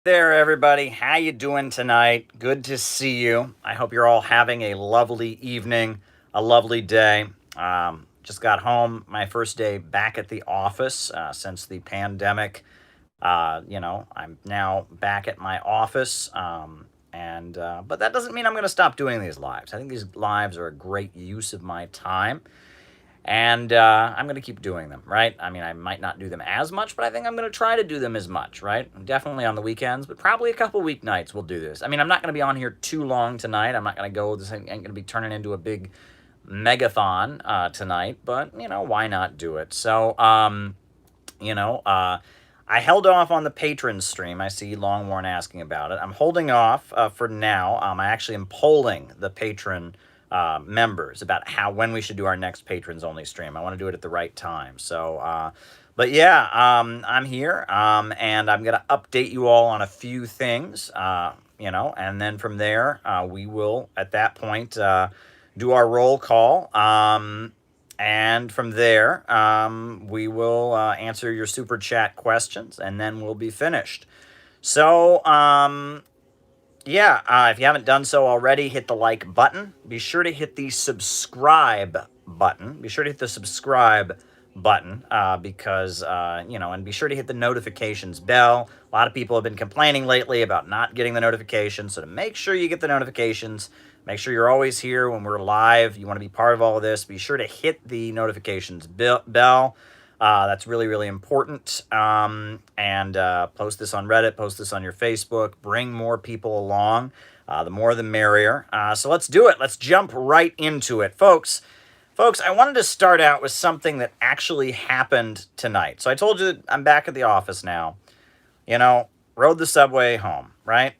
There, everybody. How you doing tonight? Good to see you. I hope you're all having a lovely evening, a lovely day. Just got home, my first day back at the office since the pandemic. I'm now back at my office, and but that doesn't mean I'm going to stop doing these lives. I think these lives are a great use of my time. And I'm going to keep doing them, right? I mean, I might not do them as much, but I think I'm going to try to do them as much, right? Definitely on the weekends, but probably a couple weeknights we'll do this. I mean, I'm not going to be on here too long tonight. I'm not going to go, this ain't going to be turning into a big megathon tonight, but, why not do it? So, you know, uh, I held off on the patron stream. I see Longworn asking about it. I'm holding off for now. I actually am polling the patron members about when we should do our next patrons only stream. I want to do it at the right time. So, but yeah, I'm here, and I'm gonna update you all on a few things. And then from there, we will at that point do our roll call. And from there, we will answer your super chat questions, and then we'll be finished. So, if you haven't done so already, hit the like button. Be sure to hit the subscribe button. Be sure to hit the subscribe button because, and be sure to hit the notifications bell. A lot of people have been complaining lately about not getting the notifications. So to make sure you get the notifications, make sure you're always here when we're live. You want to be part of all of this. Be sure to hit the notifications bell. That's really, really important. And post this on Reddit, post this on your Facebook, bring more people along. The more the merrier. So let's do it. Let's jump right into it. Folks, I wanted to start out with something that actually happened tonight. So I told you that I'm back at the office now. Rode the subway home, right?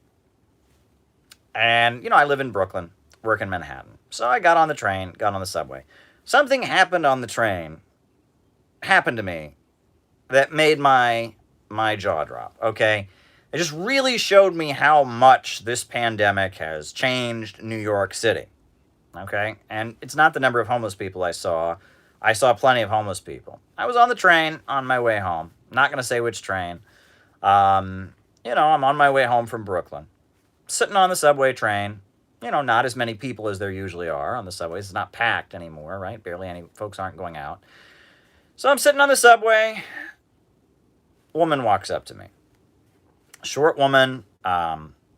And, I live in Brooklyn, work in Manhattan. So I got on the train, got on the subway. Something happened on the train happened to me that made my jaw drop, okay? It just really showed me how much this pandemic has changed New York City, okay? And it's not the number of homeless people I saw. I saw plenty of homeless people. I was on the train on my way home. Not going to say which train. I'm on my way home from Brooklyn. Sitting on the subway train. Not as many people as there usually are on the subways. It's not packed anymore, right? Barely any folks aren't going out. So I'm sitting on the subway. Woman walks up to me. Short woman.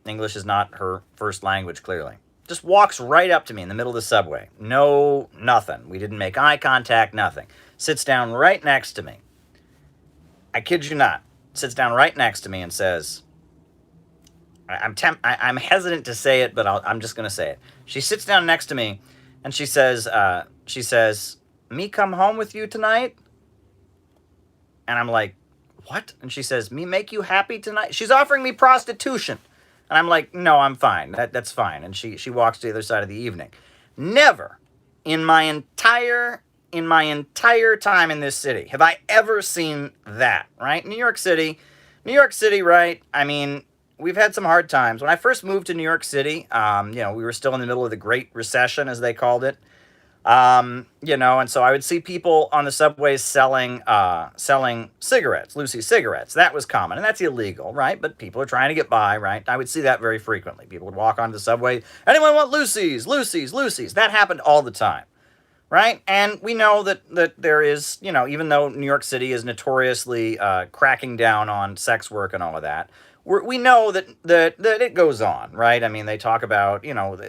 English is not her first language, clearly. Just walks right up to me in the middle of the subway. No, nothing. We didn't make eye contact, nothing. Sits down right next to me. I kid you not. Sits down right next to me and says, I'm hesitant to say it, but I'm just going to say it. She sits down next to me and she says, me come home with you tonight? And I'm like, what? And she says, me make you happy tonight? She's offering me prostitution. And I'm like, no, I'm fine. That's fine. And she walks to the other side of the evening. Never in my entire time in this city have I ever seen that, right? New York City, right? I mean, we've had some hard times. When I first moved to New York City, we were still in the middle of the Great Recession, as they called it. And so I would see people on the subways selling cigarettes, Lucy cigarettes. That was common, and that's illegal, right? But people are trying to get by, right? I would see that very frequently. People would walk onto the subway. Anyone want Lucy's? Lucy's, Lucy's. That happened all the time, right? And we know that there is, even though New York City is notoriously cracking down on sex work and all of that, we know that it goes on, right? I mean, they talk about,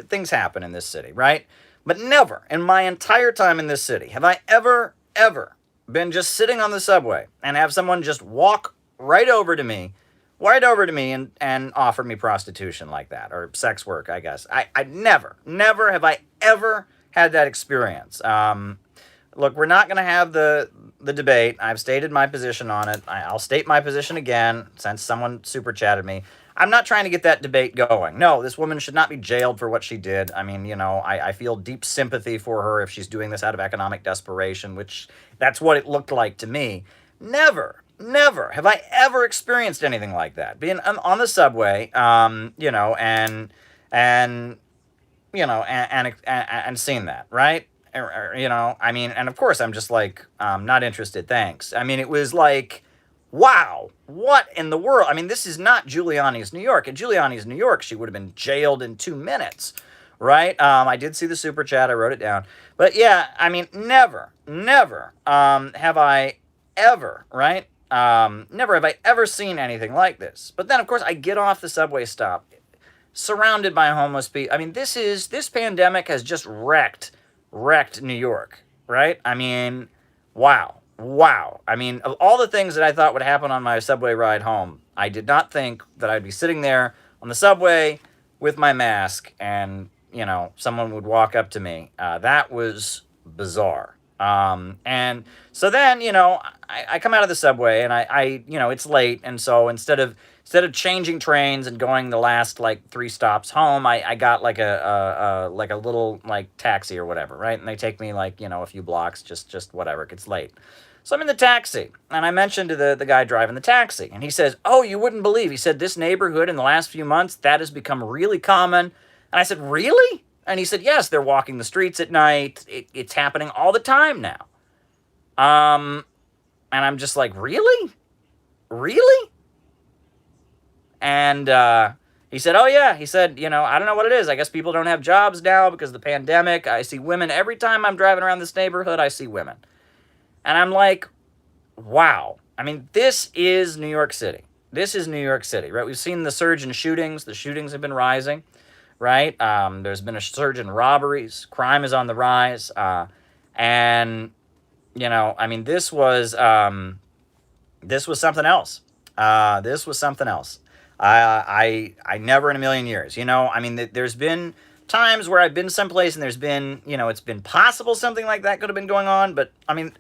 things happen in this city, right? But never in my entire time in this city have I ever been just sitting on the subway and have someone just walk right over to me and offer me prostitution like that, or sex work, I guess. I never have I ever had that experience. Look, we're not going to have the debate. I've stated my position on it. I'll state my position again since someone super chatted me. I'm not trying to get that debate going. No, this woman should not be jailed for what she did. I mean, I feel deep sympathy for her if she's doing this out of economic desperation, which that's what it looked like to me. Never have I ever experienced anything like that. Being on the subway, and seeing that, right? I mean, and of course I'm just like, not interested, thanks. I mean, it was like wow, what in the world? I mean, this is not Giuliani's New York. In Giuliani's New York, she would have been jailed in 2 minutes, right? I did see the super chat. I wrote it down. But yeah, I mean, never have I ever, right? Never have I ever seen anything like this. But then, of course, I get off the subway stop, surrounded by homeless people. I mean, this pandemic has just wrecked New York, right? I mean, wow. I mean, of all the things that I thought would happen on my subway ride home, I did not think that I'd be sitting there on the subway with my mask and, someone would walk up to me. That was bizarre. And so then, I come out of the subway and I it's late. And so instead of changing trains and going the last like 3 stops home, I got like a little like taxi or whatever, right? And they take me like, a few blocks, just whatever. It gets late. So I'm in the taxi, and I mentioned to the guy driving the taxi, and he says, oh, you wouldn't believe. He said, this neighborhood in the last few months, that has become really common. And I said, really? And he said, yes, they're walking the streets at night. It's happening all the time now. And I'm just like, really? Really? And he said, oh, yeah. He said, I don't know what it is. I guess people don't have jobs now because of the pandemic. I see women. Every time I'm driving around this neighborhood, I see women. And I'm like, wow. I mean, this is New York City. This is New York City, right? We've seen the surge in shootings. The shootings have been rising, right? There's been a surge in robberies. Crime is on the rise. And, I mean, this was something else. This was something else. I never in a million years, I mean, there's been times where I've been someplace and there's been, it's been possible something like that could have been going on. But, I mean,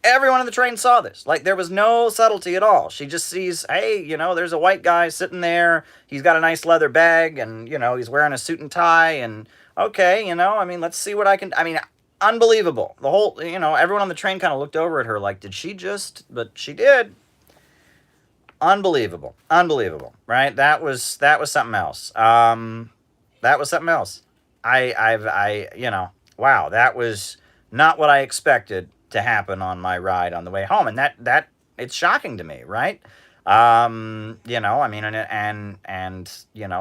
everyone in the train saw this. Like, there was no subtlety at all. She just sees, hey, there's a white guy sitting there. He's got a nice leather bag and, he's wearing a suit and tie. And, okay, I mean, let's see what I can... I mean, unbelievable. The whole, everyone on the train kind of looked over at her like, did she just... But she did. Unbelievable, right? That was something else. That was something else. Wow, that was not what I expected to happen on my ride on the way home, and that it's shocking to me, right? I mean, I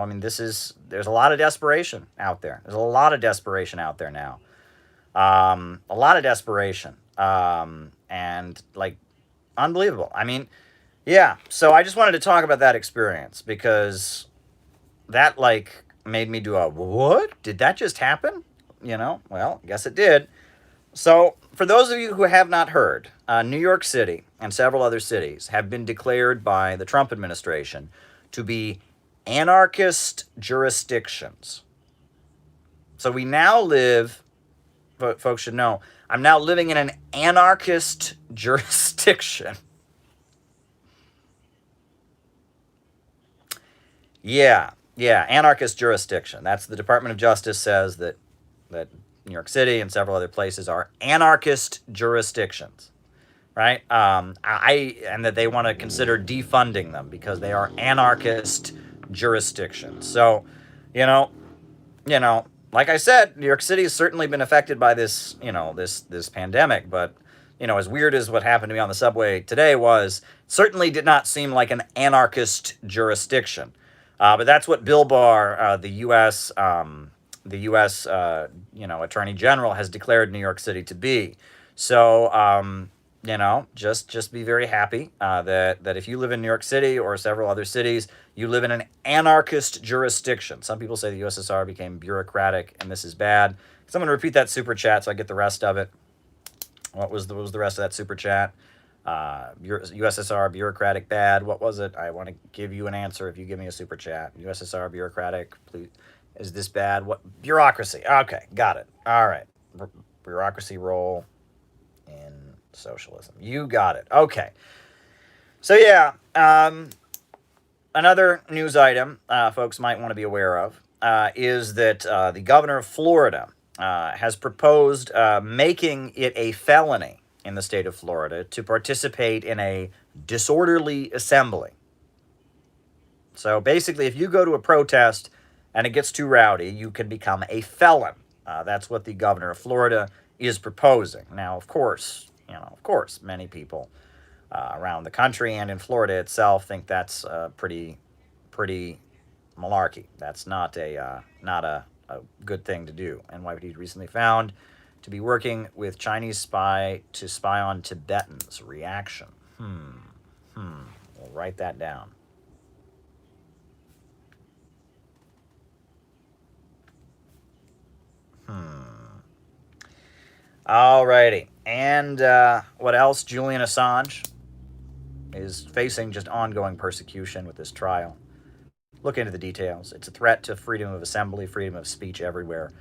mean, there's a lot of desperation out there. There's a lot of desperation out there now. A lot of desperation, and like unbelievable. I mean. Yeah, so I just wanted to talk about that experience because that, like, made me do a, what? Did that just happen? Well, I guess it did. So, for those of you who have not heard, New York City and several other cities have been declared by the Trump administration to be anarchist jurisdictions. So we now live, folks should know, I'm now living in an anarchist jurisdiction. Yeah, anarchist jurisdiction. That's the Department of Justice says that New York City and several other places are anarchist jurisdictions, right? And that they want to consider defunding them because they are anarchist jurisdictions. So, like I said, New York City has certainly been affected by this, this pandemic, but as weird as what happened to me on the subway today was, certainly did not seem like an anarchist jurisdiction. But that's what Bill Barr, the U.S. Attorney General, has declared New York City to be. So, just be very happy that if you live in New York City or several other cities, you live in an anarchist jurisdiction. Some people say the USSR became bureaucratic, and this is bad. So I'm going to repeat that super chat so I get the rest of it. What was the rest of that super chat? USSR bureaucratic bad. What was it? I want to give you an answer if you give me a super chat. USSR bureaucratic, please. Is this bad? What? Bureaucracy. Okay, got it. All right. Bureaucracy role in socialism. You got it. Okay. So yeah, another news item folks might want to be aware of is that the governor of Florida has proposed making it a felony in the state of Florida to participate in a disorderly assembly. So basically, if you go to a protest and it gets too rowdy, you can become a felon. That's what the governor of Florida is proposing. Now, of course, many people around the country and in Florida itself think that's pretty malarkey. That's not a good thing to do. NYPD recently found to be working with Chinese spy to spy on Tibetans. Reaction. We'll write that down. Alrighty. And what else? Julian Assange is facing just ongoing persecution with this trial. Look into the details. It's a threat to freedom of assembly, freedom of speech everywhere.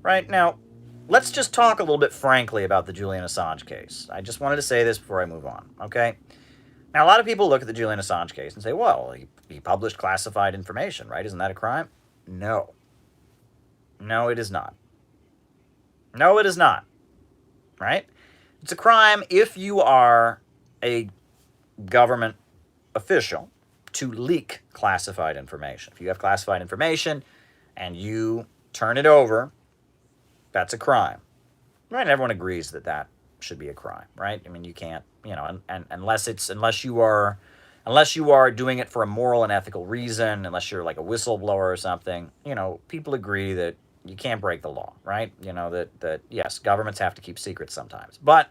Right now, let's just talk a little bit frankly about the Julian Assange case. I just wanted to say this before I move on, okay? Now, a lot of people look at the Julian Assange case and say, well, he published classified information, right? Isn't that a crime? No. No, it is not. No, it is not. Right? It's a crime if you are a government official to leak classified information. If you have classified information and you turn it over, that's a crime. Right? And everyone agrees that that should be a crime, right? I mean, you can't, and unless you are doing it for a moral and ethical reason, unless you're like a whistleblower or something, people agree that you can't break the law, right? That yes, governments have to keep secrets sometimes. But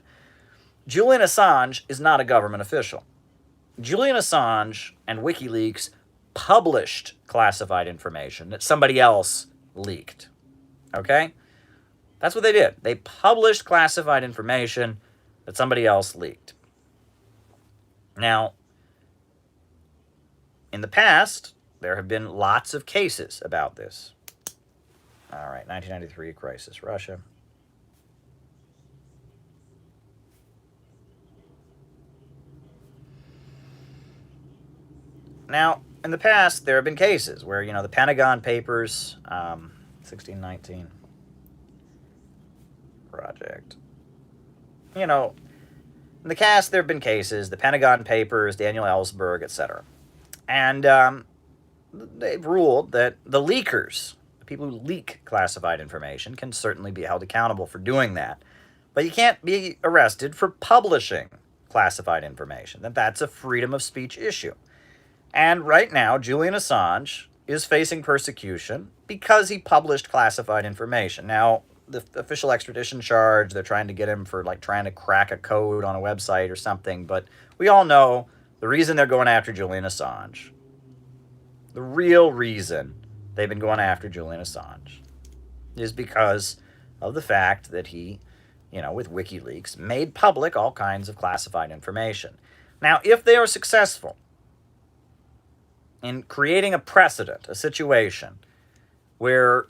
Julian Assange is not a government official. Julian Assange and WikiLeaks published classified information that somebody else leaked. Okay? That's what they did. They published classified information that somebody else leaked. Now, in the past, there have been lots of cases about this. All right, 1993 crisis, Russia. Now, in the past, there have been cases where, the Pentagon Papers, 1619 project. In the past, there have been cases, the Pentagon Papers, Daniel Ellsberg, etc. And they've ruled that the leakers, people who leak classified information, can certainly be held accountable for doing that. But you can't be arrested for publishing classified information. That's a freedom of speech issue. And right now, Julian Assange is facing persecution because he published classified information. Now, the official extradition charge, they're trying to get him for trying to crack a code on a website or something. But we all know the reason they're going after Julian Assange, the real reason they've been going after Julian Assange, is because of the fact that he, with WikiLeaks, made public all kinds of classified information. Now, if they are successful in creating a precedent, a situation where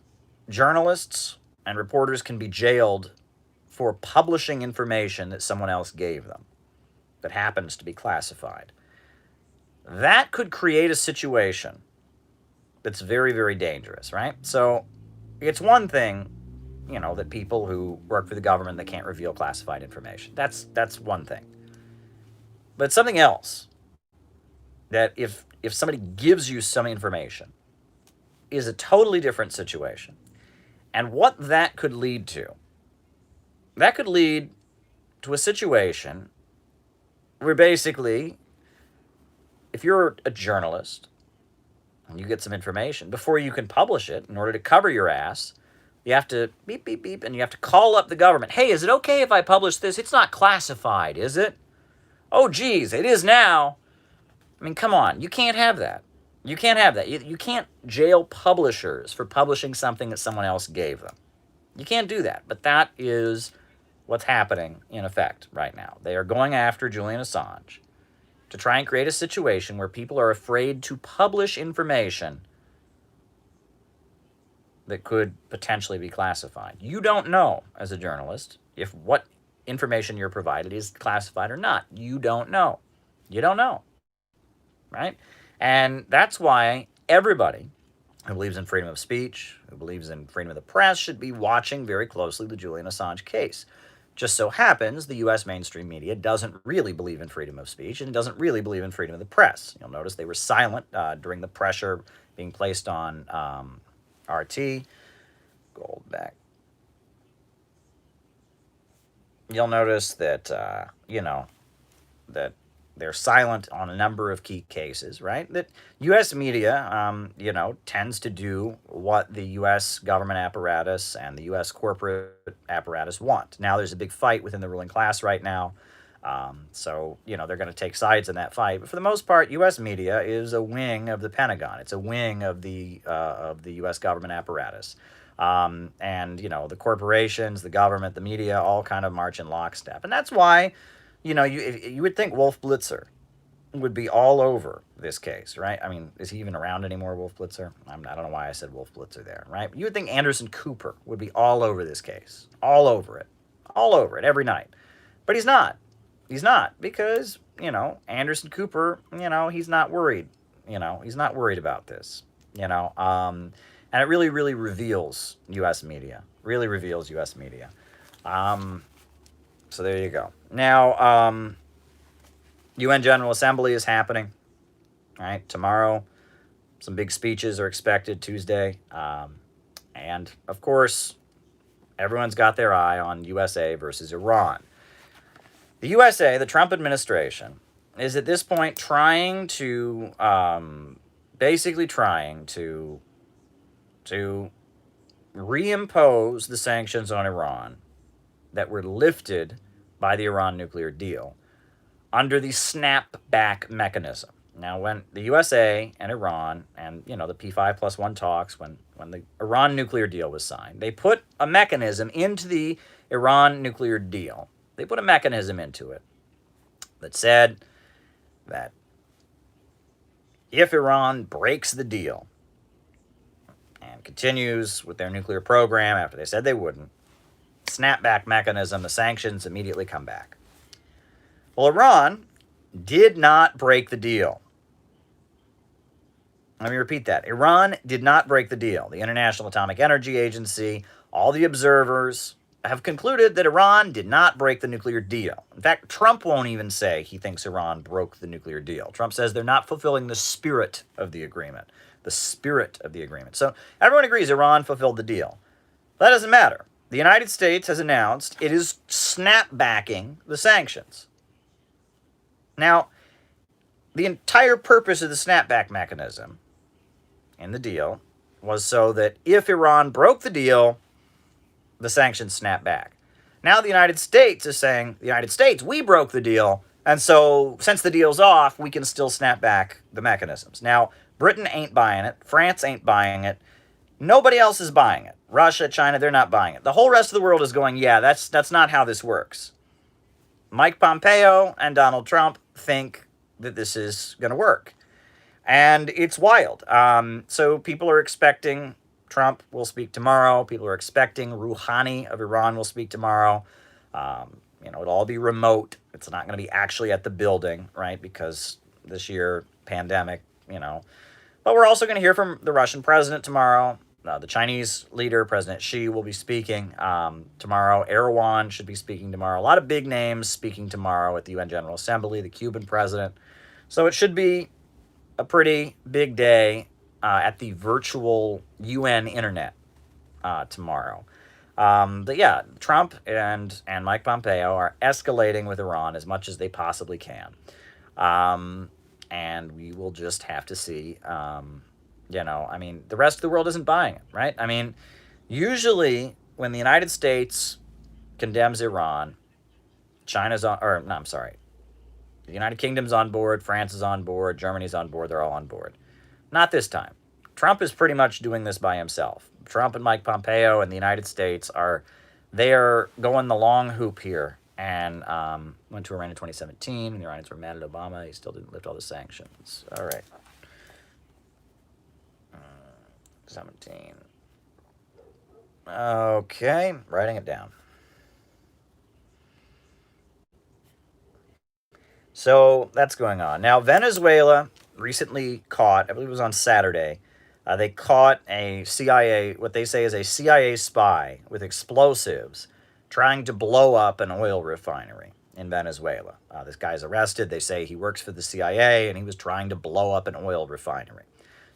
journalists and reporters can be jailed for publishing information that someone else gave them that happens to be classified, that could create a situation that's very, very dangerous, right? So it's one thing, that people who work for the government, they can't reveal classified information. That's one thing. But it's something else that if somebody gives you some information is a totally different situation. And what that could lead to a situation where basically, if you're a journalist and you get some information, before you can publish it, in order to cover your ass, you have to beep, beep, beep, and you have to call up the government. Hey, is it okay if I publish this? It's not classified, is it? Oh, geez, it is now. I mean, come on. You can't have that. You can't have that. You can't jail publishers for publishing something that someone else gave them. You can't do that. But that is what's happening in effect right now. They are going after Julian Assange to try and create a situation where people are afraid to publish information that could potentially be classified. You don't know, as a journalist, if what information you're provided is classified or not. You don't know. You don't know. Right? And that's why everybody who believes in freedom of speech, who believes in freedom of the press, should be watching very closely the Julian Assange case. Just so happens the U.S. mainstream media doesn't really believe in freedom of speech and doesn't really believe in freedom of the press. You'll notice they were silent during the pressure being placed on RT. Gold back. You'll notice that, that They're silent on a number of key cases, right? That U.S. media, tends to do what the U.S. government apparatus and the U.S. corporate apparatus want. Now, there's a big fight within the ruling class right now. They're going to take sides in that fight. But for the most part, U.S. media is a wing of the Pentagon. It's a wing of the U.S. government apparatus. The corporations, the government, the media all kind of march in lockstep. And that's why, you would think Wolf Blitzer would be all over this case, right? I mean, is he even around anymore, Wolf Blitzer? I don't know why I said Wolf Blitzer there, right? You would think Anderson Cooper would be all over this case, all over it every night. But he's not. He's not, because, Anderson Cooper, he's not worried. He's not worried about this, and it really, really reveals U.S. media. Really reveals U.S. media. So there you go. Now, UN General Assembly is happening, right? Tomorrow, some big speeches are expected Tuesday. And, of course, everyone's got their eye on USA versus Iran. The USA, the Trump administration, is at this point trying to reimpose the sanctions on Iran that were lifted by the Iran nuclear deal under the snapback mechanism. Now, when the USA and Iran and, the P5+1 talks, when the Iran nuclear deal was signed, they put a mechanism into the Iran nuclear deal. They put a mechanism into it that said that if Iran breaks the deal and continues with their nuclear program after they said they wouldn't, snapback mechanism, the sanctions immediately come back. Well, Iran did not break the deal. Let me repeat that. Iran did not break the deal. The International Atomic Energy Agency, all the observers have concluded that Iran did not break the nuclear deal. In fact, Trump won't even say he thinks Iran broke the nuclear deal. Trump says they're not fulfilling the spirit of the agreement. The spirit of the agreement. So everyone agrees Iran fulfilled the deal. That doesn't matter. The United States has announced it is snapbacking the sanctions. Now, the entire purpose of the snapback mechanism in the deal was so that if Iran broke the deal, the sanctions snap back. Now the United States is saying, the United States, we broke the deal, and so since the deal's off, we can still snap back the mechanisms. Now, Britain ain't buying it. France ain't buying it. Nobody else is buying it. Russia, China, they're not buying it. The whole rest of the world is going, yeah, that's not how this works. Mike Pompeo and Donald Trump think that this is going to work. And it's wild. So people are expecting Trump will speak tomorrow. People are expecting Rouhani of Iran will speak tomorrow. It'll all be remote. It's not going to be actually at the building, right? Because this year, pandemic, But we're also going to hear from the Russian president tomorrow. The Chinese leader, President Xi, will be speaking tomorrow. Erdogan should be speaking tomorrow. A lot of big names speaking tomorrow at the UN General Assembly, the Cuban president. So it should be a pretty big day at the virtual UN internet tomorrow. But yeah, Trump and Mike Pompeo are escalating with Iran as much as they possibly can. And we will just have to see, the rest of the world isn't buying it, right? I mean, usually when the United States condemns Iran, the United Kingdom's on board, France is on board, Germany's on board, they're all on board. Not this time. Trump is pretty much doing this by himself. Trump and Mike Pompeo and the United States are going the long hoop here, and went to Iran in 2017, and the Iranians were mad at Obama. He still didn't lift all the sanctions. All right. 17. Okay, writing it down. So that's going on. Now, Venezuela recently caught, I believe it was on Saturday, they caught a CIA, what they say is a CIA spy with explosives trying to blow up an oil refinery in Venezuela. This guy's arrested. They say he works for the CIA and he was trying to blow up an oil refinery.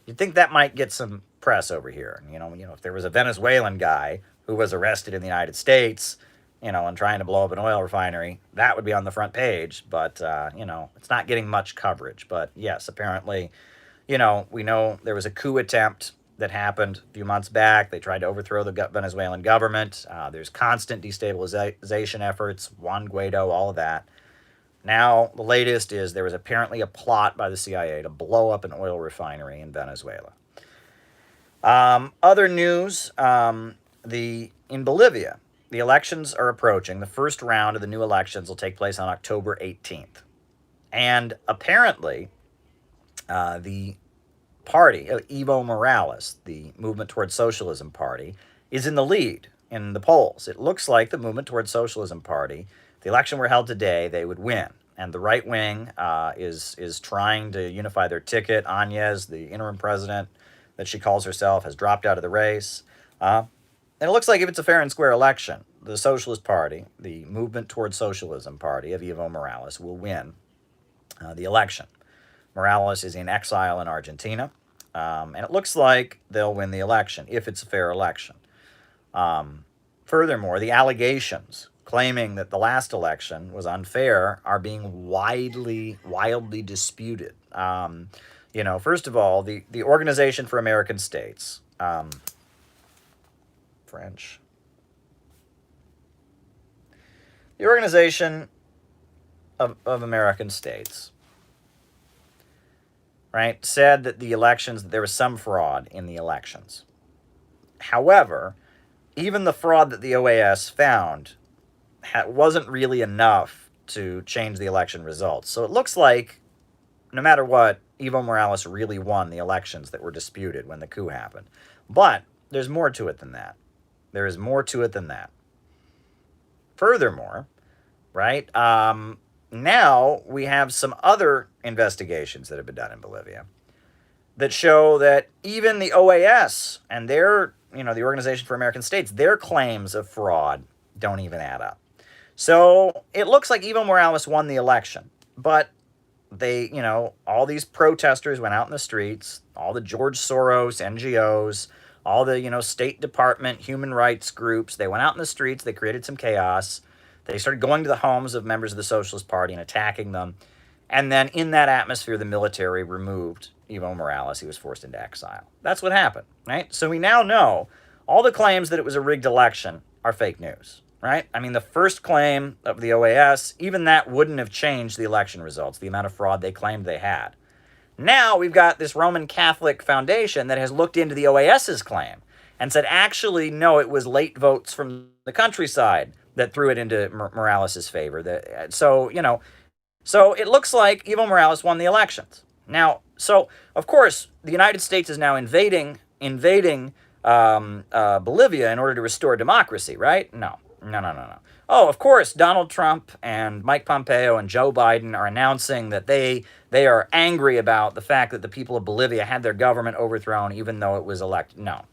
You'd think that might get some press over here. If there was a Venezuelan guy who was arrested in the United States, and trying to blow up an oil refinery, that would be on the front page. But, it's not getting much coverage. But yes, apparently, we know there was a coup attempt that happened a few months back. They tried to overthrow the Venezuelan government. There's constant destabilization efforts, Juan Guaido, all of that. Now, the latest is there was apparently a plot by the CIA to blow up an oil refinery in Venezuela. Other news, in Bolivia, the elections are approaching. The first round of the new elections will take place on October 18th. And apparently, the party, Evo Morales, the Movement Towards Socialism party, is in the lead in the polls. It looks like the Movement Towards Socialism party, if the election were held today, they would win. And the right wing is trying to unify their ticket. Áñez, the interim president that she calls herself, has dropped out of the race. And it looks like if it's a fair and square election, the Socialist Party, the Movement Towards Socialism party of Evo Morales, will win the election. Morales is in exile in Argentina, and it looks like they'll win the election if it's a fair election. Furthermore, the allegations claiming that the last election was unfair are being wildly disputed. First of all, the Organization for American States, French, the Organization of American States, right, said that the elections, there was some fraud in the elections. However, even the fraud that the OAS found wasn't really enough to change the election results. So it looks like, no matter what, Evo Morales really won the elections that were disputed when the coup happened. But there's more to it than that. There is more to it than that. Furthermore, right, now we have some other investigations that have been done in Bolivia that show that even the OAS and their, the Organization for American States, their claims of fraud don't even add up. So it looks like Evo Morales won the election, but they, all these protesters went out in the streets, all the George Soros, NGOs, all the, State Department, human rights groups, they went out in the streets, they created some chaos. They started going to the homes of members of the Socialist Party and attacking them. And then in that atmosphere, the military removed Evo Morales. He was forced into exile. That's what happened, right? So we now know all the claims that it was a rigged election are fake news, right? I mean, the first claim of the OAS, even that wouldn't have changed the election results, the amount of fraud they claimed they had. Now we've got this Roman Catholic foundation that has looked into the OAS's claim and said, actually, no, it was late votes from the countryside that threw it into Morales' favor. So it looks like Evo Morales won the elections. Now, so, of course, the United States is now invading Bolivia in order to restore democracy, right? No. Oh, of course, Donald Trump and Mike Pompeo and Joe Biden are announcing that they are angry about the fact that the people of Bolivia had their government overthrown even though it was elected. No.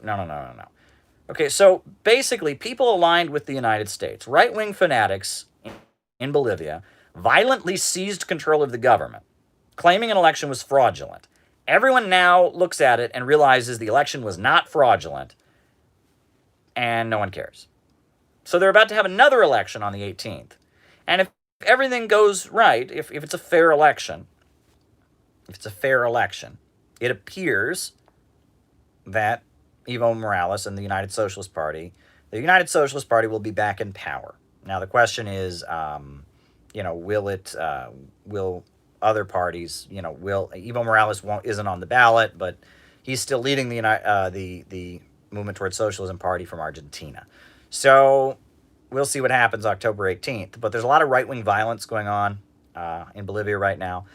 Okay, so basically, people aligned with the United States, right-wing fanatics in Bolivia, violently seized control of the government, claiming an election was fraudulent. Everyone now looks at it and realizes the election was not fraudulent, and no one cares. So they're about to have another election on the 18th. And if everything goes right, if it's a fair election, it appears that Evo Morales and the United Socialist Party will be back in power. Now the question is, will other parties, will Evo Morales isn't on the ballot, but he's still leading the Movement Towards Socialism party from Argentina. So we'll see what happens October 18th. But there's a lot of right-wing violence going on in Bolivia right now.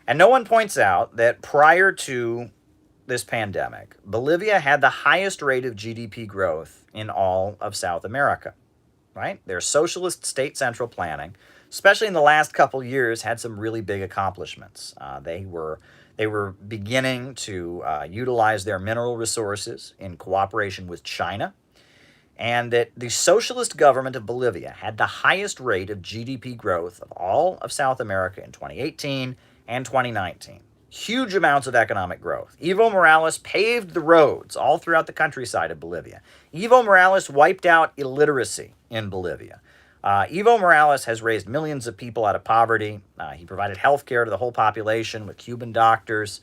And no one points out that prior to this pandemic, Bolivia had the highest rate of GDP growth in all of South America, right? Their socialist state central planning, especially in the last couple years, had some really big accomplishments. They were beginning to utilize their mineral resources in cooperation with China, and that the socialist government of Bolivia had the highest rate of GDP growth of all of South America in 2018 and 2019. Huge amounts of economic growth. Evo Morales paved the roads all throughout the countryside of Bolivia. Evo Morales wiped out illiteracy in Bolivia. Evo Morales has raised millions of people out of poverty. He provided health care to the whole population with Cuban doctors.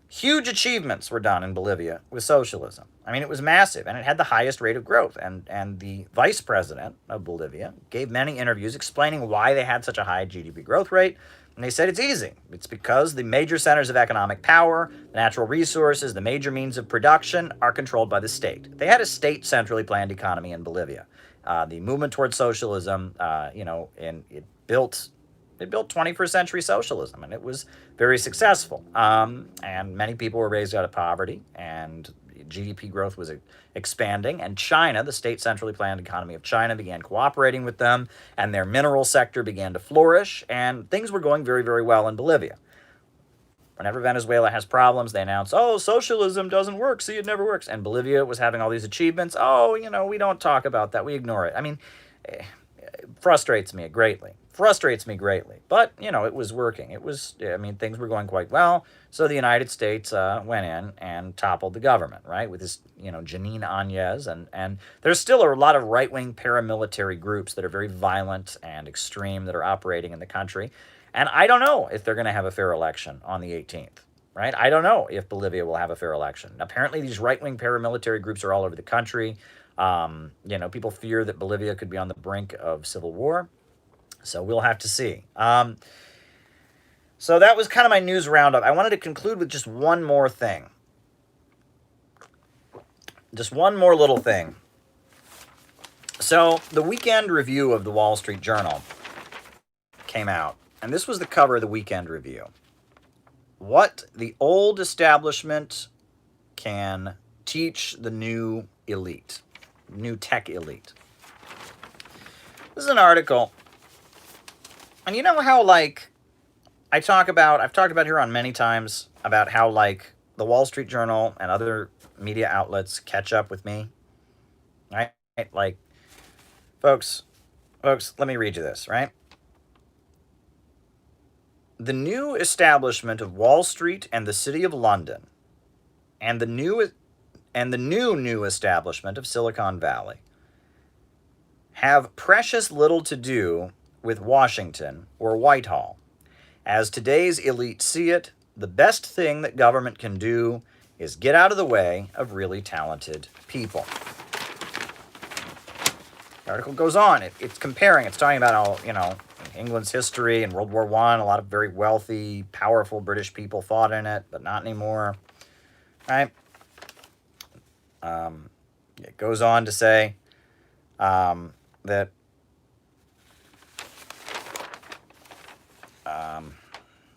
Huge achievements were done in Bolivia with socialism. I mean, it was massive, and it had the highest rate of growth. And the vice president of Bolivia gave many interviews explaining why they had such a high GDP growth rate. And they said it's easy. It's because the major centers of economic power, the natural resources, the major means of production are controlled by the state. They had a state centrally planned economy in Bolivia. The movement towards socialism, and it built 21st century socialism, and it was very successful. And many people were raised out of poverty, and GDP growth was expanding. And China, the state centrally planned economy of China, began cooperating with them, and their mineral sector began to flourish, and things were going very, very well in Bolivia. Whenever Venezuela has problems, they announce, oh, socialism doesn't work, see, it never works. And Bolivia was having all these achievements. Oh, we don't talk about that. We ignore it. I mean, it frustrates me greatly. But, it was working. Things were going quite well. So the United States went in and toppled the government, right, with this, Janine Áñez. And there's still a lot of right-wing paramilitary groups that are very violent and extreme that are operating in the country. And I don't know if they're going to have a fair election on the 18th, right? I don't know if Bolivia will have a fair election. Apparently, these right-wing paramilitary groups are all over the country. People fear that Bolivia could be on the brink of civil war. So we'll have to see. So that was kind of my news roundup. I wanted to conclude with just one more thing. Just one more little thing. So the weekend review of the Wall Street Journal came out. And this was the cover of the weekend review. What the old establishment can teach the new elite, new tech elite. This is an article. And you know how, I've talked about here on many times about how, the Wall Street Journal and other media outlets catch up with me? Right? Folks, let me read you this, right? The new establishment of Wall Street and the City of London, and the new establishment of Silicon Valley, have precious little to do with Washington or Whitehall. As today's elite see it, the best thing that government can do is get out of the way of really talented people. The article goes on. It's comparing. It's talking about how, England's history and World War I, a lot of very wealthy, powerful British people fought in it, but not anymore, right? It goes on to say that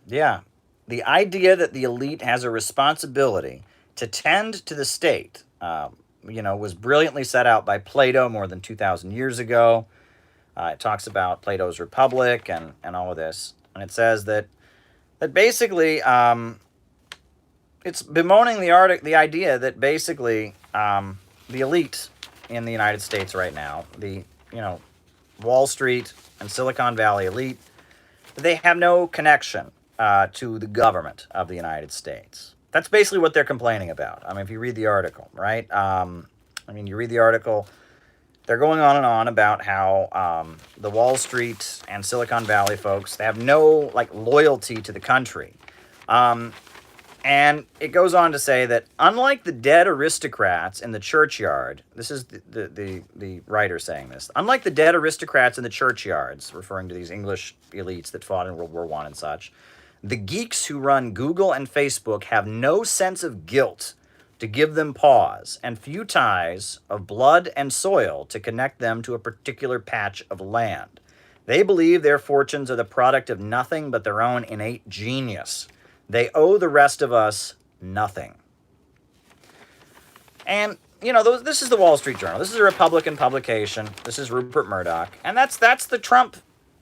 the idea that the elite has a responsibility to tend to the state, was brilliantly set out by Plato more than 2,000 years ago. It talks about Plato's Republic and all of this. And it says that basically it's bemoaning the idea that basically the elite in the United States right now, the Wall Street and Silicon Valley elite, they have no connection to the government of the United States. That's basically what they're complaining about. I mean, if you read the article, right? You read the article, they're going on and on about how the Wall Street and Silicon Valley folks, they have no loyalty to the country. And it goes on to say that unlike the dead aristocrats in the churchyard, this is the writer saying this, unlike the dead aristocrats in the churchyards, referring to these English elites that fought in World War I and such, the geeks who run Google and Facebook have no sense of guilt to give them pause, and few ties of blood and soil to connect them to a particular patch of land. They believe their fortunes are the product of nothing but their own innate genius. They owe the rest of us nothing. And, this is the Wall Street Journal. This is a Republican publication. This is Rupert Murdoch. And that's the Trump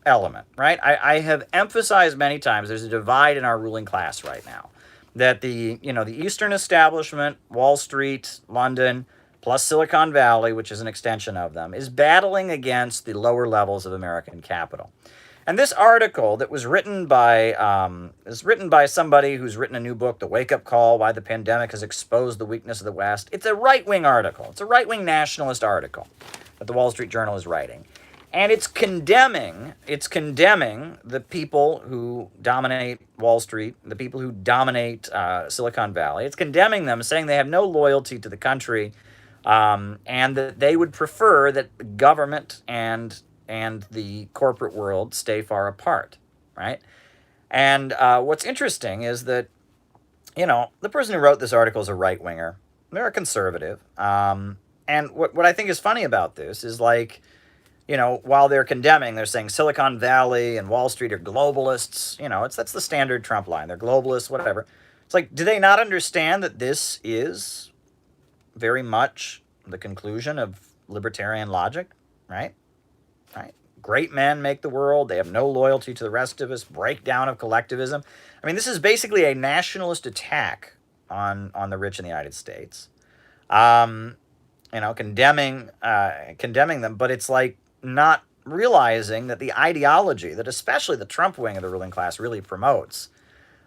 element, right? I have emphasized many times there's a divide in our ruling class right now. That the Eastern establishment, Wall Street, London, plus Silicon Valley, which is an extension of them, is battling against the lower levels of American capital. And this article that was written by somebody who's written a new book, The Wake-Up Call, Why the Pandemic Has Exposed the Weakness of the West. It's a right-wing article. It's a right-wing nationalist article that the Wall Street Journal is writing. And it's condemning the people who dominate Wall Street, the people who dominate Silicon Valley. It's condemning them, saying they have no loyalty to the country, and that they would prefer that the government and the corporate world stay far apart, right? And what's interesting is that, the person who wrote this article is a right winger. They're a conservative. And what I think is funny about this is, like, while they're condemning, they're saying Silicon Valley and Wall Street are globalists. That's the standard Trump line. They're globalists, whatever. It's like, do they not understand that this is very much the conclusion of libertarian logic, right? Right? Great men make the world. They have no loyalty to the rest of us. Breakdown of collectivism. I mean, this is basically a nationalist attack on the rich in the United States. Condemning them, but it's like not realizing that the ideology that especially the Trump wing of the ruling class really promotes,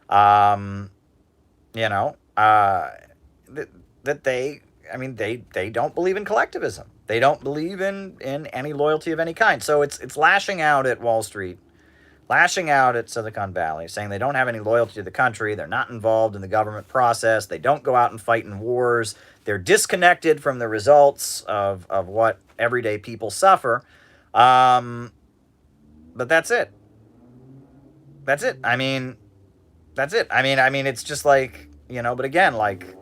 um, you know, uh, that they don't believe in collectivism. They don't believe in any loyalty of any kind. So it's lashing out at Wall Street, lashing out at Silicon Valley, saying they don't have any loyalty to the country. They're not involved in the government process. They don't go out and fight in wars. They're disconnected from the results of what everyday people suffer. But that's it. That's it. That's it. It's just like, but again, like,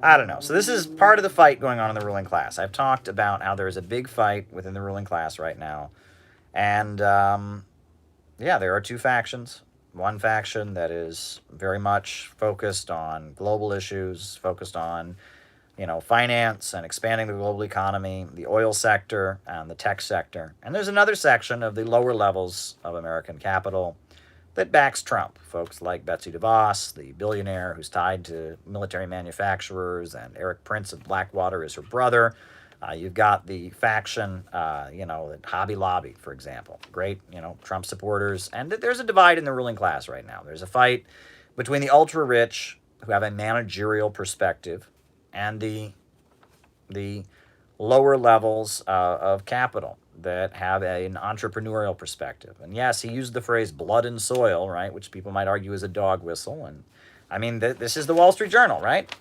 I don't know. So this is part of the fight going on in the ruling class. I've talked about how there is a big fight within the ruling class right now. And, yeah, there are two factions. One faction that is very much focused on global issues, focused on, finance and expanding the global economy, the oil sector and the tech sector. And there's another section of the lower levels of American capital that backs Trump. Folks like Betsy DeVos, the billionaire who's tied to military manufacturers, and Eric Prince of Blackwater is her brother. You've got the faction, Hobby Lobby, for example. Great, Trump supporters. And there's a divide in the ruling class right now. There's a fight between the ultra-rich, who have a managerial perspective, and the lower levels of capital that have an entrepreneurial perspective. And yes, he used the phrase blood and soil, right, which people might argue is a dog whistle. And this is the Wall Street Journal, right?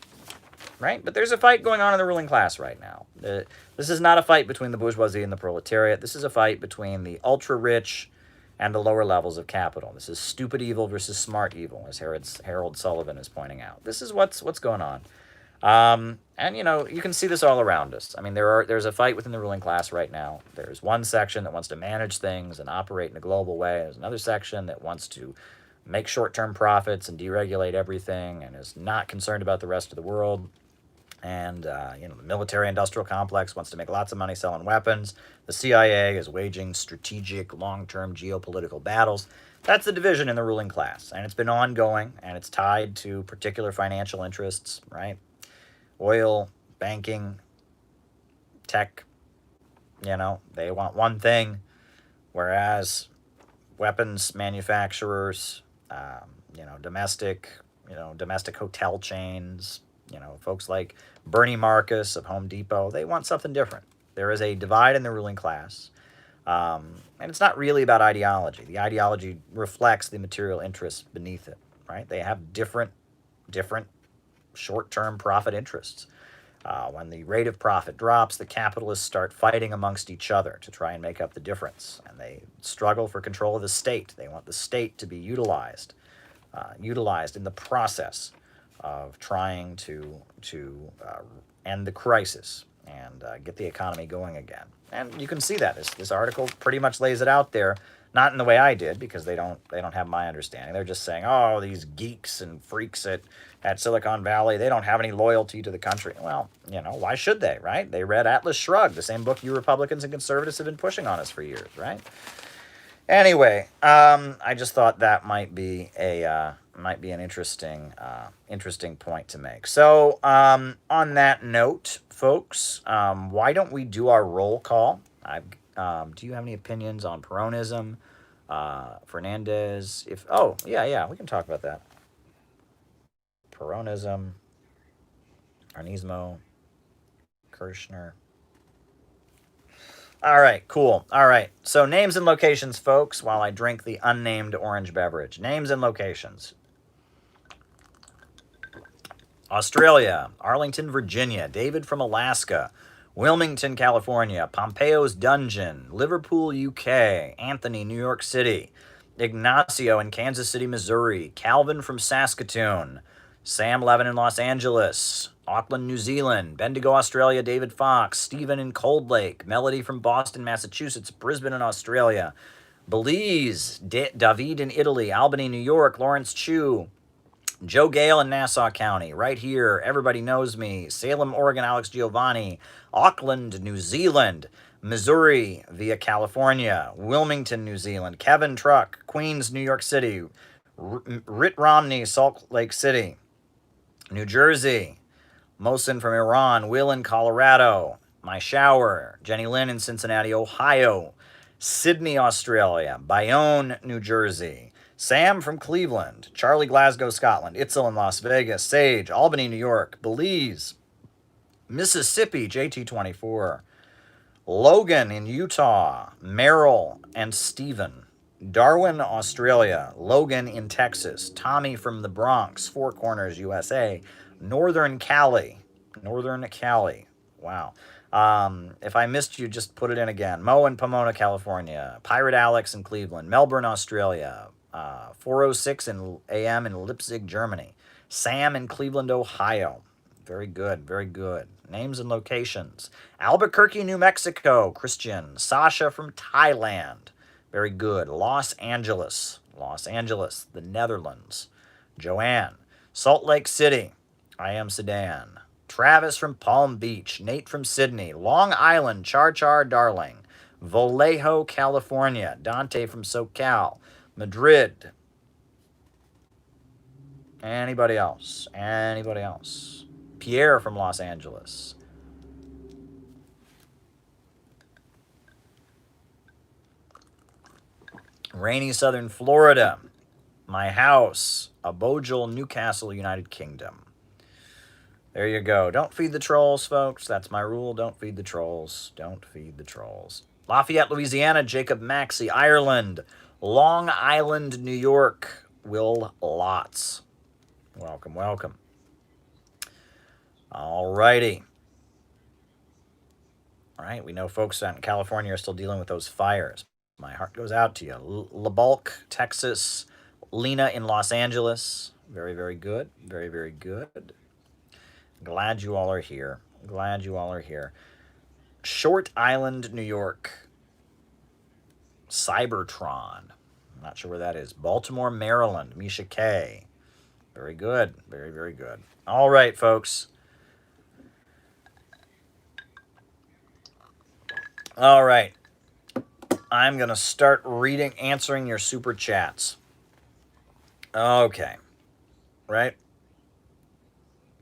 Right? But there's a fight going on in the ruling class right now. This is not a fight between the bourgeoisie and the proletariat. This is a fight between the ultra-rich and the lower levels of capital. This is stupid evil versus smart evil, as Harold Sullivan is pointing out. This is what's going on. And you can see this all around us. There's a fight within the ruling class right now. There's one section that wants to manage things and operate in a global way. There's another section that wants to make short-term profits and deregulate everything and is not concerned about the rest of the world. And, the military-industrial complex wants to make lots of money selling weapons. The CIA is waging strategic, long-term geopolitical battles. That's the division in the ruling class. And it's been ongoing, and it's tied to particular financial interests, right? Oil, banking, tech, they want one thing, whereas weapons manufacturers, domestic hotel chains, folks like Bernie Marcus of Home Depot, they want something different. There is a divide in the ruling class, and it's not really about ideology. The ideology reflects the material interests beneath it, right? They have different short-term profit interests. When the rate of profit drops, the capitalists start fighting amongst each other to try and make up the difference, and they struggle for control of the state. They want the state to be utilized in the process of trying to end the crisis and get the economy going again. And you can see that this article pretty much lays it out there. Not in the way I did, because they don't have my understanding. They're just saying, oh, these geeks and freaks at Silicon Valley, they don't have any loyalty to the country. Well, why should they, right? They read Atlas Shrugged, the same book you Republicans and conservatives have been pushing on us for years, right? Anyway, I just thought that might be an interesting point to make. So, on that note, folks, why don't we do our roll call? Do you have any opinions on Peronism, Fernandez? Yeah, we can talk about that. Peronism, Arnismo, Kirchner. All right, cool. All right. So names and locations, folks, while I drink the unnamed orange beverage. Names and locations. Australia, Arlington, Virginia, David from Alaska, Wilmington, California, Pompeo's Dungeon, Liverpool, UK, Anthony, New York City, Ignacio in Kansas City, Missouri, Calvin from Saskatoon, Sam Levin in Los Angeles, Auckland, New Zealand, Bendigo, Australia, David Fox, Stephen in Cold Lake, Melody from Boston, Massachusetts, Brisbane in Australia, Belize, David in Italy, Albany, New York, Lawrence Chu, Joe Gale in Nassau County, right here. Everybody knows me. Salem, Oregon, Alex Giovanni. Auckland, New Zealand. Missouri via California. Wilmington, New Zealand. Kevin Truck, Queens, New York City. Rit Romney, Salt Lake City. New Jersey. Mosin from Iran. Will in Colorado. My Shower. Jenny Lynn in Cincinnati, Ohio. Sydney, Australia. Bayonne, New Jersey. Sam from Cleveland, Charlie, Glasgow, Scotland, Itzel in Las Vegas, Sage, Albany, New York, Belize, Mississippi, JT24, Logan in Utah, Merrill and Stephen, Darwin, Australia, Logan in Texas, Tommy from the Bronx, Four Corners, USA, Northern Cali, wow. If I missed you, just put it in again. Mo in Pomona, California, Pirate Alex in Cleveland, Melbourne, Australia, 4:06 in a.m. in Leipzig, Germany. Sam in Cleveland, Ohio. Very good, very good. Names and locations. Albuquerque, New Mexico. Christian. Sasha from Thailand. Very good. Los Angeles, the Netherlands. Joanne. Salt Lake City. I am Sedan. Travis from Palm Beach. Nate from Sydney. Long Island, Char Char Darling. Vallejo, California. Dante from SoCal. Madrid. Anybody else? Pierre from Los Angeles. Rainy Southern Florida. My house. Abojal, Newcastle, United Kingdom. There you go. Don't feed the trolls, folks. That's my rule. Don't feed the trolls. Lafayette, Louisiana. Jacob Maxey, Ireland. Long Island, New York. Will Lots. Welcome. Alrighty. All right, we know folks out in California are still dealing with those fires. My heart goes out to you. LaBulk, Texas. Lena in Los Angeles. Very, very good. Very good. Glad you all are here. Short Island, New York. Cybertron. I'm not sure where that is. Baltimore, Maryland. Misha K. Very good. Very good. All right, folks. All right. I'm going to start answering your super chats. Okay. Right?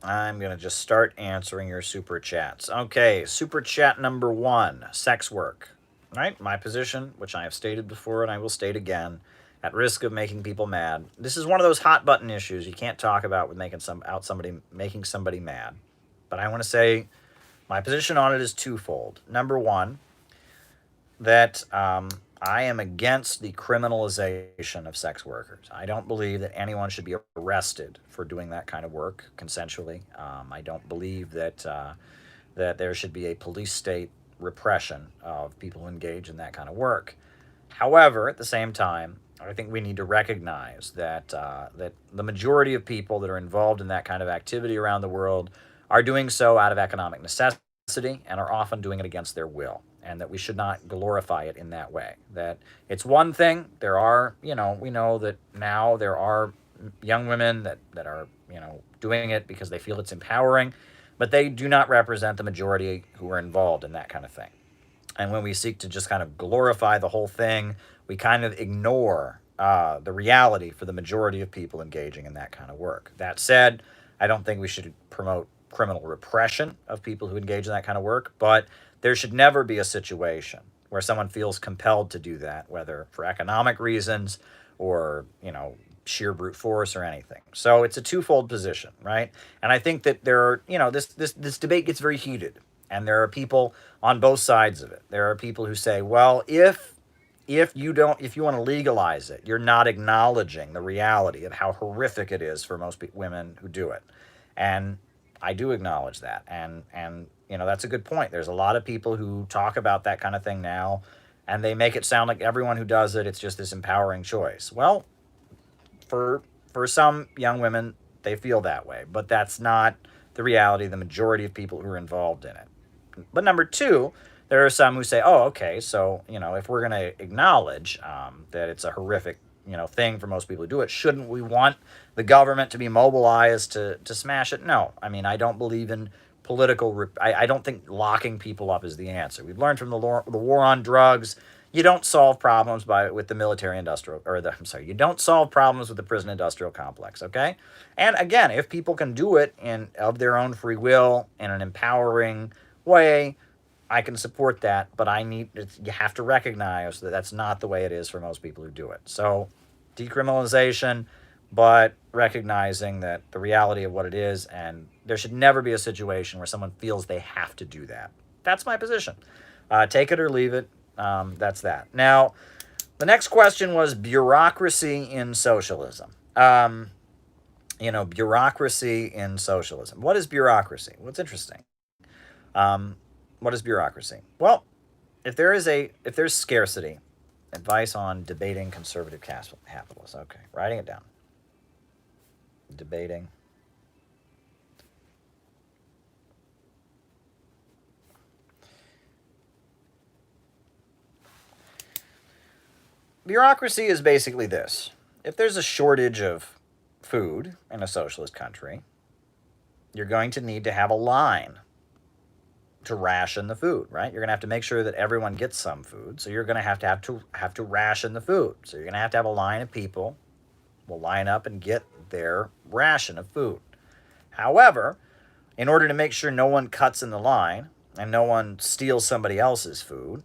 I'm going to just start answering your super chats. Okay, super chat number 1, sex work. Right? My position, which I have stated before and I will state again, at risk of making people mad. This is one of those hot button issues you can't talk about with making somebody mad. But I want to say my position on it is twofold. Number 1, that I am against the criminalization of sex workers. I don't believe that anyone should be arrested for doing that kind of work consensually. I don't believe that there should be a police state repression of people who engage in that kind of work. However, at the same time, I think we need to recognize that that the majority of people that are involved in that kind of activity around the world are doing so out of economic necessity and are often doing it against their will, and that we should not glorify it in that way. That it's one thing. There are, we know that now there are young women that are, doing it because they feel it's empowering, but they do not represent the majority who are involved in that kind of thing. And when we seek to just kind of glorify the whole thing, we kind of ignore the reality for the majority of people engaging in that kind of work. That said, I don't think we should promote criminal repression of people who engage in that kind of work, but there should never be a situation where someone feels compelled to do that, whether for economic reasons or, sheer brute force or anything. So it's a twofold position, right? And I think that there are, this debate gets very heated. And there are people on both sides of it. There are people who say, well, if you want to legalize it, you're not acknowledging the reality of how horrific it is for most women who do it. And I do acknowledge that. And that's a good point. There's a lot of people who talk about that kind of thing now, and they make it sound like everyone who does it, it's just this empowering choice. Well, for some young women, they feel that way, but that's not the reality of the majority of people who are involved in it. But number two, there are some who say, oh, okay, so, if we're going to acknowledge that it's a horrific, thing for most people to do it, shouldn't we want the government to be mobilized to smash it? No. I mean, I don't believe in political, I don't think locking people up is the answer. We've learned from the war on drugs, you don't solve problems with the military industrial, you don't solve problems with the prison industrial complex, okay? And again, if people can do it of their own free will in an empowering way, I can support that, but you have to recognize that that's not the way it is for most people who do it. So decriminalization, but recognizing that the reality of what it is, and there should never be a situation where someone feels they have to do that. That's my position. Take it or leave it. That's that. Now, the next question was bureaucracy in socialism. Bureaucracy in socialism. What is bureaucracy? What's interesting? What is bureaucracy? Well, if there's scarcity, advice on debating conservative capitalists. Okay, writing it down. Debating. Bureaucracy is basically this. If there's a shortage of food in a socialist country, you're going to need to have a line to ration the food, right? You're going to have to make sure that everyone gets some food. So you're going to have to ration the food. So you're going to have a line of people will line up and get their ration of food. However, in order to make sure no one cuts in the line and no one steals somebody else's food,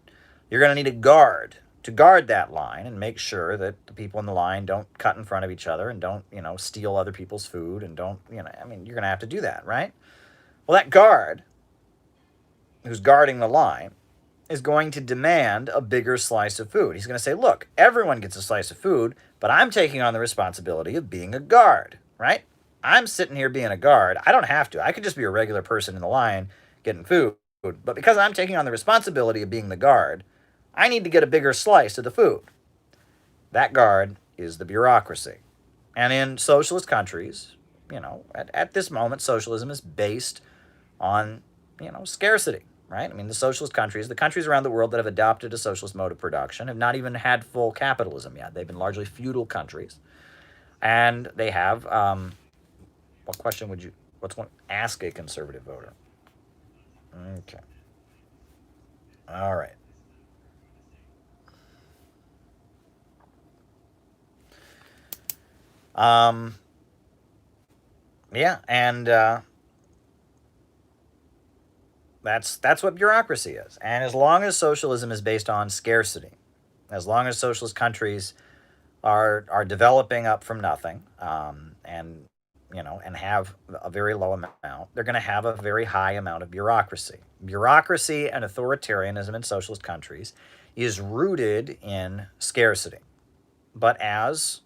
you're going to need a guard to guard that line and make sure that the people in the line don't cut in front of each other and don't, steal other people's food and don't, you're going to have to do that, right? Well, that guard who's guarding the line is going to demand a bigger slice of food. He's going to say, look, everyone gets a slice of food, but I'm taking on the responsibility of being a guard, right? I'm sitting here being a guard. I don't have to. I could just be a regular person in the line getting food. But because I'm taking on the responsibility of being the guard, I need to get a bigger slice of the food. That guard is the bureaucracy. And in socialist countries, at this moment, socialism is based on, scarcity, right? I mean, the countries around the world that have adopted a socialist mode of production have not even had full capitalism yet. They've been largely feudal countries. And they have, ask a conservative voter. Okay. All right. Yeah, and that's what bureaucracy is. And as long as socialism is based on scarcity, as long as socialist countries are developing up from nothing, and have a very low amount, they're going to have a very high amount of bureaucracy. Bureaucracy and authoritarianism in socialist countries is rooted in scarcity. But as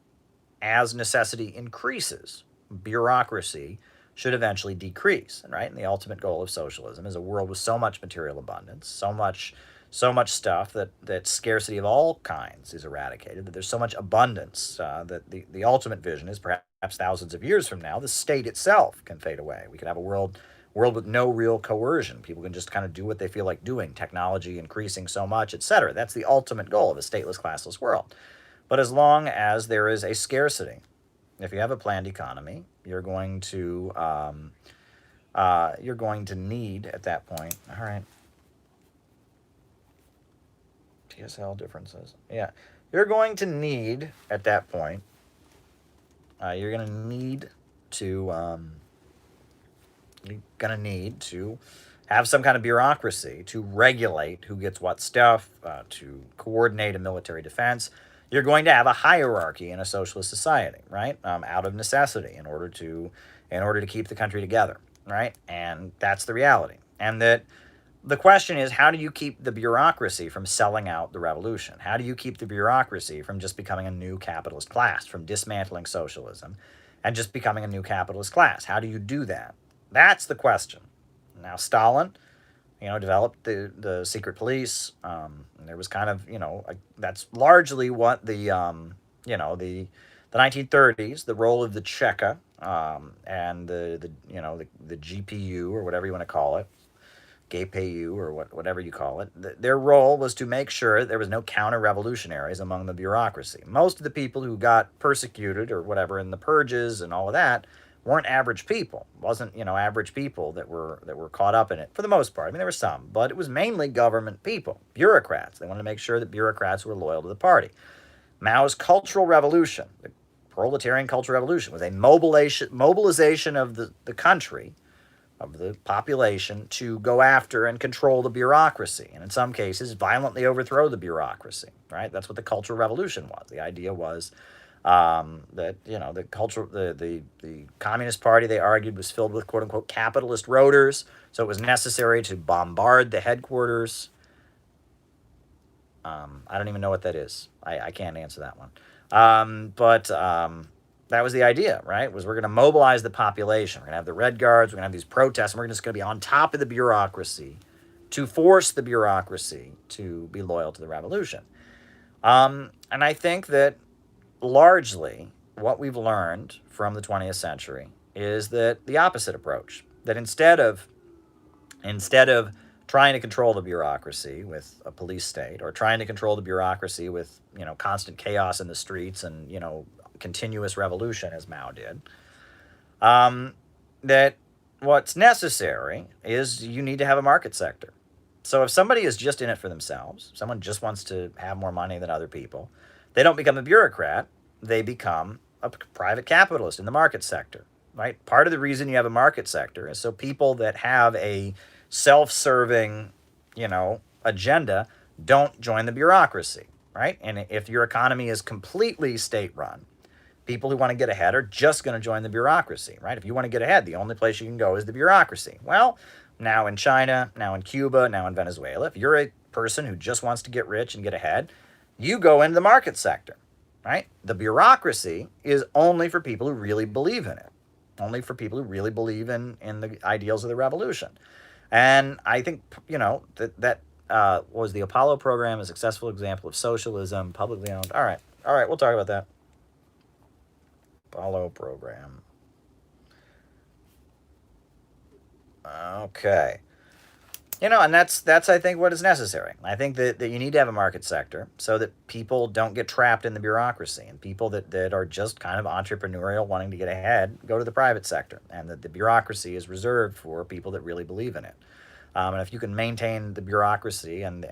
necessity increases, bureaucracy should eventually decrease, right? And the ultimate goal of socialism is a world with so much material abundance, so much stuff that scarcity of all kinds is eradicated, that there's so much abundance that the ultimate vision is perhaps thousands of years from now, the state itself can fade away. We could have a world with no real coercion. People can just kind of do what they feel like doing, technology increasing so much, etc. That's the ultimate goal of a stateless, classless world. But as long as there is a scarcity, if you have a planned economy, you're going to need at that point. All right. TSL differences. Yeah, you're going to need at that point. You're going to need to have some kind of bureaucracy to regulate who gets what stuff, to coordinate a military defense. You're going to have a hierarchy in a socialist society, right? Out of necessity, in order to keep the country together, right? And that's the reality. And that the question is, how do you keep the bureaucracy from selling out the revolution? How do you keep the bureaucracy from just becoming a new capitalist class, from dismantling socialism and just becoming a new capitalist class? How do you do that? That's the question. Now, Stalin, developed the secret police. And there was kind of, that's largely what the 1930s, the role of the Cheka, and the GPU, or whatever you want to call it, GPU, or whatever you call it. Their role was to make sure there was no counter-revolutionaries among the bureaucracy. Most of the people who got persecuted or whatever in the purges and all of that weren't average people. It wasn't, average people that were caught up in it, for the most part. I mean, there were some, but it was mainly government people, bureaucrats. They wanted to make sure that bureaucrats were loyal to the party. Mao's cultural revolution, the proletarian cultural revolution, was a mobilization of the country, of the population, to go after and control the bureaucracy, and in some cases violently overthrow the bureaucracy, right? That's what the cultural revolution was. The idea was that the Communist Party, they argued, was filled with quote unquote capitalist roaders, so it was necessary to bombard the headquarters. I don't even know what that is. I can't answer that one. But that was the idea, right? Was we're going to mobilize the population. We're going to have the Red Guards. We're going to have these protests, and we're just going to be on top of the bureaucracy to force the bureaucracy to be loyal to the revolution. And I think that largely what we've learned from the 20th century is that the opposite approach, that instead of trying to control the bureaucracy with a police state, or trying to control the bureaucracy with, constant chaos in the streets and, continuous revolution as Mao did, that what's necessary is you need to have a market sector. So if somebody is just in it for themselves, someone just wants to have more money than other people, they don't become a bureaucrat, they become a private capitalist in the market sector, right? Part of the reason you have a market sector is so people that have a self-serving, agenda don't join the bureaucracy, right? And if your economy is completely state-run, people who want to get ahead are just going to join the bureaucracy, right? If you want to get ahead, the only place you can go is the bureaucracy. Well, now in China, now in Cuba, now in Venezuela, if you're a person who just wants to get rich and get ahead, you go into the market sector, right? The bureaucracy is only for people who really believe in it, only for people who really believe in the ideals of the revolution. And I think, that was the Apollo program, a successful example of socialism, publicly owned. All right, we'll talk about that. Apollo program. Okay. And that's I think what is necessary. I think that you need to have a market sector so that people don't get trapped in the bureaucracy, and people that are just kind of entrepreneurial, wanting to get ahead, go to the private sector, and that the bureaucracy is reserved for people that really believe in it. And if you can maintain the bureaucracy and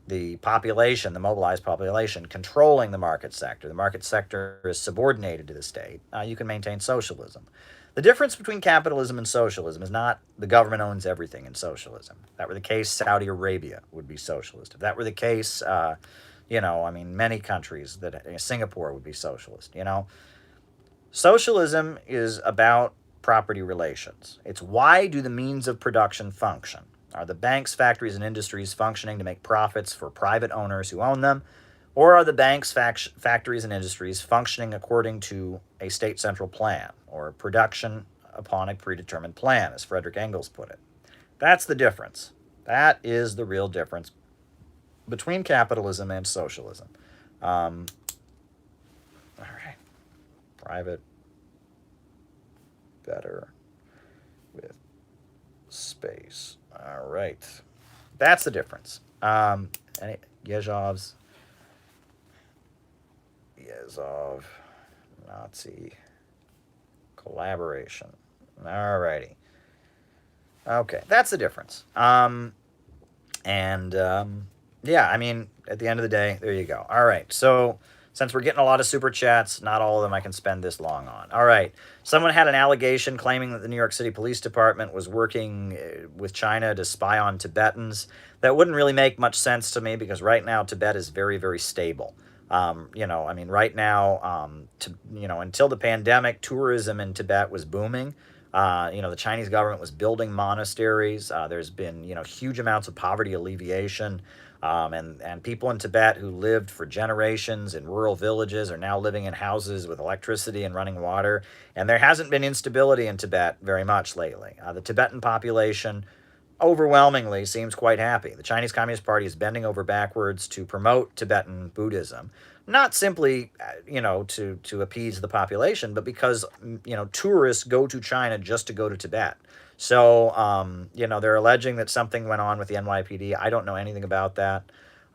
the population, the mobilized population, controlling the market sector is subordinated to the state, you can maintain socialism. The difference between capitalism and socialism is not the government owns everything in socialism. If that were the case, Saudi Arabia would be socialist. If that were the case, many countries, Singapore would be socialist. Socialism is about property relations. It's why do the means of production function? Are the banks, factories, and industries functioning to make profits for private owners who own them? Or are the banks, factories, and industries functioning according to a state central plan, or production upon a predetermined plan, as Frederick Engels put it? That's the difference. That is the real difference between capitalism and socialism. All right. Private, better, with space. All right. That's the difference. Yezhov, Nazi collaboration. All righty. Okay, that's the difference. Yeah, I mean, at the end of the day, there you go. All right, so since we're getting a lot of super chats, not all of them I can spend this long on. All right, someone had an allegation claiming that the New York City Police Department was working with China to spy on Tibetans. That wouldn't really make much sense to me, because right now Tibet is very, very stable. Right now, until the pandemic, tourism in Tibet was booming. The Chinese government was building monasteries. There's been, huge amounts of poverty alleviation. And people in Tibet who lived for generations in rural villages are now living in houses with electricity and running water. And there hasn't been instability in Tibet very much lately. The Tibetan population overwhelmingly seems quite happy. The Chinese Communist Party is bending over backwards to promote Tibetan Buddhism, not simply, to appease the population, but because, tourists go to China just to go to Tibet. So, they're alleging that something went on with the NYPD. I don't know anything about that.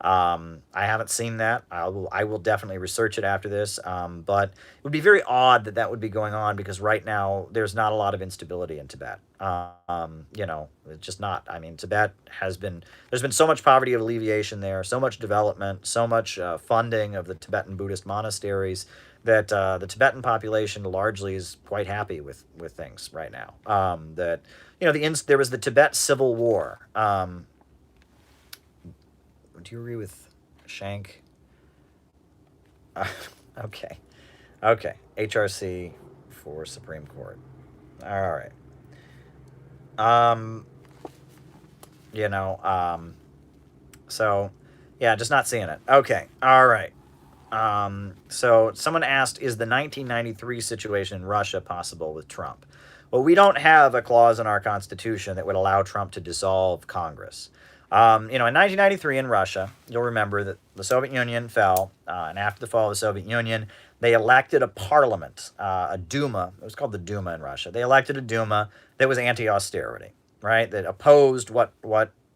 I haven't seen that. I will definitely research it after this. But it would be very odd that would be going on because right now there's not a lot of instability in Tibet. It's just not. I mean, there's been so much poverty alleviation there, so much development, so much funding of the Tibetan Buddhist monasteries that the Tibetan population largely is quite happy with things right now. There was the Tibet Civil War. Do you agree with Shank? Okay. HRC for Supreme Court. All right. So, yeah, just not seeing it. Okay. All right. So someone asked, is the 1993 situation in Russia possible with Trump? Well, we don't have a clause in our Constitution that would allow Trump to dissolve Congress. In 1993 in Russia, you'll remember that the Soviet Union fell, and after the fall of the Soviet Union, they elected a parliament, a Duma. It was called the Duma in Russia. They elected a Duma that was anti-austerity, right? That opposed what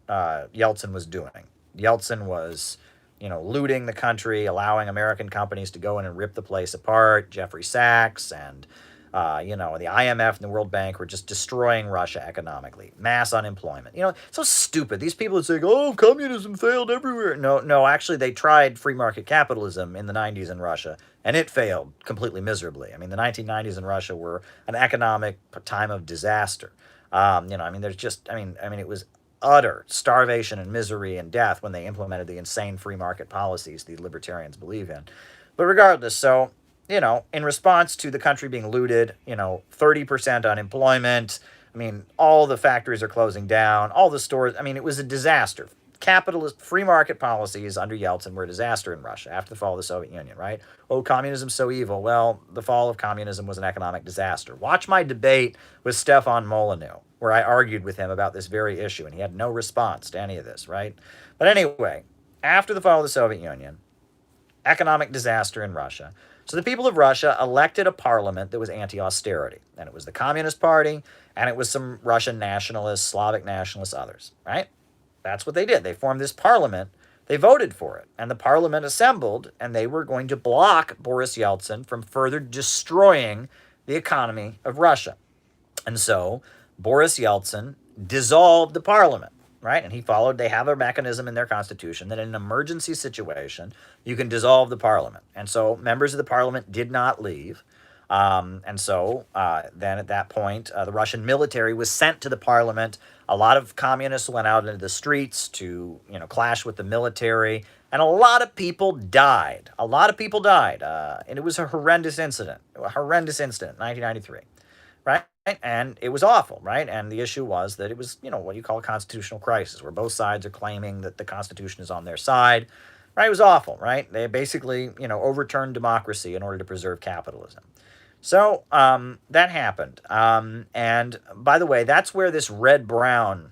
Yeltsin was doing. Yeltsin was, looting the country, allowing American companies to go in and rip the place apart. Jeffrey Sachs and the IMF and the World Bank were just destroying Russia economically. Mass unemployment. So stupid. These people are saying, oh, communism failed everywhere. No, actually, they tried free market capitalism in the 90s in Russia, and it failed completely miserably. I mean, the 1990s in Russia were an economic time of disaster. It was utter starvation and misery and death when they implemented the insane free market policies the libertarians believe in. But regardless, so in response to the country being looted, 30% unemployment. I mean, all the factories are closing down, all the stores. I mean, it was a disaster. Capitalist free market policies under Yeltsin were a disaster in Russia after the fall of the Soviet Union, right? Oh, communism's so evil. Well, the fall of communism was an economic disaster. Watch my debate with Stefan Molyneux, where I argued with him about this very issue, and he had no response to any of this, right? But anyway, after the fall of the Soviet Union, economic disaster in Russia. So the people of Russia elected a parliament that was anti-austerity. And it was the Communist Party, and it was some Russian nationalists, Slavic nationalists, others, right? That's what they did. They formed this parliament. They voted for it. And the parliament assembled, and they were going to block Boris Yeltsin from further destroying the economy of Russia. And so Boris Yeltsin dissolved the parliament. Right? And they have a mechanism in their constitution that in an emergency situation, you can dissolve the parliament. And so members of the parliament did not leave. And so then at that point, the Russian military was sent to the parliament. A lot of communists went out into the streets to, clash with the military. And a lot of people died. And it was a horrendous incident. 1993. Right? And it was awful, right? And the issue was that it was, what you call a constitutional crisis, where both sides are claiming that the Constitution is on their side, right? It was awful, right? They basically, overturned democracy in order to preserve capitalism. So that happened. And by the way, that's where this red-brown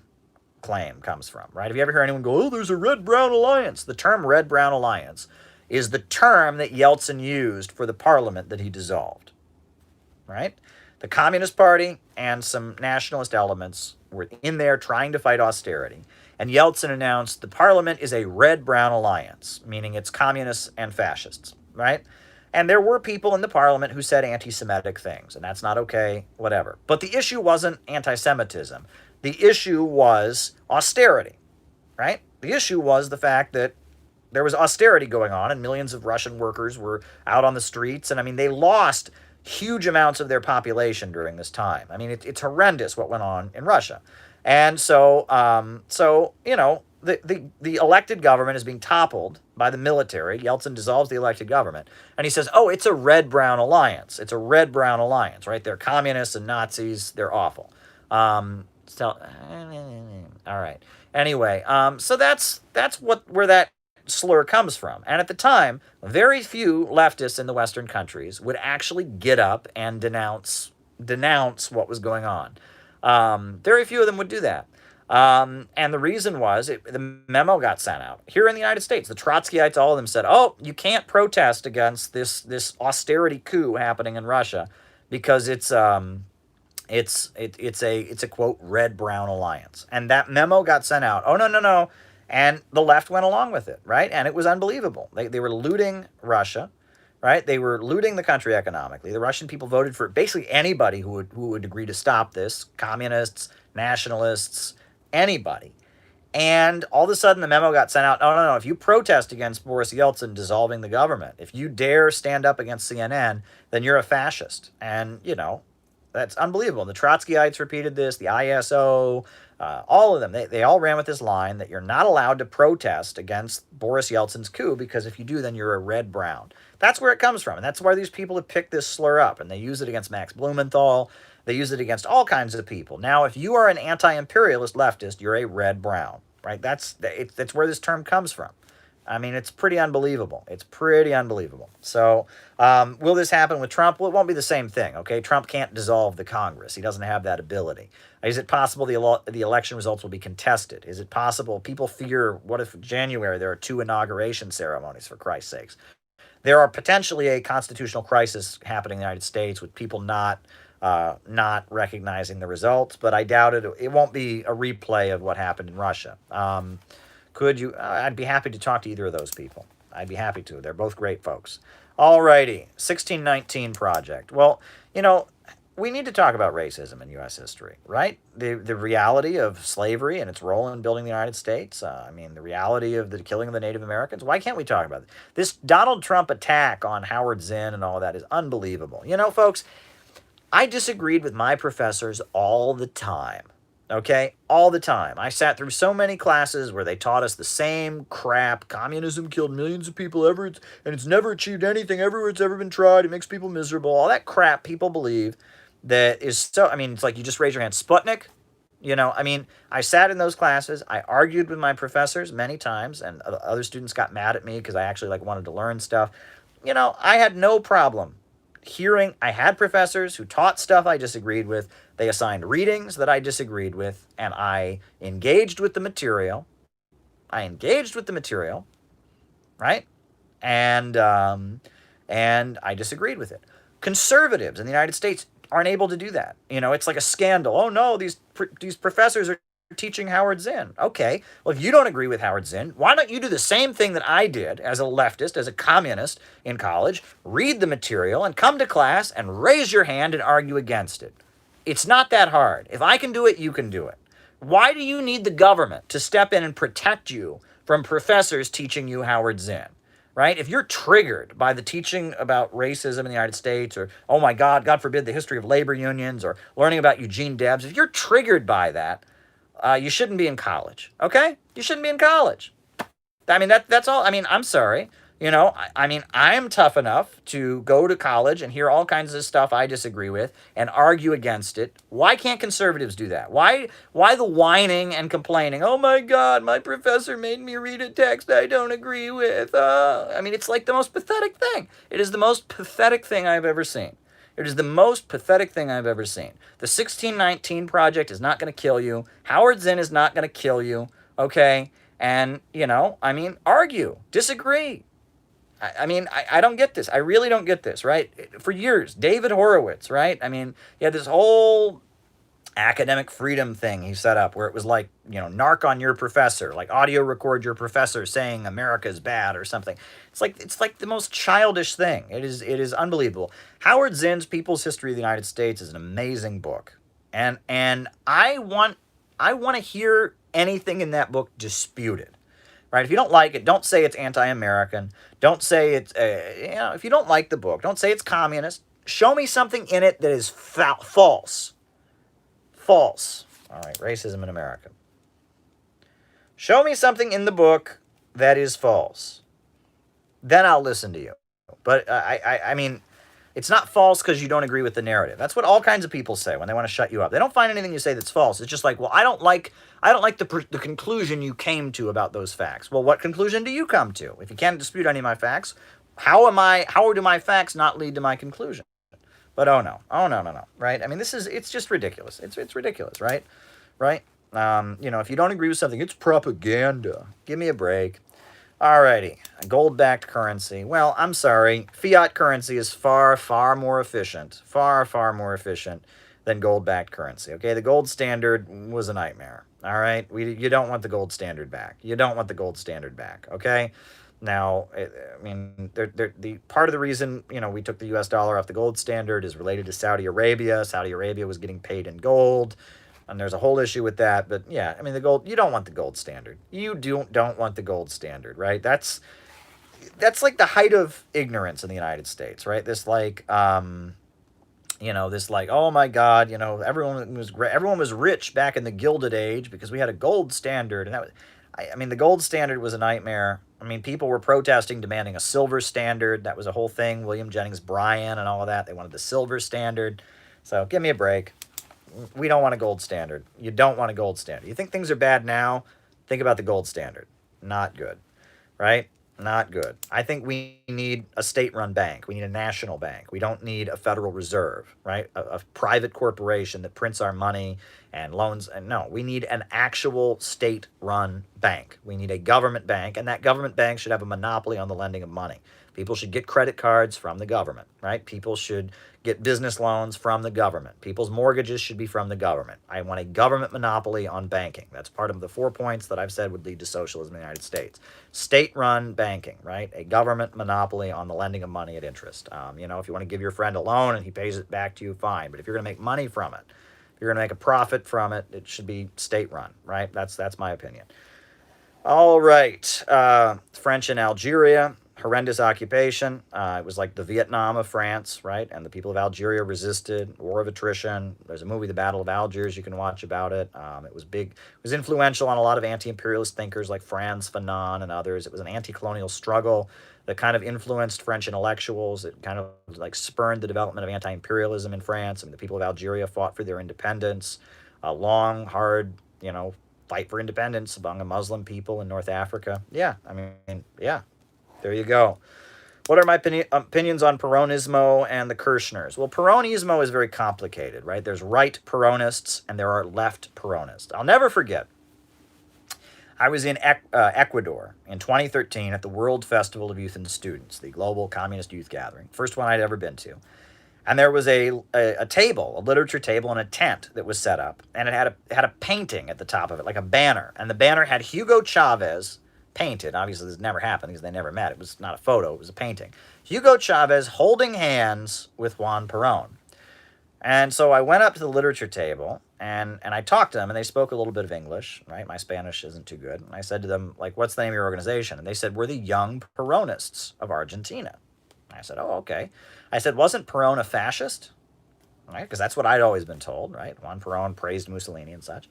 claim comes from, right? Have you ever heard anyone go, oh, there's a red-brown alliance? The term red-brown alliance is the term that Yeltsin used for the parliament that he dissolved, right? The Communist Party and some nationalist elements were in there trying to fight austerity. And Yeltsin announced the parliament is a red-brown alliance, meaning it's communists and fascists, right? And there were people in the parliament who said anti-Semitic things, and that's not okay, whatever. But the issue wasn't anti-Semitism. The issue was austerity, right? The issue was the fact that there was austerity going on, and millions of Russian workers were out on the streets. And, they lost huge amounts of their population during this time. It's horrendous what went on in Russia. And so, the elected government is being toppled by the military. Yeltsin dissolves the elected government, and he says, "Oh, it's a red-brown alliance. It's a red-brown alliance, right? They're communists and Nazis. They're awful." So, all right. Anyway, so that's where that slur comes from. And at the time, very few leftists in the Western countries would actually get up and denounce what was going on. Very few of them would do that. And the reason was the memo got sent out. Here in the United States, the Trotskyites, all of them said, "Oh, you can't protest against this austerity coup happening in Russia because it's a quote red-brown alliance." And that memo got sent out. Oh, no, no, no. And the left went along with it, right? And it was unbelievable. They were looting Russia, right? They were looting the country economically. The Russian people voted for basically anybody who would agree to stop this, communists, nationalists, anybody. And all of a sudden the memo got sent out. No, no, no. If you protest against Boris Yeltsin dissolving the government, if you dare stand up against CNN, then you're a fascist. And, that's unbelievable. The Trotskyites repeated this, the ISO, all of them. They all ran with this line that you're not allowed to protest against Boris Yeltsin's coup because if you do, then you're a red-brown. That's where it comes from. And that's why these people have picked this slur up. And they use it against Max Blumenthal. They use it against all kinds of people. Now, if you are an anti-imperialist leftist, you're a red-brown, right? That's where this term comes from. I mean, it's pretty unbelievable. It's pretty unbelievable. So, will this happen with Trump? Well, it won't be the same thing, okay? Trump can't dissolve the Congress. He doesn't have that ability. Is it possible the election results will be contested? Is it possible? People fear, what if in January there are 2 inauguration ceremonies, for Christ's sakes? There are potentially a constitutional crisis happening in the United States with people not recognizing the results, but I doubt it. It won't be a replay of what happened in Russia. Could you? I'd be happy to talk to either of those people. I'd be happy to. They're both great folks. Alrighty, 1619 Project. Well, we need to talk about racism in U.S. history, right? The reality of slavery and its role in building the United States. The reality of the killing of the Native Americans. Why can't we talk about it? This Donald Trump attack on Howard Zinn and all that is unbelievable. Folks, I disagreed with my professors all the time. Okay? All the time. I sat through so many classes where they taught us the same crap. Communism killed millions of people ever, and it's never achieved anything everywhere it's ever been tried. It makes people miserable. All that crap people believe that is so, it's like you just raise your hand. Sputnik? I sat in those classes. I argued with my professors many times, and other students got mad at me because I actually wanted to learn stuff. I had no problem I had professors who taught stuff I disagreed with. They assigned readings that I disagreed with, and I engaged with the material. Right? And I disagreed with it. Conservatives in the United States aren't able to do that. It's like a scandal. Oh no, these professors are teaching Howard Zinn. Okay, well, if you don't agree with Howard Zinn, why don't you do the same thing that I did as a leftist, as a communist in college, read the material and come to class and raise your hand and argue against it. It's not that hard. If I can do it, you can do it. Why do you need the government to step in and protect you from professors teaching you Howard Zinn? Right? If you're triggered by the teaching about racism in the United States, or, oh my God, God forbid, the history of labor unions, or learning about Eugene Debs, if you're triggered by that, you shouldn't be in college, okay? You shouldn't be in college. That's all. I'm sorry. I'm tough enough to go to college and hear all kinds of stuff I disagree with and argue against it. Why can't conservatives do that? Why the whining and complaining? Oh my God, my professor made me read a text I don't agree with. It's like the most pathetic thing. It is the most pathetic thing I've ever seen. It is the most pathetic thing I've ever seen. The 1619 Project is not going to kill you. Howard Zinn is not going to kill you, okay? And, argue, disagree. I don't get this. I really don't get this, right? For years, David Horowitz, right? He had this whole academic freedom thing he set up where it was like, narc on your professor, like audio record your professor saying America is bad or something. It's like the most childish thing. It is unbelievable. Howard Zinn's People's History of the United States is an amazing book. And I want to hear anything in that book disputed. Right? If you don't like it, don't say it's anti-American. Don't say it's, if you don't like the book, don't say it's communist. Show me something in it that is false. False. All right, racism in America. Show me something in the book that is false. Then I'll listen to you. But I mean, it's not false because you don't agree with the narrative. That's what all kinds of people say when they want to shut you up. They don't find anything you say that's false. It's just like, well, I don't like the conclusion you came to about those facts. Well, what conclusion do you come to? If you can't dispute any of my facts, how do my facts not lead to my conclusion? But oh no, right? I mean, it's just ridiculous. It's ridiculous, right? Right? If you don't agree with something, it's propaganda. Give me a break. Alrighty, gold-backed currency. Well, I'm sorry, fiat currency is far, far more efficient, far more efficient than gold-backed currency. Okay, the gold standard was a nightmare. All right, you don't want the gold standard back. You don't want the gold standard back. Okay. Now, I mean, the part of the reason we took the U.S. dollar off the gold standard is related to Saudi Arabia. Saudi Arabia was getting paid in gold. And there's a whole issue with that, but yeah, I mean the gold. You don't want the gold standard. You don't want the gold standard, right? That's like the height of ignorance in the United States, right? This like, oh my God, everyone was rich back in the Gilded Age because we had a gold standard, and I mean the gold standard was a nightmare. I mean, people were protesting, demanding a silver standard. That was a whole thing. William Jennings Bryan and all of that. They wanted the silver standard. So give me a break. We don't want a gold standard. You don't want a gold standard. You think things are bad now? Think about the gold standard. Not good, right? Not good. I think we need a state-run bank. We need a national bank. We don't need a Federal Reserve, right? A private corporation that prints our money and loans. And no, we need an actual state-run bank. We need a government bank, and that government bank should have a monopoly on the lending of money. People should get credit cards from the government, right? People should get business loans from the government. People's mortgages should be from the government. I want a government monopoly on banking. That's part of the 4 points that I've said would lead to socialism in the United States. State-run banking, right? A government monopoly on the lending of money at interest. If you want to give your friend a loan and he pays it back to you, fine. But if you're going to make money from it, if you're going to make a profit from it, it should be state-run, right? That's my opinion. All right. French in Algeria. Horrendous occupation. It was like the Vietnam of France, right? And the people of Algeria resisted. War of attrition. There's a movie, The Battle of Algiers, you can watch about it. It was big. It was influential on a lot of anti-imperialist thinkers like Frantz Fanon and others. It was an anti-colonial struggle that kind of influenced French intellectuals. It kind of like spurned the development of anti-imperialism in France. And the people of Algeria fought for their independence. A long, hard, fight for independence among a Muslim people in North Africa. Yeah, I mean, yeah. There you go. What are my opinions on Peronismo and the Kirchners? Well, Peronismo is very complicated, right? There's right Peronists and there are left Peronists. I'll never forget. I was in Ecuador in 2013 at the World Festival of Youth and Students, the global communist youth gathering. First one I'd ever been to. And there was a table, a literature table, and a tent that was set up. And it had a painting at the top of it, like a banner. And the banner had Hugo Chavez painted. Obviously, this never happened because they never met. It was not a photo. It was a painting. Hugo Chavez holding hands with Juan Perón. And so I went up to the literature table, and I talked to them, and they spoke a little bit of English, right? My Spanish isn't too good. And I said to them, like, what's the name of your organization? And they said, we're the Young Peronists of Argentina. I said, oh, okay. I said, wasn't Perón a fascist? Right? Because that's what I'd always been told, right? Juan Perón praised Mussolini and such.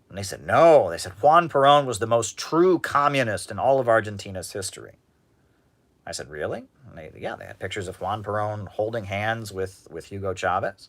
And they said, no. They said, Juan Perón was the most true communist in all of Argentina's history. I said, really? And they had pictures of Juan Perón holding hands with Hugo Chavez.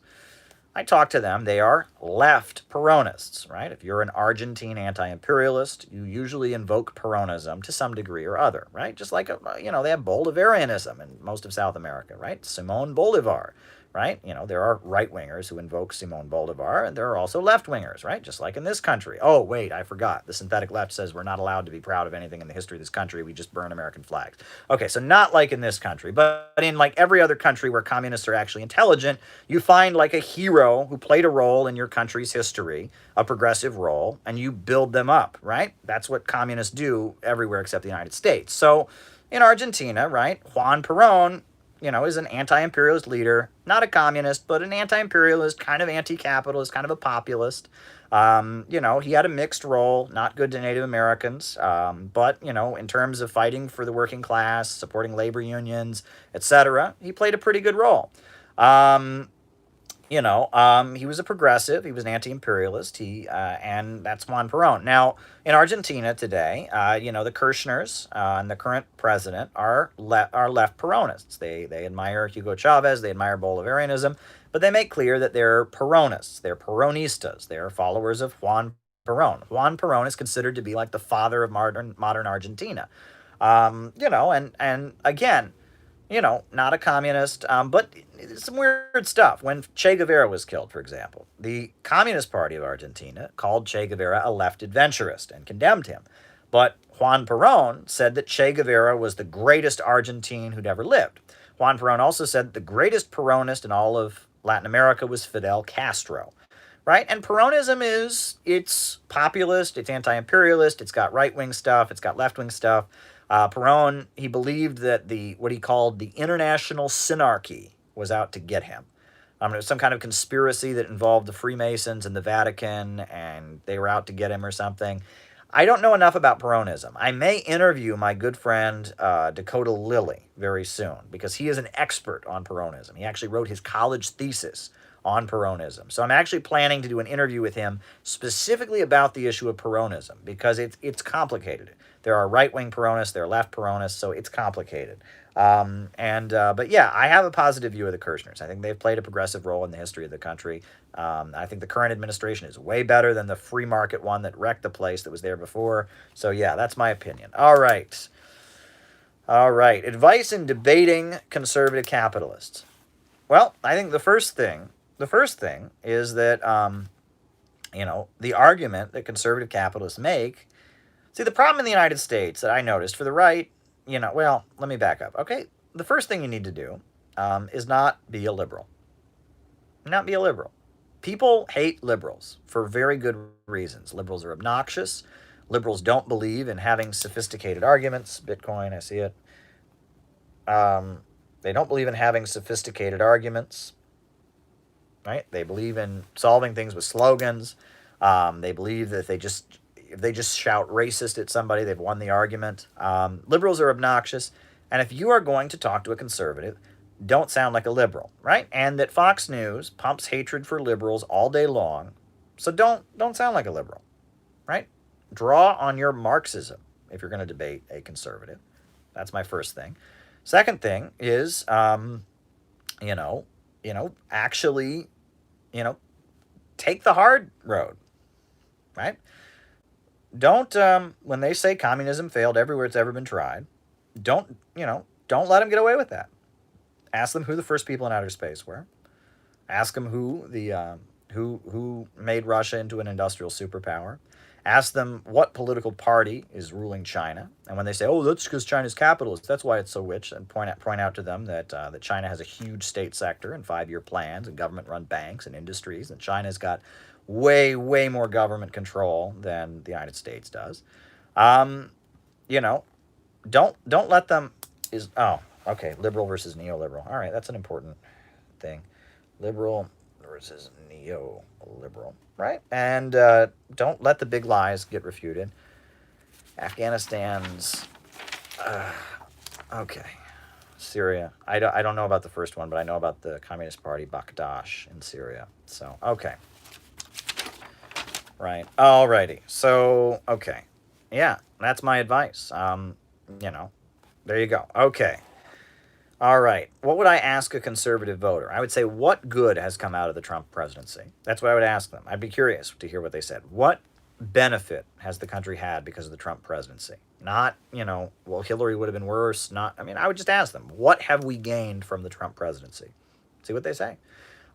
I talked to them. They are left Peronists, right? If you're an Argentine anti-imperialist, you usually invoke Peronism to some degree or other, right? Just like, they have Bolivarianism in most of South America, right? Simón Bolívar, right? There are right-wingers who invoke Simón Bolívar, and there are also left-wingers, right? Just like in this country. Oh, wait, I forgot. The synthetic left says we're not allowed to be proud of anything in the history of this country. We just burn American flags. Okay, so not like in this country, but in like every other country where communists are actually intelligent, you find like a hero who played a role in your country's history, a progressive role, and you build them up, right? That's what communists do everywhere except the United States. So in Argentina, right, Juan Perón, is an anti-imperialist leader, not a communist, but an anti-imperialist, kind of anti-capitalist, kind of a populist. He had a mixed role, not good to Native Americans, but, in terms of fighting for the working class, supporting labor unions, etc., he played a pretty good role. he was a progressive. He was an anti-imperialist. And that's Juan Perón. Now, in Argentina today, the Kirchners and the current president are left Peronists. They admire Hugo Chavez. They admire Bolivarianism, but they make clear that they're Peronists. They're Peronistas. They're followers of Juan Perón. Juan Perón is considered to be like the father of modern Argentina. And again, not a communist, but some weird stuff. When Che Guevara was killed, for example, the Communist Party of Argentina called Che Guevara a left adventurist and condemned him. But Juan Perón said that Che Guevara was the greatest Argentine who'd ever lived. Juan Perón also said that the greatest Peronist in all of Latin America was Fidel Castro. Right? And Peronism it's populist, it's anti-imperialist, it's got right-wing stuff, it's got left-wing stuff. Perón, he believed that what he called the international synarchy was out to get him. It was some kind of conspiracy that involved the Freemasons and the Vatican, and they were out to get him or something. I don't know enough about Peronism. I may interview my good friend Dakota Lilly very soon, because he is an expert on Peronism. He actually wrote his college thesis on Peronism. So I'm actually planning to do an interview with him specifically about the issue of Peronism, because it's complicated. There are right-wing Peronists, there are left Peronists, so it's complicated. But yeah, I have a positive view of the Kirchners. I think they've played a progressive role in the history of the country. I think the current administration is way better than the free market one that wrecked the place that was there before. So yeah, that's my opinion. All right. Advice in debating conservative capitalists. Well, I think the first thing is that, the argument that conservative capitalists make. See, the problem in the United States that I noticed for the right, let me back up. Okay, the first thing you need to do is not be a liberal. Not be a liberal. People hate liberals for very good reasons. Liberals are obnoxious. Liberals don't believe in having sophisticated arguments. Bitcoin, I see it. They don't believe in having sophisticated arguments. Right? They believe in solving things with slogans. They believe that if they just shout racist at somebody, they've won the argument. Liberals are obnoxious. And if you are going to talk to a conservative, don't sound like a liberal, right? And that Fox News pumps hatred for liberals all day long. So don't sound like a liberal, right? Draw on your Marxism if you're going to debate a conservative. That's my first thing. Second thing is, actually, take the hard road, right? Don't, when they say communism failed everywhere it's ever been tried, don't let them get away with that. Ask them who the first people in outer space were. Ask them who made Russia into an industrial superpower. Ask them what political party is ruling China. And when they say, oh, that's because China's capitalist, that's why it's so rich, and point out to them that China has a huge state sector and 5-year plans and government-run banks and industries, and China's got way, way more government control than the United States does. Don't let them liberal versus neoliberal. All right, that's an important thing. Liberal versus neoliberal, right? And don't let the big lies get refuted. Afghanistan's, Syria. I don't know about the first one, but I know about the Communist Party, Bakdash in Syria. So, okay. Right. Alrighty. So, okay. Yeah, that's my advice. There you go. Okay. All right. What would I ask a conservative voter? I would say, what good has come out of the Trump presidency? That's what I would ask them. I'd be curious to hear what they said. What benefit has the country had because of the Trump presidency? Not, Hillary would have been worse. I would just ask them, what have we gained from the Trump presidency? See what they say.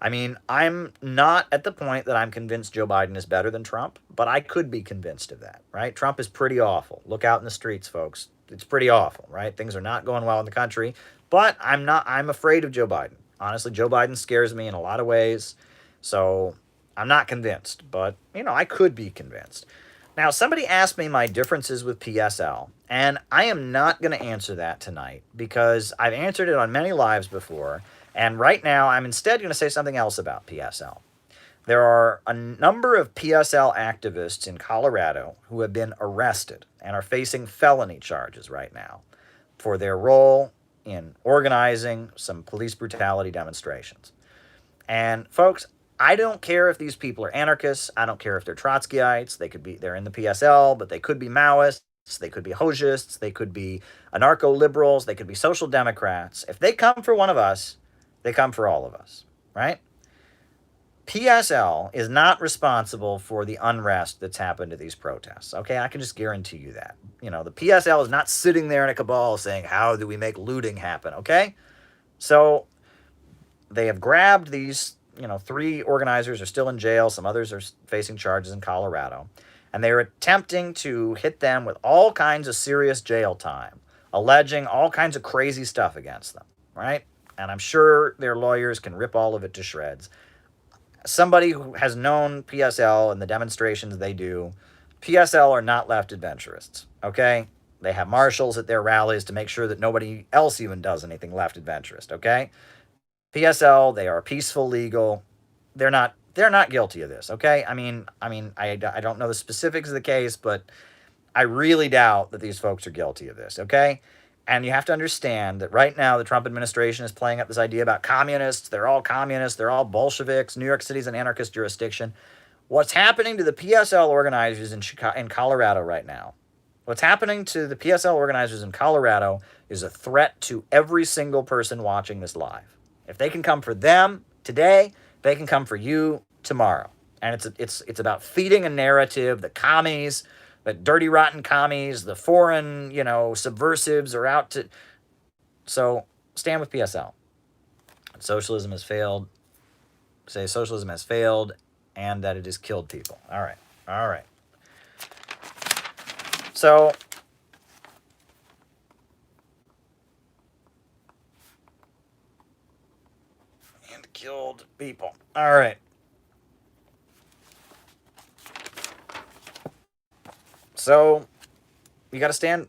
I'm not at the point that I'm convinced Joe Biden is better than Trump, but I could be convinced of that, right? Trump is pretty awful. Look out in the streets, folks. It's pretty awful, right? Things are not going well in the country, but I'm afraid of Joe Biden. Honestly, Joe Biden scares me in a lot of ways, so I'm not convinced, but, I could be convinced. Now, somebody asked me my differences with PSL, and I am not going to answer that tonight because I've answered it on many lives before, and right now I'm instead going to say something else about PSL. There are a number of PSL activists in Colorado who have been arrested and are facing felony charges right now for their role in organizing some police brutality demonstrations. And folks, I don't care if these people are anarchists. I don't care if they're Trotskyites. They're in the PSL, but they could be Maoists. They could be Hojists. They could be anarcho-liberals. They could be social democrats. If they come for one of us, they come for all of us, right? PSL is not responsible for the unrest that's happened to these protests. Okay, I can just guarantee you that. The PSL is not sitting there in a cabal saying, how do we make looting happen? Okay? So they have grabbed these, 3 organizers are still in jail. Some others are facing charges in Colorado. And they are attempting to hit them with all kinds of serious jail time, alleging all kinds of crazy stuff against them, right? And I'm sure their lawyers can rip all of it to shreds. Somebody who has known PSL and the demonstrations they do, PSL are not left adventurists, okay? They have marshals at their rallies to make sure that nobody else even does anything left adventurist, okay? PSL, they are peaceful, legal. They're not guilty of this, okay? I don't know the specifics of the case, but I really doubt that these folks are guilty of this, okay? And you have to understand that right now the Trump administration is playing up this idea about communists. They're all communists. They're all Bolsheviks. New York City's an anarchist jurisdiction. What's happening to the PSL organizers in Colorado right now? What's happening to the PSL organizers in Colorado is a threat to every single person watching this live. If they can come for them today, they can come for you tomorrow. And it's about feeding a narrative that commies, the dirty, rotten commies, the foreign, subversives are out to... So, stand with PSL. Socialism has failed. Say socialism has failed and that it has killed people. All right. So, and killed people. All right. So, you got to stand,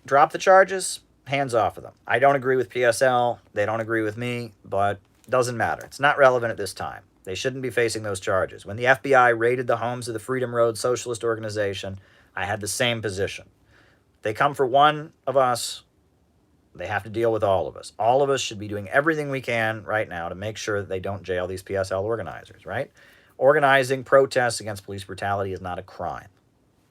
drop the charges, hands off of them. I don't agree with PSL. They don't agree with me, but it doesn't matter. It's not relevant at this time. They shouldn't be facing those charges. When the FBI raided the homes of the Freedom Road Socialist Organization, I had the same position. They come for one of us, they have to deal with all of us. All of us should be doing everything we can right now to make sure that they don't jail these PSL organizers, right? Organizing protests against police brutality is not a crime.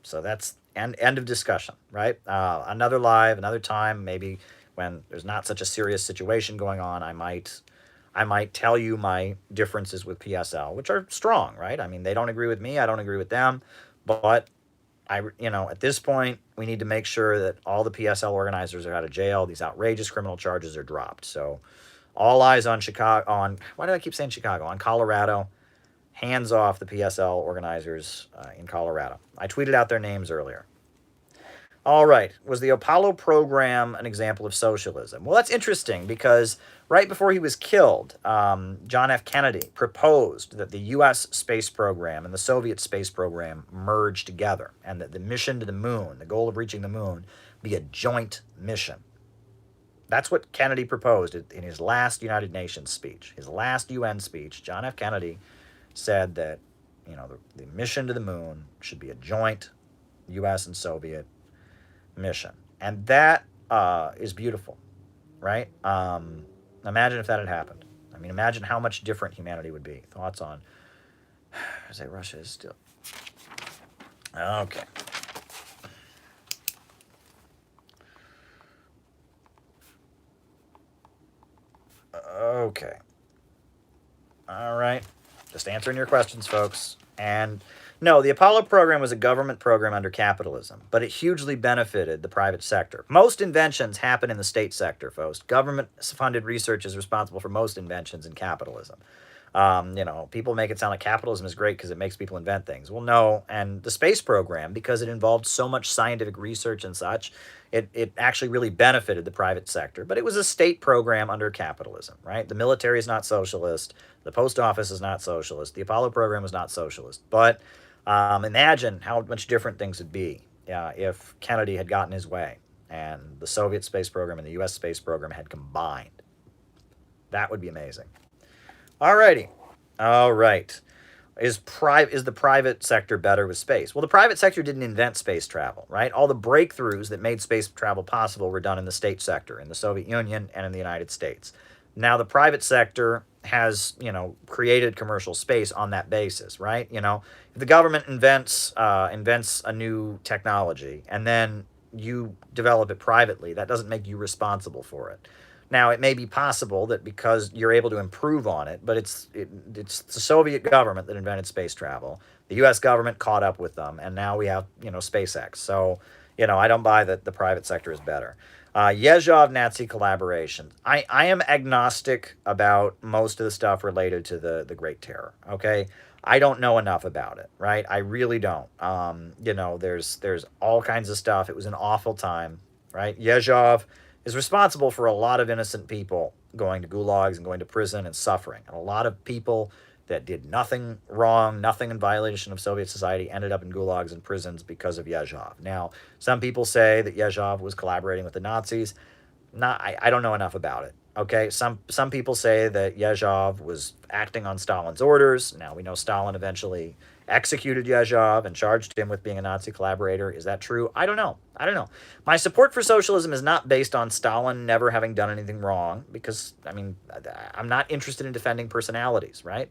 So that's end of discussion, right? Another live, another time, maybe when there's not such a serious situation going on, I might tell you my differences with PSL, which are strong, right? They don't agree with me, I don't agree with them, but at this point, we need to make sure that all the PSL organizers are out of jail. These outrageous criminal charges are dropped. So all eyes on Chicago, why do I keep saying Chicago? On Colorado. Hands off the PSL organizers in Colorado. I tweeted out their names earlier. All right. Was the Apollo program an example of socialism? Well, that's interesting because right before he was killed, John F. Kennedy proposed that the U.S. space program and the Soviet space program merge together and that the mission to the moon, the goal of reaching the moon, be a joint mission. That's what Kennedy proposed in his last United Nations speech. His last UN speech, John F. Kennedy said that, the mission to the moon should be a joint U.S. and Soviet mission. And that is beautiful, right? Imagine if that had happened. Imagine how much different humanity would be. Thoughts on... I say Russia is still... Okay. Okay. All right. Just answering your questions, folks. And no, the Apollo program was a government program under capitalism, but it hugely benefited the private sector. Most inventions happen in the state sector, folks. Government-funded research is responsible for most inventions in capitalism. People make it sound like capitalism is great because it makes people invent things. Well, no, and the space program, because it involved so much scientific research and such, it actually really benefited the private sector. But it was a state program under capitalism, right? The military is not socialist. The post office is not socialist. The Apollo program was not socialist. But imagine how much different things would be if Kennedy had gotten his way and the Soviet space program and the U.S. space program had combined. That would be amazing. Alrighty. All right. Is the private sector better with space? Well, the private sector didn't invent space travel, right? All the breakthroughs that made space travel possible were done in the state sector, in the Soviet Union and in the United States. Now the private sector has, created commercial space on that basis, right? If the government invents a new technology and then you develop it privately, that doesn't make you responsible for it. Now, it may be possible that because you're able to improve on it, but it's the Soviet government that invented space travel. The U.S. government caught up with them, and now we have SpaceX. So I don't buy that the private sector is better. Yezhov Nazi collaboration. I am agnostic about most of the stuff related to the Great Terror. Okay, I don't know enough about it. Right, I really don't. There's all kinds of stuff. It was an awful time. Right, Yezhov is responsible for a lot of innocent people going to gulags and going to prison and suffering, and a lot of people that did nothing wrong, nothing in violation of Soviet society, ended up in gulags and prisons because of Yezhov. Now, some people say that Yezhov was collaborating with the Nazis. I don't know enough about it. Okay, some people say that Yezhov was acting on Stalin's orders. Now we know Stalin eventually executed Yezhov and charged him with being a Nazi collaborator. Is that true? I don't know. I don't know. My support for socialism is not based on Stalin never having done anything wrong, because I'm not interested in defending personalities, right?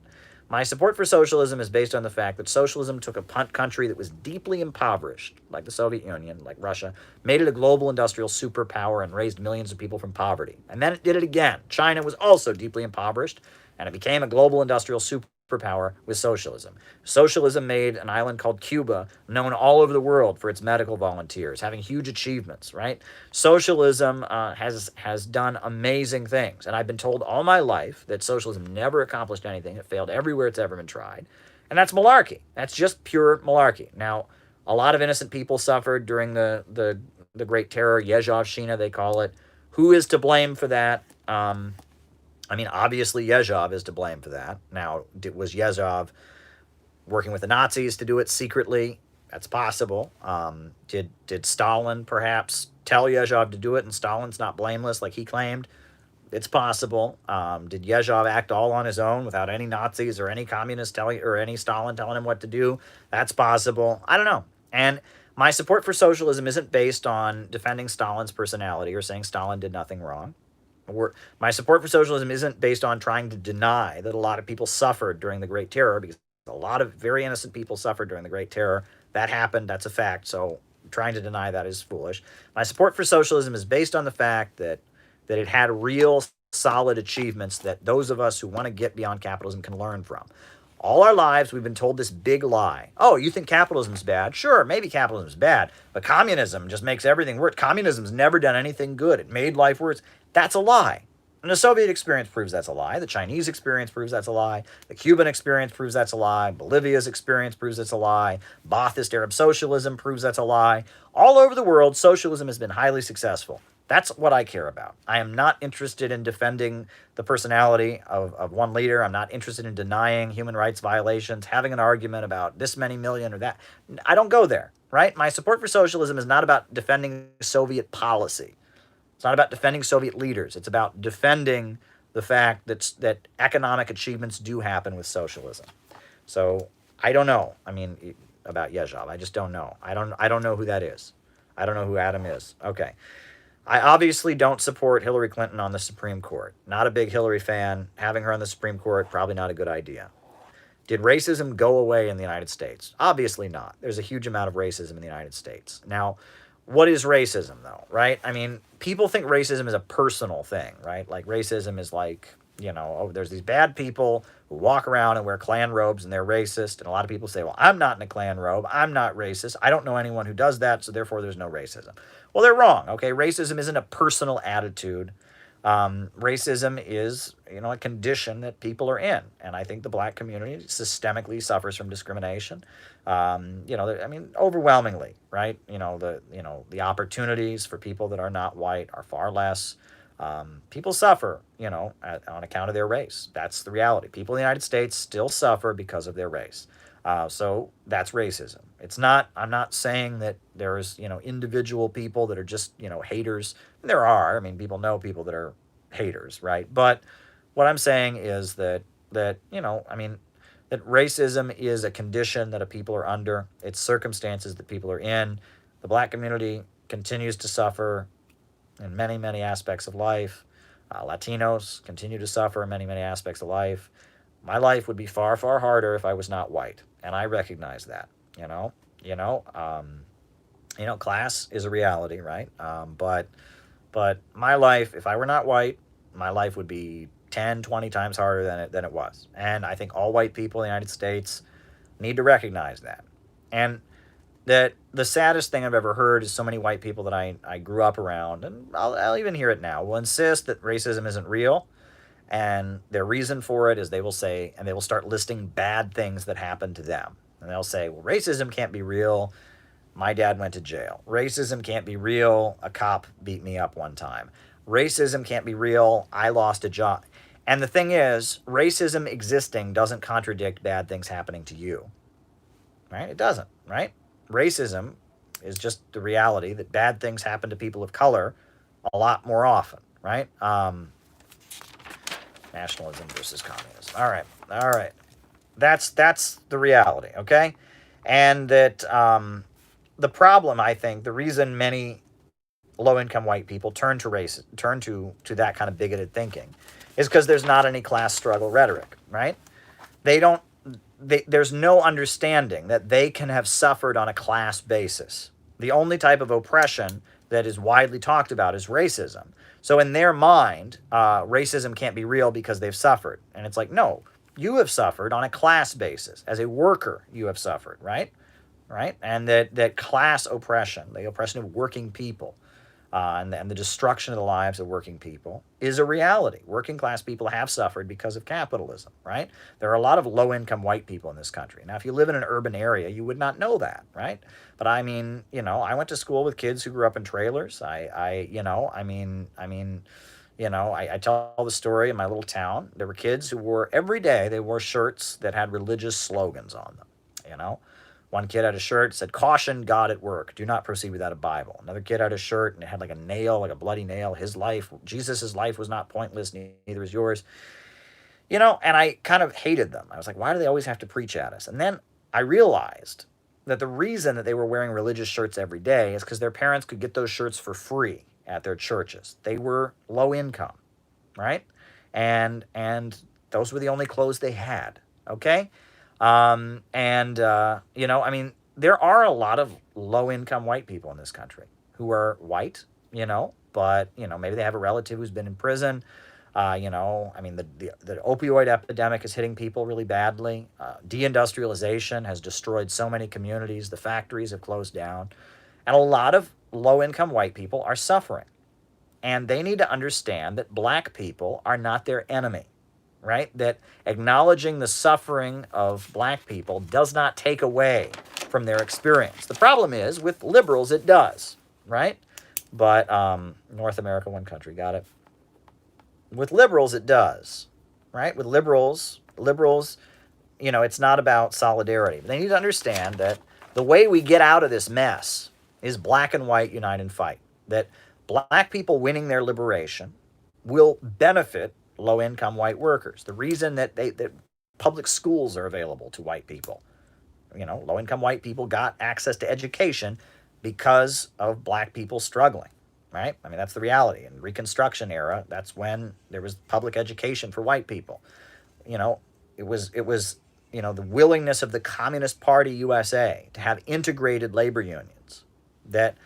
My support for socialism is based on the fact that socialism took a country that was deeply impoverished, like the Soviet Union, like Russia, made it a global industrial superpower and raised millions of people from poverty. And then it did it again. China was also deeply impoverished, and it became a global industrial superpower with socialism. Socialism made an island called Cuba known all over the world for its medical volunteers, having huge achievements, right? Socialism has done amazing things. And I've been told all my life that socialism never accomplished anything. It failed everywhere it's ever been tried. And that's malarkey. That's just pure malarkey. Now, a lot of innocent people suffered during the Great Terror, Yezhovshchina, they call it. Who is to blame for that? Obviously Yezhov is to blame for that. Now, was Yezhov working with the Nazis to do it secretly? That's possible. Did Stalin perhaps tell Yezhov to do it and Stalin's not blameless like he claimed? It's possible. Did Yezhov act all on his own without any Nazis or any communists or any Stalin telling him what to do? That's possible. I don't know. And my support for socialism isn't based on defending Stalin's personality or saying Stalin did nothing wrong. My support for socialism isn't based on trying to deny that a lot of people suffered during the Great Terror, because a lot of very innocent people suffered during the Great Terror. That happened. That's a fact. So trying to deny that is foolish. My support for socialism is based on the fact that it had real solid achievements that those of us who want to get beyond capitalism can learn from. All our lives, we've been told this big lie. Oh, you think capitalism's bad? Sure, maybe capitalism's bad, but communism just makes everything worse. Communism's never done anything good. It made life worse. That's a lie. And the Soviet experience proves that's a lie. The Chinese experience proves that's a lie. The Cuban experience proves that's a lie. Bolivia's experience proves it's a lie. Ba'athist Arab socialism proves that's a lie. All over the world, socialism has been highly successful. That's what I care about. I am not interested in defending the personality of one leader. I'm not interested in denying human rights violations, having an argument about this many million or that. I don't go there, right? My support for socialism is not about defending Soviet policy. It's not about defending Soviet leaders. It's about defending the fact that economic achievements do happen with socialism. So I don't know. About Yezhov. I just don't know. I don't know who that is. I don't know who Adam is. Okay. I obviously don't support Hillary Clinton on the Supreme Court. Not a big Hillary fan. Having her on the Supreme Court, probably not a good idea. Did racism go away in the United States? Obviously not. There's a huge amount of racism in the United States. Now, what is racism, though, right? People think racism is a personal thing, right? Like, racism is like, there's these bad people who walk around and wear Klan robes and they're racist. And a lot of people say, well, I'm not in a Klan robe. I'm not racist. I don't know anyone who does that, so therefore there's no racism. Well, they're wrong, okay? Racism isn't a personal attitude. Racism is, a condition that people are in. And I think the black community systemically suffers from discrimination. Overwhelmingly, right? The opportunities for people that are not white are far less. People suffer, on account of their race. That's the reality. People in the United States still suffer because of their race. So that's racism. I'm not saying that there's, individual people that are just, haters. There are. People know people that are haters, right? But what I'm saying is that racism is a condition that a people are under. It's circumstances that people are in. The black community continues to suffer in many, many aspects of life. Latinos continue to suffer in many, many aspects of life. My life would be far, far harder if I was not white, and I recognize that. You know, you know, um, class is a reality, right? But my life, if I were not white, my life would be 10, 20 times harder than it was. And I think all white people in the United States need to recognize that. And that the saddest thing I've ever heard is so many white people that I grew up around, and I'll even hear it now, will insist that racism isn't real. And their reason for it is they will say, and they will start listing bad things that happened to them. And they'll say, well, racism can't be real. My dad went to jail. Racism can't be real. A cop beat me up one time. Racism can't be real. I lost a job. And the thing is, racism existing doesn't contradict bad things happening to you, right? It doesn't, right? Racism is just the reality that bad things happen to people of color a lot more often, right? Nationalism versus communism. All right. That's the reality, okay? And that the problem, I think, the reason many low-income white people turn to that kind of bigoted thinking is because there's not any class struggle rhetoric, right? They don't. There's no understanding that they can have suffered on a class basis. The only type of oppression that is widely talked about is racism. So in their mind, racism can't be real because they've suffered. And it's like, no, you have suffered on a class basis. As a worker, you have suffered, right? Right? And that class oppression, the oppression of working people, and the destruction of the lives of working people is a reality. Working class people have suffered because of capitalism, right? There are a lot of low-income white people in this country. Now, if you live in an urban area, you would not know that, right? But I mean, I went to school with kids who grew up in trailers. I tell the story in my little town. There were kids who wore, every day, they wore shirts that had religious slogans on them. One kid had a shirt that said, "Caution, God at work. Do not proceed without a Bible." Another kid had a shirt and it had like a nail, like a bloody nail. Jesus' life was not pointless, neither is yours. And I kind of hated them. I was like, why do they always have to preach at us? And then I realized that the reason that they were wearing religious shirts every day is because their parents could get those shirts for free at their churches. They were low income, right? And those were the only clothes they had, okay? There are a lot of low-income white people in this country who are white, but, maybe they have a relative who's been in prison. The opioid epidemic is hitting people really badly. Deindustrialization has destroyed so many communities. The factories have closed down. And a lot of low-income white people are suffering. And they need to understand that black people are not their enemy. Right? That acknowledging the suffering of black people does not take away from their experience. The problem is, with liberals, it does, right? But North America, one country, got it. With liberals, it does, right? With liberals, it's not about solidarity. But they need to understand that the way we get out of this mess is black and white unite and fight. That black people winning their liberation will benefit low-income white workers. The reason that public schools are available to white people, low-income white people got access to education because of black people struggling, right? I mean, that's the reality. In the Reconstruction era, that's when there was public education for white people. It was the willingness of the Communist Party USA to have integrated labor unions that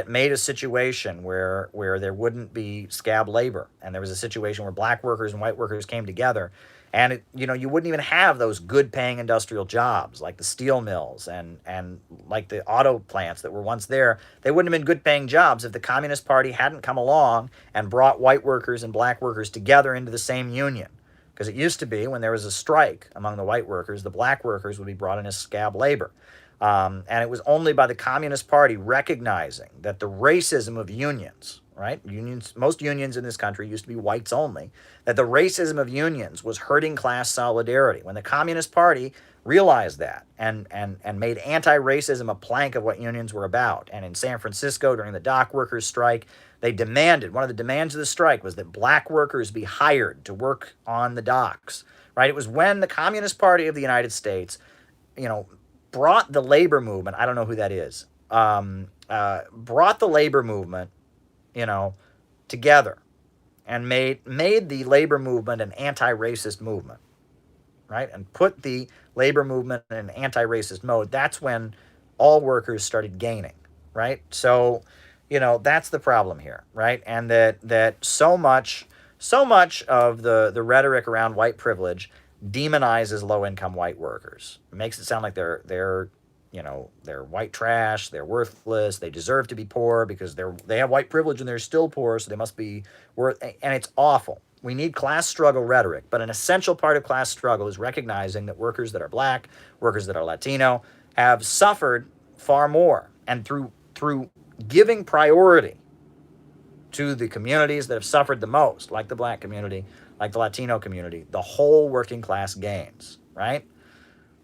made a situation where there wouldn't be scab labor, and there was a situation where black workers and white workers came together, and you wouldn't even have those good-paying industrial jobs like the steel mills and like the auto plants that were once there. They wouldn't have been good-paying jobs if the Communist Party hadn't come along and brought white workers and black workers together into the same union. Because it used to be, when there was a strike among the white workers, the black workers would be brought in as scab labor. And it was only by the Communist Party recognizing that the racism of unions, right? Most unions in this country used to be whites only, that the racism of unions was hurting class solidarity. When the Communist Party realized that and made anti-racism a plank of what unions were about. And in San Francisco, during the dock workers' strike, they demanded, one of the demands of the strike was that black workers be hired to work on the docks, right? It was when the Communist Party of the United States, brought the labor movement, I don't know who that is, brought the labor movement, together and made the labor movement an anti-racist movement, right? And put the labor movement in an anti-racist mode, that's when all workers started gaining, right? So, that's the problem here, right? And that so much of the rhetoric around white privilege demonizes low-income white workers. It makes it sound like they're white trash, they're worthless, they deserve to be poor because they have white privilege and they're still poor, so they must be worth, and it's awful. We need class struggle rhetoric, but an essential part of class struggle is recognizing that workers that are black, workers that are Latino, have suffered far more. And through giving priority to the communities that have suffered the most, like the black community, like the Latino community, the whole working class gains, right?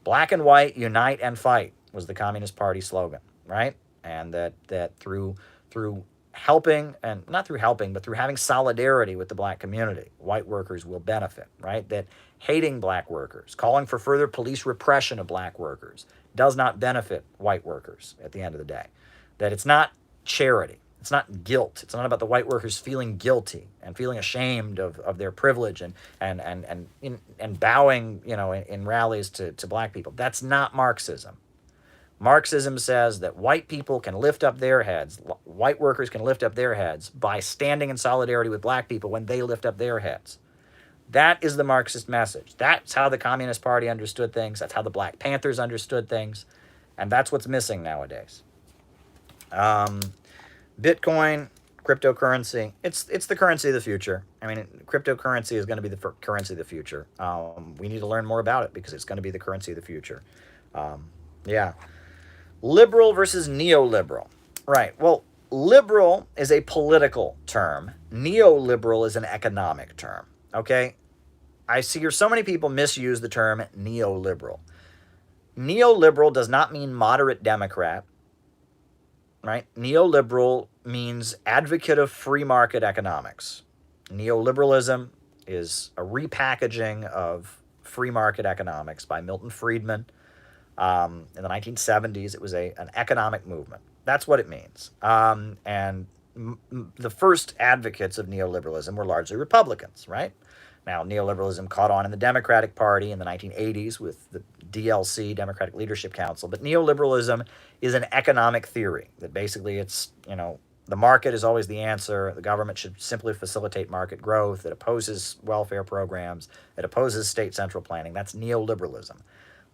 Black and white, unite and fight was the Communist Party slogan, right? And that through helping, and not through helping, but through having solidarity with the black community, white workers will benefit, right? That hating black workers, calling for further police repression of black workers does not benefit white workers at the end of the day. That it's not charity. It's not guilt. It's not about the white workers feeling guilty and feeling ashamed of their privilege and bowing, in rallies to black people. That's not Marxism. Marxism says that white people can lift up their heads, white workers can lift up their heads by standing in solidarity with black people when they lift up their heads. That is the Marxist message. That's how the Communist Party understood things. That's how the Black Panthers understood things. And that's what's missing nowadays. Bitcoin, cryptocurrency, it's the currency of the future. I mean, cryptocurrency is going to be the currency of the future. We need to learn more about it because it's going to be the currency of the future. Yeah. Liberal versus neoliberal. Right. Well, liberal is a political term. Neoliberal is an economic term. Okay? I hear so many people misuse the term neoliberal. Neoliberal does not mean moderate Democrat. Right? Neoliberal means advocate of free market economics. Neoliberalism is a repackaging of free market economics by Milton Friedman. In the 1970s, it was an economic movement. That's what it means. And the first advocates of neoliberalism were largely Republicans, right? Now, neoliberalism caught on in the Democratic Party in the 1980s with the DLC, Democratic Leadership Council. But neoliberalism is an economic theory that basically it's, the market is always the answer. The government should simply facilitate market growth. It opposes welfare programs. It opposes state central planning. That's neoliberalism.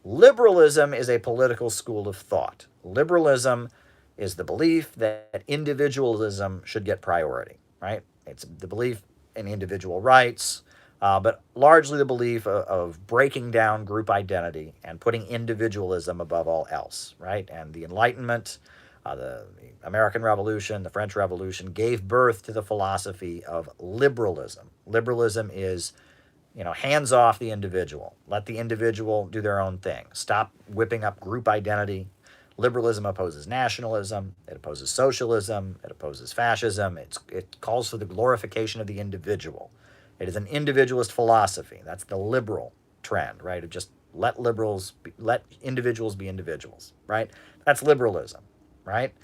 Liberalism is a political school of thought. Liberalism is the belief that individualism should get priority, right? It's the belief in individual rights, but largely the belief of breaking down group identity and putting individualism above all else, right? And the Enlightenment, the American Revolution, the French Revolution gave birth to the philosophy of liberalism. Liberalism is, hands off the individual. Let the individual do their own thing. Stop whipping up group identity. Liberalism opposes nationalism. It opposes socialism. It opposes fascism. It calls for the glorification of the individual. It is an individualist philosophy. That's the liberal trend, right? Of just let individuals be individuals, right? That's liberalism, right?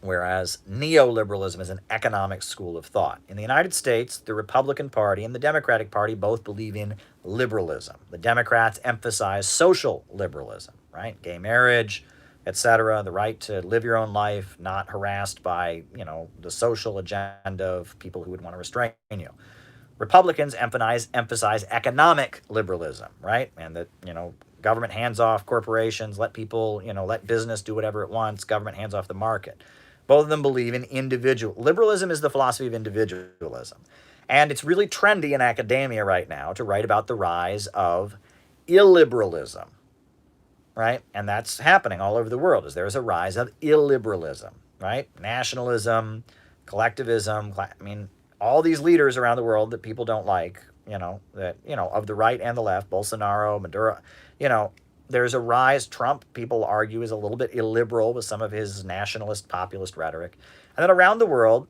Whereas neoliberalism is an economic school of thought. In the United States, the Republican Party and the Democratic Party both believe in liberalism. The Democrats emphasize social liberalism, right? Gay marriage, etc., the right to live your own life, not harassed by, the social agenda of people who would want to restrain you. Republicans emphasize economic liberalism, right? And that, government hands off corporations, let people, let business do whatever it wants, government hands off the market. Both of them believe in individual. Liberalism is the philosophy of individualism. And it's really trendy in academia right now to write about the rise of illiberalism, right? And that's happening all over the world, as there's a rise of illiberalism, right? Nationalism, collectivism, all these leaders around the world that people don't like, of the right and the left, Bolsonaro, Maduro, there's a rise. Trump, people argue, is a little bit illiberal with some of his nationalist, populist rhetoric. And then around the world,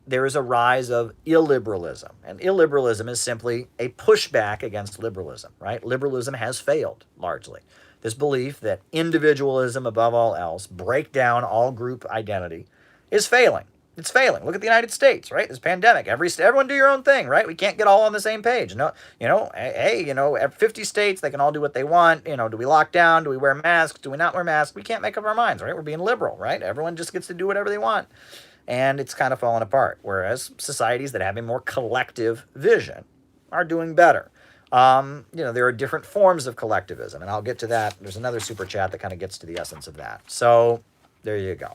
there is a rise of illiberalism. And illiberalism is simply a pushback against liberalism, right? Liberalism has failed, largely. This belief that individualism above all else, break down all group identity, is failing. It's failing. Look at the United States, right? This pandemic. Everyone do your own thing, right? We can't get all on the same page. No, hey, 50 states, they can all do what they want. Do we lock down? Do we wear masks? Do we not wear masks? We can't make up our minds, right? We're being liberal, right? Everyone just gets to do whatever they want. And it's kind of fallen apart. Whereas societies that have a more collective vision are doing better. There are different forms of collectivism, and I'll get to that. There's another super chat that kind of gets to the essence of that. So there you go.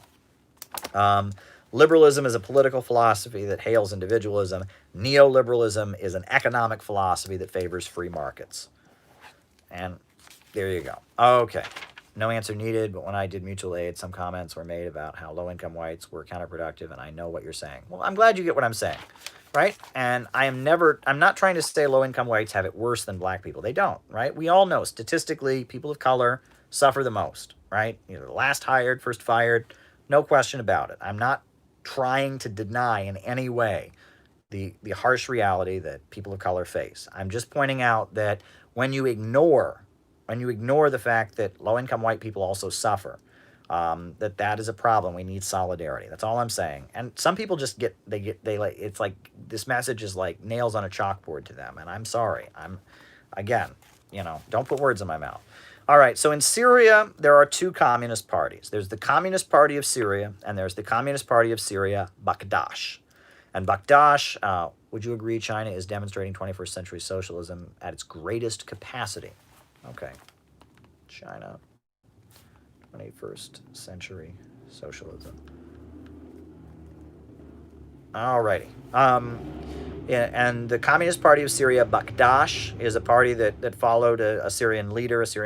Liberalism is a political philosophy that hails individualism. Neoliberalism is an economic philosophy that favors free markets. And there you go. Okay. No answer needed, but when I did mutual aid, some comments were made about how low-income whites were counterproductive, and I know what you're saying. Well, I'm glad you get what I'm saying, right? And I'm not trying to say low-income whites have it worse than black people. They don't, right? We all know statistically people of color suffer the most, right? The last hired, first fired, no question about it. I'm not trying to deny in any way the harsh reality that people of color face. I'm just pointing out that when you ignore the fact that low-income white people also suffer, that is a problem. We need solidarity. That's all I'm saying. And some people just it's like this message is like nails on a chalkboard to them. And I'm sorry. Don't put words in my mouth. All right, so in Syria, there are two communist parties. There's the Communist Party of Syria, and there's the Communist Party of Syria, Bakdash. And Bakdash, would you agree China is demonstrating 21st century socialism at its greatest capacity? Okay. China, 21st century socialism. All righty. And the Communist Party of Syria, Bakdash, is a party that followed a Syrian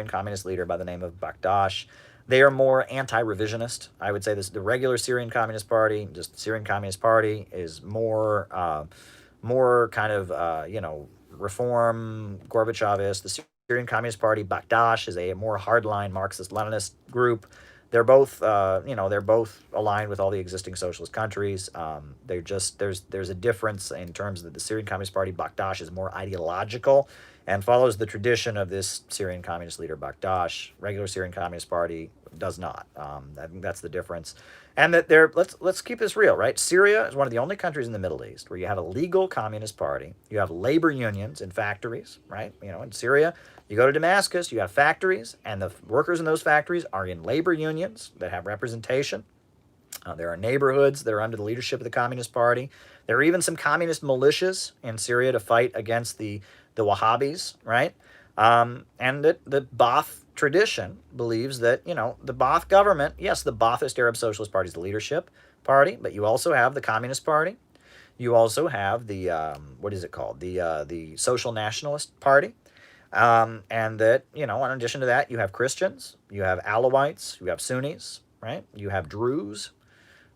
communist leader by the name of Bakdash. They are more anti-revisionist. I would say the regular Syrian Communist Party, just the Syrian Communist Party, is more kind of, reform, Gorbachevist. The Syrian Communist Party, Bakdash, is a more hardline Marxist-Leninist group. They're both, they're both aligned with all the existing socialist countries. There's a difference in terms of the Syrian Communist Party. Bakdash is more ideological and follows the tradition of this Syrian communist leader, Bakdash. Regular Syrian Communist Party does not. I think that's the difference. And that let's keep this real, right? Syria is one of the only countries in the Middle East where you have a legal communist party. You have labor unions in factories, right? In Syria, you go to Damascus, you have factories, and the workers in those factories are in labor unions that have representation. There are neighborhoods that are under the leadership of the Communist Party. There are even some communist militias in Syria to fight against the Wahhabis, right? And that the Ba'ath tradition believes that, the Ba'ath government, yes, the Ba'athist Arab Socialist Party is the leadership party, but you also have the Communist Party. You also have the, what is it called? The Social Nationalist Party. And that, in addition to that, you have Christians, you have Alawites, you have Sunnis, right? You have Druze,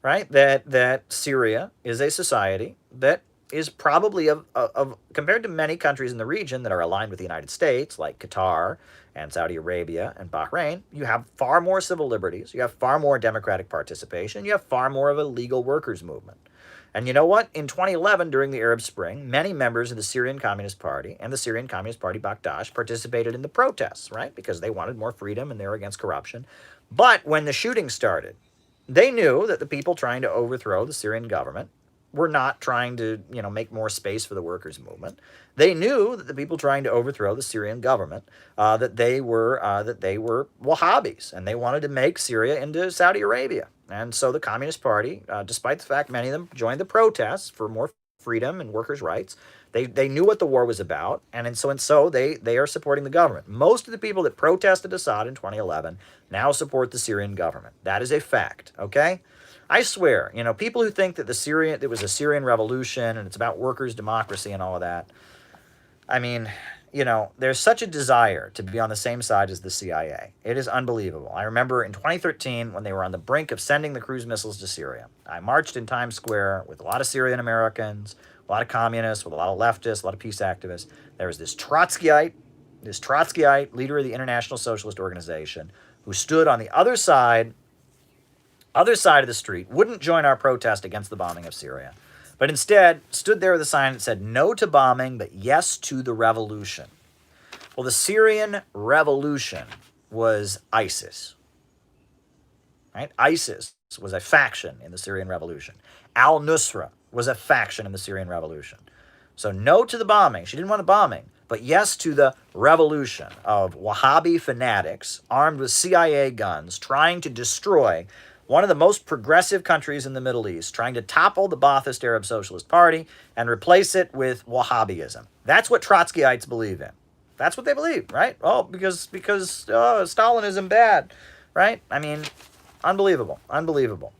right? That Syria is a society that is probably compared to many countries in the region that are aligned with the United States, like Qatar and Saudi Arabia and Bahrain, you have far more civil liberties, you have far more democratic participation, you have far more of a legal workers' movement. And you know what? In 2011, during the Arab Spring, many members of the Syrian Communist Party and the Syrian Communist Party Bakdash participated in the protests, right? Because they wanted more freedom and they were against corruption. But when the shooting started, they knew that the people trying to overthrow the Syrian government were not trying to, make more space for the workers' movement. They knew that the people trying to overthrow the Syrian government, that they were Wahhabis, and they wanted to make Syria into Saudi Arabia. And so the Communist Party, despite the fact many of them joined the protests for more freedom and workers' rights, they knew what the war was about, and so they are supporting the government. Most of the people that protested Assad in 2011 now support the Syrian government. That is a fact, okay? I swear, people who think that there was a Syrian revolution and it's about workers' democracy and all of that, I mean, there's such a desire to be on the same side as the CIA. It is unbelievable. I remember in 2013 when they were on the brink of sending the cruise missiles to Syria. I marched in Times Square with a lot of Syrian Americans, a lot of communists, with a lot of leftists, a lot of peace activists. There was this Trotskyite leader of the International Socialist Organization who stood on the other side of the street, wouldn't join our protest against the bombing of Syria, but instead stood there with a sign that said no to bombing, but yes to the revolution. Well, the Syrian revolution was ISIS, right? ISIS was a faction in the Syrian revolution. Al-Nusra was a faction in the Syrian revolution. So no to the bombing. She didn't want a bombing. But yes to the revolution of Wahhabi fanatics armed with CIA guns trying to destroy one of the most progressive countries in the Middle East, trying to topple the Ba'athist Arab Socialist Party and replace it with Wahhabism. That's what Trotskyites believe in. That's what they believe, right? Oh, because Stalinism bad, right? I mean, unbelievable,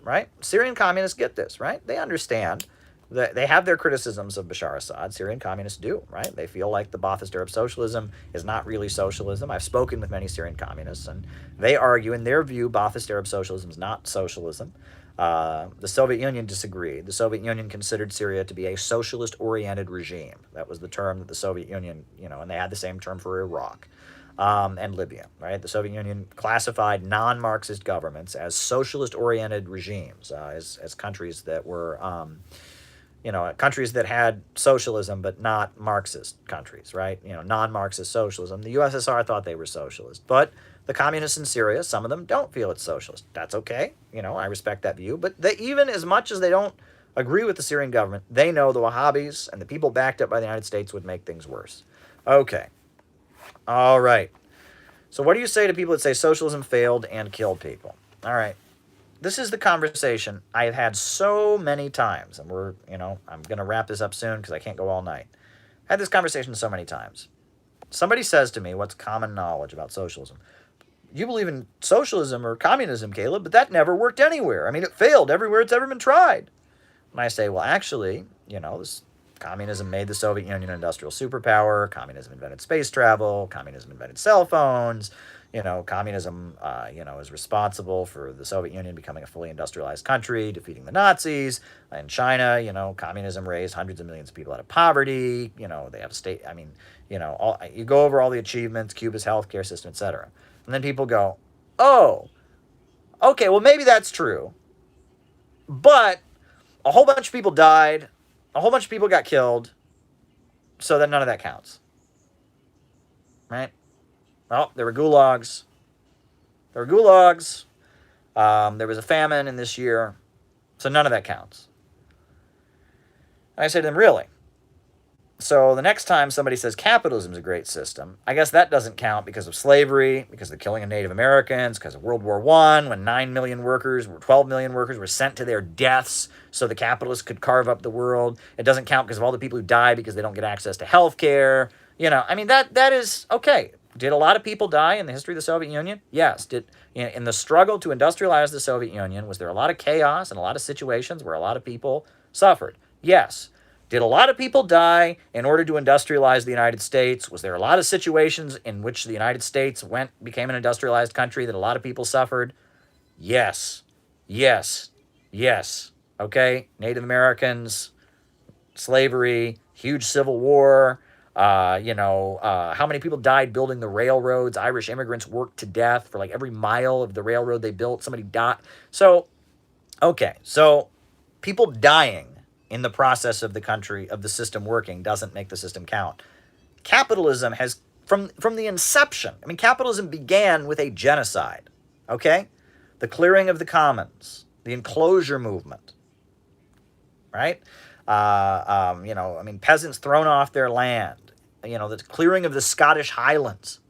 right? Syrian communists get this, right? They understand that they have their criticisms of Bashar Assad. Syrian communists do, right? They feel like the Ba'athist Arab socialism is not really socialism. I've spoken with many Syrian communists, and they argue, in their view, Ba'athist Arab socialism is not socialism. The Soviet Union disagreed. The Soviet Union considered Syria to be a socialist-oriented regime. That was the term that the Soviet Union, and they had the same term for Iraq. And Libya, right? The Soviet Union classified non-Marxist governments as socialist-oriented regimes, as countries that were, countries that had socialism but not Marxist countries, right? Non-Marxist socialism. The USSR thought they were socialist, but the communists in Syria, some of them don't feel it's socialist. That's okay. I respect that view. But even as much as they don't agree with the Syrian government, they know the Wahhabis and the people backed up by the United States would make things worse. Okay. All right. So what do you say to people that say socialism failed and killed people? All right. This is the conversation I have had so many times, and I'm going to wrap this up soon because I can't go all night. I had this conversation so many times. Somebody says to me, what's common knowledge about socialism? You believe in socialism or communism, Caleb, but that never worked anywhere. I mean, it failed everywhere it's ever been tried. And I say, well, actually, this communism made the Soviet Union an industrial superpower. Communism invented space travel. Communism invented cell phones. Communism, is responsible for the Soviet Union becoming a fully industrialized country, defeating the Nazis. In China, communism raised hundreds of millions of people out of poverty. They have a state. I mean, you go over all the achievements, Cuba's healthcare system, etc. And then people go, oh, okay, well, maybe that's true. But a whole bunch of people died. A whole bunch of people got killed. So that none of that counts. Right? Well, there were gulags. There was a famine in this year. So none of that counts. And I say to them, really? So the next time somebody says capitalism is a great system, I guess that doesn't count because of slavery, because of the killing of Native Americans, because of World War I, when 9 million workers, 12 million workers were sent to their deaths so the capitalists could carve up the world. It doesn't count because of all the people who die because they don't get access to health care. That is okay. Did a lot of people die in the history of the Soviet Union? Yes. In the struggle to industrialize the Soviet Union, was there a lot of chaos and a lot of situations where a lot of people suffered? Yes. Did a lot of people die in order to industrialize the United States? Was there a lot of situations in which the United States became an industrialized country that a lot of people suffered? Yes. Okay? Native Americans, slavery, huge civil war. How many people died building the railroads? Irish immigrants worked to death for like every mile of the railroad they built. Somebody died. So people dying in the process of the country, of the system working, doesn't make the system count. Capitalism has, from the inception, capitalism began with a genocide, okay? The clearing of the commons, the enclosure movement, right? Peasants thrown off their land, the clearing of the Scottish Highlands,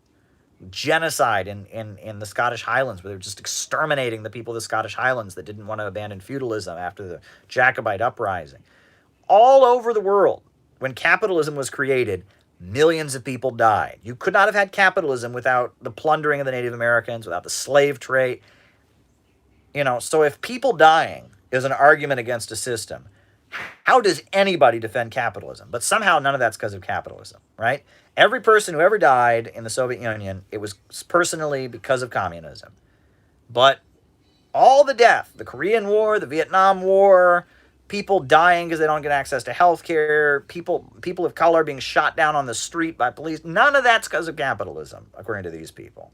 genocide in the Scottish Highlands, where they were just exterminating the people of the Scottish Highlands that didn't want to abandon feudalism after the Jacobite uprising. All over the world, when capitalism was created, millions of people died. You could not have had capitalism without the plundering of the Native Americans, without the slave trade. So if people dying is an argument against a system, how does anybody defend capitalism? But somehow none of that's because of capitalism, right? Every person who ever died in the Soviet Union, it was personally because of communism. But all the death, the Korean War, the Vietnam War, people dying because they don't get access to health care, people of color being shot down on the street by police, none of that's because of capitalism, according to these people.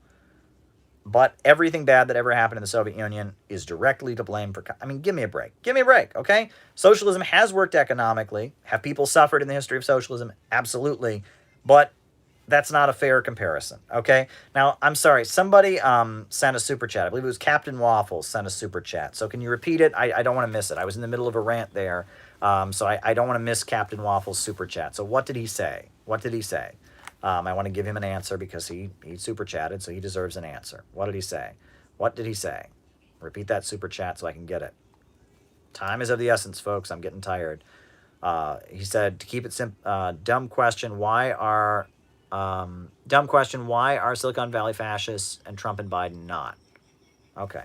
But everything bad that ever happened in the Soviet Union is directly to blame for... give me a break. Give me a break, okay? Socialism has worked economically. Have people suffered in the history of socialism? Absolutely. But That's not a fair comparison. Okay. Now, I'm sorry. Somebody sent a super chat. I believe it was Captain Waffles sent a super chat. So can you repeat it? I don't want to miss it. I was in the middle of a rant there. So I don't want to miss Captain Waffles' super chat. So what did he say? What did he say? I want to give him an answer because he super chatted, so he deserves an answer. What did he say? What did he say? Repeat that super chat so I can get it. Time is of the essence, folks. I'm getting tired. He said, to keep it simple, dumb question, why are Silicon Valley fascists and Trump and Biden not? Okay.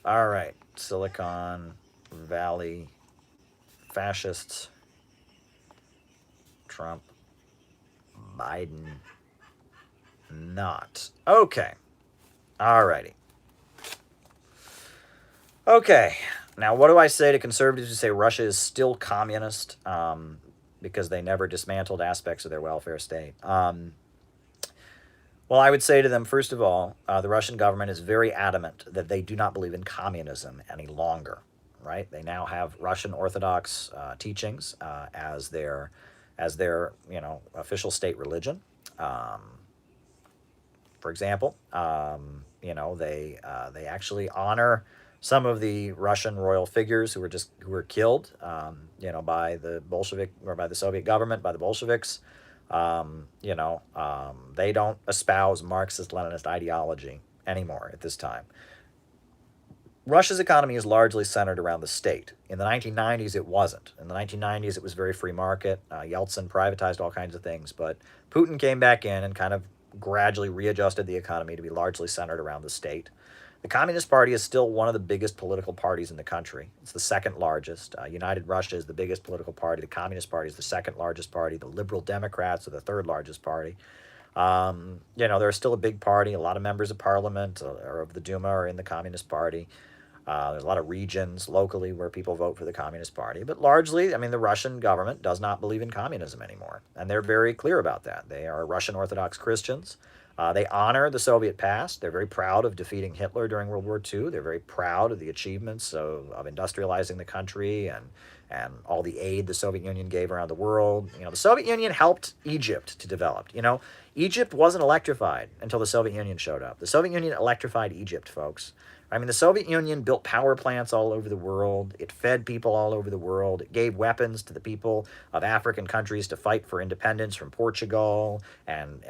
All right. Silicon Valley fascists, Trump, Biden not. Okay. All righty. Okay. Now, what do I say to conservatives who say Russia is still communist because they never dismantled aspects of their welfare state? Well, I would say to them, first of all, the Russian government is very adamant that they do not believe in communism any longer, right? They now have Russian Orthodox teachings as their official state religion. For example, they actually honor some of the Russian royal figures who were killed, by the Bolshevik or by the Soviet government, by the Bolsheviks. They don't espouse Marxist-Leninist ideology anymore at this time. Russia's economy is largely centered around the state. In the 1990s, it wasn't. In the 1990s, it was very free market. Yeltsin privatized all kinds of things, but Putin came back in and kind of gradually readjusted the economy to be largely centered around the state. The Communist Party is still one of the biggest political parties in the country. It's the second largest. United Russia is the biggest political party. The Communist Party is the second largest party. The Liberal Democrats are the third largest party. They're still a big party. A lot of members of parliament or of the Duma are in the Communist Party. There's a lot of regions locally where people vote for the Communist Party. But largely, the Russian government does not believe in communism anymore. And they're very clear about that. They are Russian Orthodox Christians. They honor the Soviet past. They're very proud of defeating Hitler during World War II. They're very proud of the achievements of industrializing the country and all the aid the Soviet Union gave around the world. The Soviet Union helped Egypt to develop. Egypt wasn't electrified until the Soviet Union showed up. The Soviet Union electrified Egypt, folks. The Soviet Union built power plants all over the world. It fed people all over the world. It gave weapons to the people of African countries to fight for independence from Portugal. And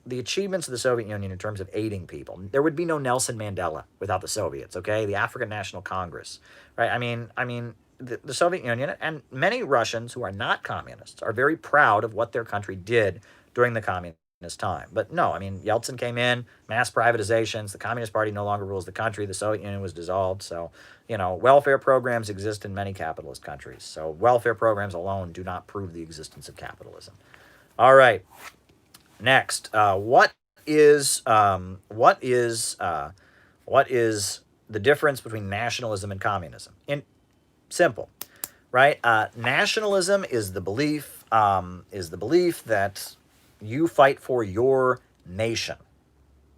the achievements of the Soviet Union in terms of aiding people. There would be no Nelson Mandela without the Soviets, okay? The African National Congress, right? The Soviet Union and many Russians who are not communists are very proud of what their country did during the communist time. But no, Yeltsin came in, mass privatizations, the Communist Party no longer rules the country, the Soviet Union was dissolved. So, welfare programs exist in many capitalist countries. So welfare programs alone do not prove the existence of capitalism. All right. Next, what is the difference between nationalism and communism? Simple, right? Nationalism is the belief that you fight for your nation,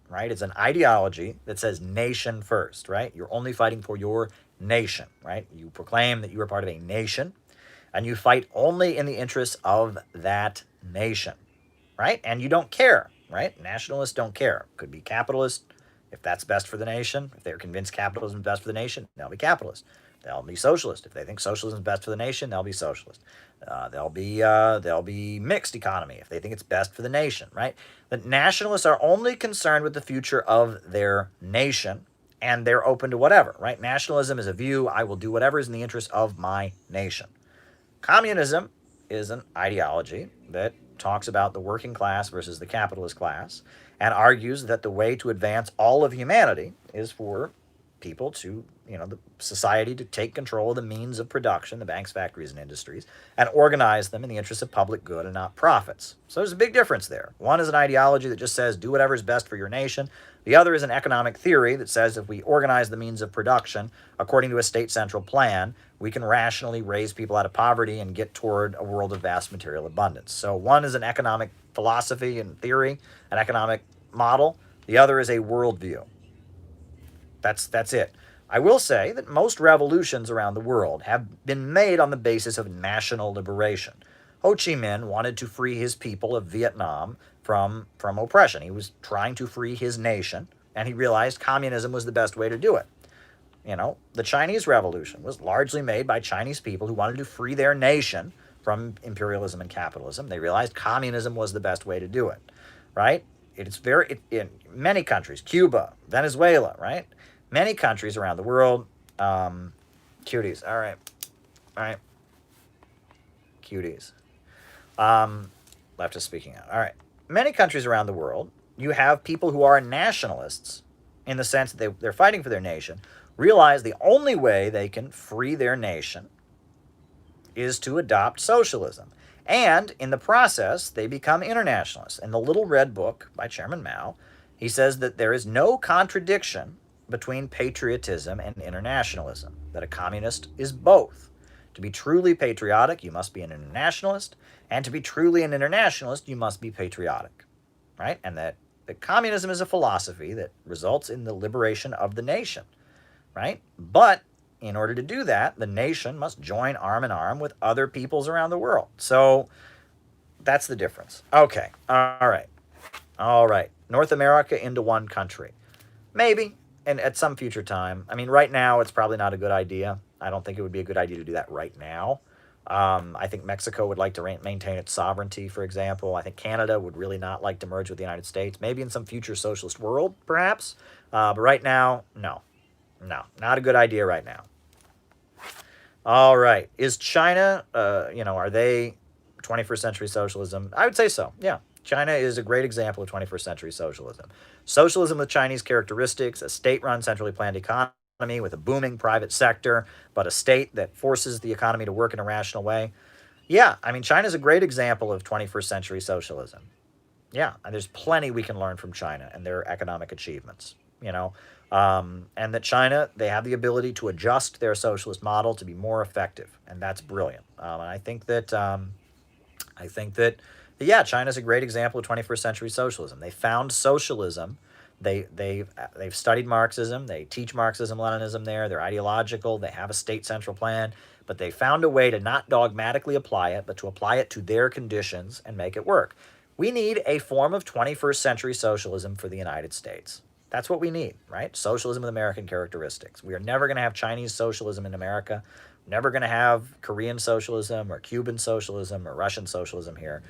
right? It's an ideology that says nation first, right? You're only fighting for your nation, right? You proclaim that you are part of a nation, and you fight only in the interests of that nation, right? And you don't care, right? Nationalists don't care. Could be capitalist if that's best for the nation. If they're convinced capitalism is best for the nation, they'll be capitalist. They'll be socialist. If they think socialism is best for the nation, they'll be socialist. They'll be mixed economy if they think it's best for the nation, right? The nationalists are only concerned with the future of their nation, and they're open to whatever, right? Nationalism is a view, I will do whatever is in the interest of my nation. Communism is an ideology that talks about the working class versus the capitalist class and argues that the way to advance all of humanity is for people to, the society to take control of the means of production, the banks, factories, and industries, and organize them in the interest of public good and not profits. So there's a big difference there. One is an ideology that just says do whatever is best for your nation. The other is an economic theory that says if we organize the means of production according to a state central plan, we can rationally raise people out of poverty and get toward a world of vast material abundance. So one is an economic philosophy and theory, an economic model. The other is a worldview. That's it. I will say that most revolutions around the world have been made on the basis of national liberation. Ho Chi Minh wanted to free his people of Vietnam from oppression. He was trying to free his nation, and he realized communism was the best way to do it. You know, the Chinese Revolution was largely made by Chinese people who wanted to free their nation from imperialism and capitalism. They realized communism was the best way to do it, right? In many countries, Cuba, Venezuela, right? Many countries around the world, cuties, all right, cuties. Leftist speaking out, all right. Many countries around the world, you have people who are nationalists in the sense that they're fighting for their nation, realize the only way they can free their nation is to adopt socialism. And in the process, they become internationalists. In the Little Red Book by Chairman Mao, he says that there is no contradiction between patriotism and internationalism, that a communist is both. To be truly patriotic, you must be an internationalist, and to be truly an internationalist, you must be patriotic, right? And that communism is a philosophy that results in the liberation of the nation, right? But in order to do that, the nation must join arm in arm with other peoples around the world. So that's the difference. Okay, all right. North America into one country. Maybe, and at some future time. I mean, right now, it's probably not a good idea. I don't think it would be a good idea to do that right now. I think Mexico would like to maintain its sovereignty, for example. I think Canada would really not like to merge with the United States. Maybe in some future socialist world, perhaps. But right now, no. No, not a good idea right now. All right. Is China, are they 21st century socialism? I would say so, yeah. China is a great example of 21st century socialism. Socialism with Chinese characteristics, a state-run, centrally planned economy with a booming private sector, but a state that forces the economy to work in a rational way. Yeah, I mean, China's a great example of 21st century socialism. Yeah, and there's plenty we can learn from China and their economic achievements, and that China, they have the ability to adjust their socialist model to be more effective, and that's brilliant. And I think that, yeah, China's a great example of 21st century socialism. They found socialism. They've studied Marxism. They teach Marxism, Leninism there. They're ideological. They have a state central plan, but they found a way to not dogmatically apply it, but to apply it to their conditions and make it work. We need a form of 21st century socialism for the United States. That's what we need, right? Socialism with American characteristics. We are never going to have Chinese socialism in America. We're never going to have Korean socialism or Cuban socialism or Russian socialism here.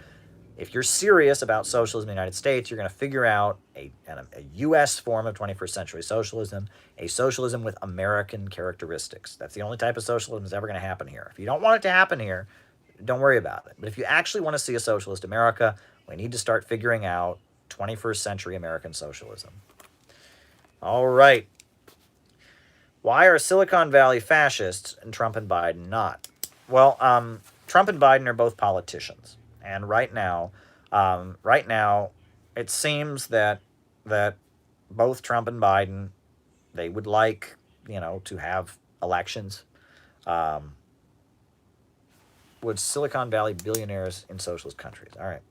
If you're serious about socialism in the United States, you're going to figure out a U.S. form of 21st century socialism, a socialism with American characteristics. That's the only type of socialism that's ever going to happen here. If you don't want it to happen here, don't worry about it. But if you actually want to see a socialist America, we need to start figuring out 21st century American socialism. All right. Why are Silicon Valley fascists and Trump and Biden not? Well, Trump and Biden are both politicians. And right now, it seems that both Trump and Biden, they would like, to have elections. Would Silicon Valley billionaires in socialist countries? All right.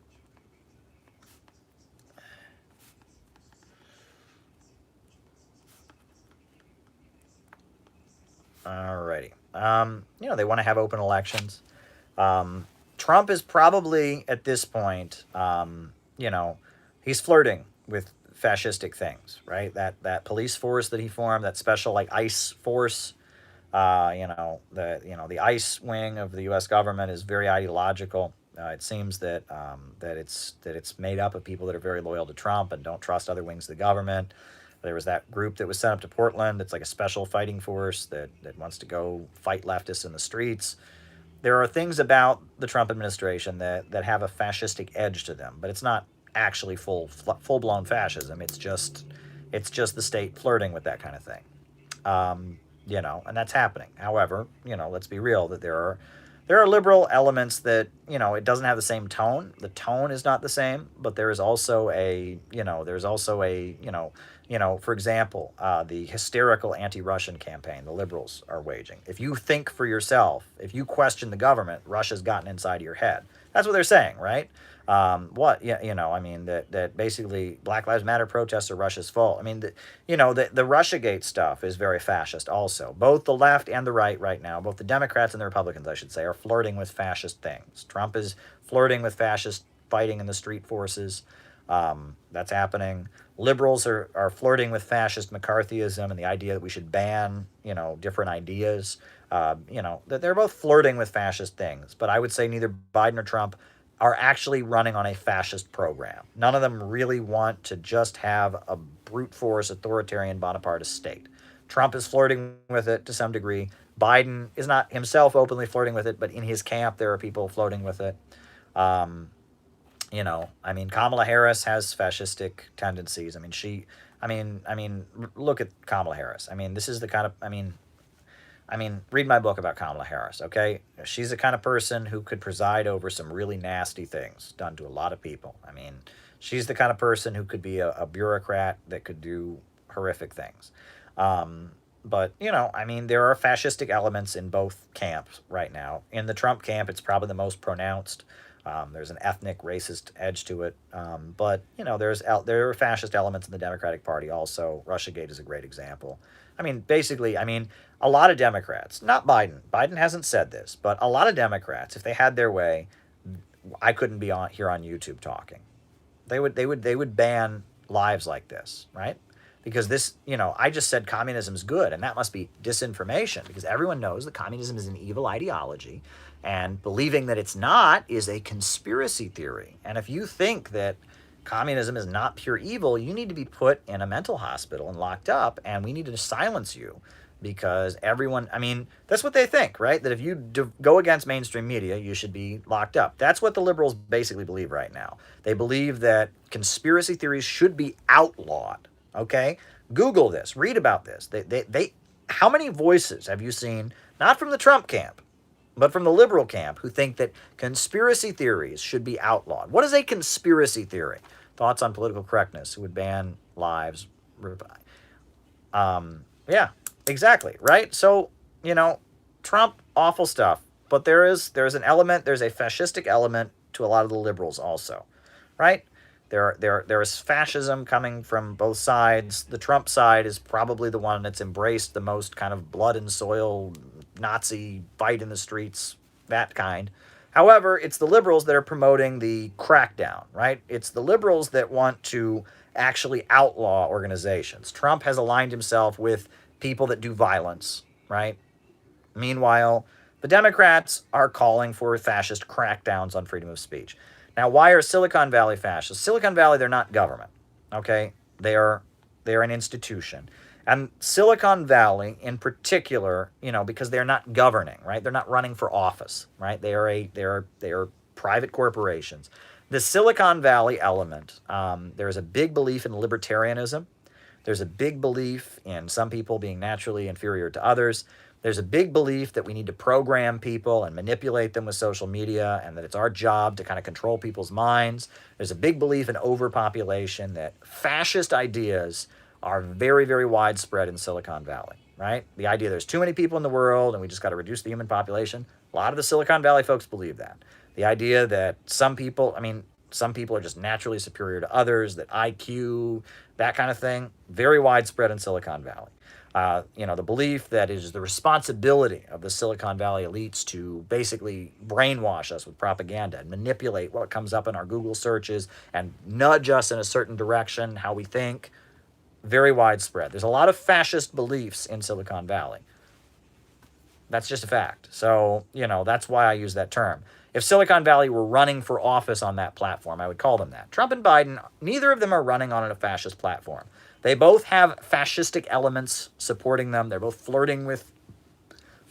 Alrighty. They want to have open elections. Trump is probably, at this point, he's flirting with fascistic things, right? That police force that he formed, that special ICE force, the ICE wing of the U.S. government is very ideological. It seems that it's made up of people that are very loyal to Trump and don't trust other wings of the government. There was that group that was sent up to Portland. It's like a special fighting force that wants to go fight leftists in the streets. There are things about the Trump administration that have a fascistic edge to them, but it's not actually full-blown fascism. It's just the state flirting with that kind of thing. And that's happening. However, let's be real, that there are liberal elements that, it doesn't have the same tone. The tone is not the same, but there is also for example, the hysterical anti-Russian campaign the liberals are waging. If you think for yourself, if you question the government, Russia's gotten inside of your head. That's what they're saying, right? That basically Black Lives Matter protests are Russia's fault. I mean, the Russiagate stuff is very fascist also. Both the left and the right now, both the Democrats and the Republicans, I should say, are flirting with fascist things. Trump is flirting with fascist fighting in the street forces. That's happening. Liberals are flirting with fascist McCarthyism and the idea that we should ban, different ideas. That they're both flirting with fascist things. But I would say neither Biden or Trump are actually running on a fascist program. None of them really want to just have a brute force authoritarian Bonapartist state. Trump is flirting with it to some degree. Biden is not himself openly flirting with it, but in his camp there are people flirting with it. Kamala Harris has fascistic tendencies. Look at Kamala Harris. This is the kind of, read my book about Kamala Harris, okay? She's the kind of person who could preside over some really nasty things done to a lot of people. She's the kind of person who could be a bureaucrat that could do horrific things. But there are fascistic elements in both camps right now. In the Trump camp, it's probably the most pronounced. There's an ethnic, racist edge to it. But there are fascist elements in the Democratic Party also. Russiagate is a great example. A lot of Democrats, not Biden. Biden hasn't said this, but a lot of Democrats, if they had their way, I couldn't be here on YouTube talking. They would ban lives like this, right? Because this, I just said communism is good, and that must be disinformation, because everyone knows that communism is an evil ideology, and believing that it's not is a conspiracy theory. And if you think that communism is not pure evil, you need to be put in a mental hospital and locked up, and we need to silence you, because everyone, that's what they think, right? That if you go against mainstream media, you should be locked up. That's what the liberals basically believe right now. They believe that conspiracy theories should be outlawed. Okay, Google this, read about this. They how many voices have you seen, not from the Trump camp, but from the liberal camp, who think that conspiracy theories should be outlawed? What is a conspiracy theory? Thoughts on political correctness, who would ban lives. Yeah, exactly, right? So, Trump, awful stuff. But there's an element, there's a fascistic element to a lot of the liberals also, right? There is fascism coming from both sides. The Trump side is probably the one that's embraced the most kind of blood and soil, Nazi fight in the streets, that kind. However, it's the liberals that are promoting the crackdown, right? It's the liberals that want to actually outlaw organizations. Trump has aligned himself with people that do violence, right? Meanwhile, the Democrats are calling for fascist crackdowns on freedom of speech. Now, why are Silicon Valley fascists? Silicon Valley, they're not government, okay? They are an institution. And Silicon Valley, in particular, because they're not governing, right? They're not running for office, right? They are private corporations. The Silicon Valley element, there is a big belief in libertarianism. There's a big belief in some people being naturally inferior to others. There's a big belief that we need to program people and manipulate them with social media, and that it's our job to kind of control people's minds. There's a big belief in overpopulation, that fascist ideas are very, very widespread in Silicon Valley, right? The idea there's too many people in the world and we just got to reduce the human population. A lot of the Silicon Valley folks believe that. The idea that some people are just naturally superior to others, that IQ, that kind of thing, very widespread in Silicon Valley. The belief that it is the responsibility of the Silicon Valley elites to basically brainwash us with propaganda and manipulate what comes up in our Google searches and nudge us in a certain direction, how we think, very widespread. There's a lot of fascist beliefs in Silicon Valley. That's just a fact. So, that's why I use that term. If Silicon Valley were running for office on that platform, I would call them that. Trump and Biden, neither of them are running on a fascist platform. They both have fascistic elements supporting them. They're both flirting with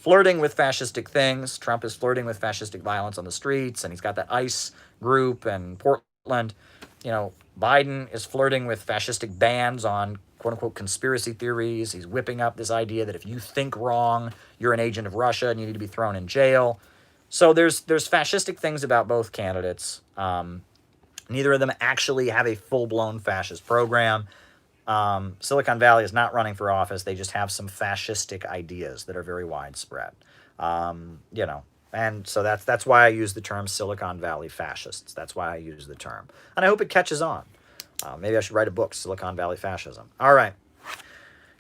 fascistic things. Trump is flirting with fascistic violence on the streets, and he's got that ICE group in Portland. Biden is flirting with fascistic bans on quote-unquote conspiracy theories. He's whipping up this idea that if you think wrong, you're an agent of Russia and you need to be thrown in jail. So there's fascistic things about both candidates. Neither of them actually have a full-blown fascist program. Silicon Valley is not running for office. They just have some fascistic ideas that are very widespread. And so that's why I use the term Silicon Valley fascists. That's why I use the term. And I hope it catches on. Maybe I should write a book, Silicon Valley Fascism. All right.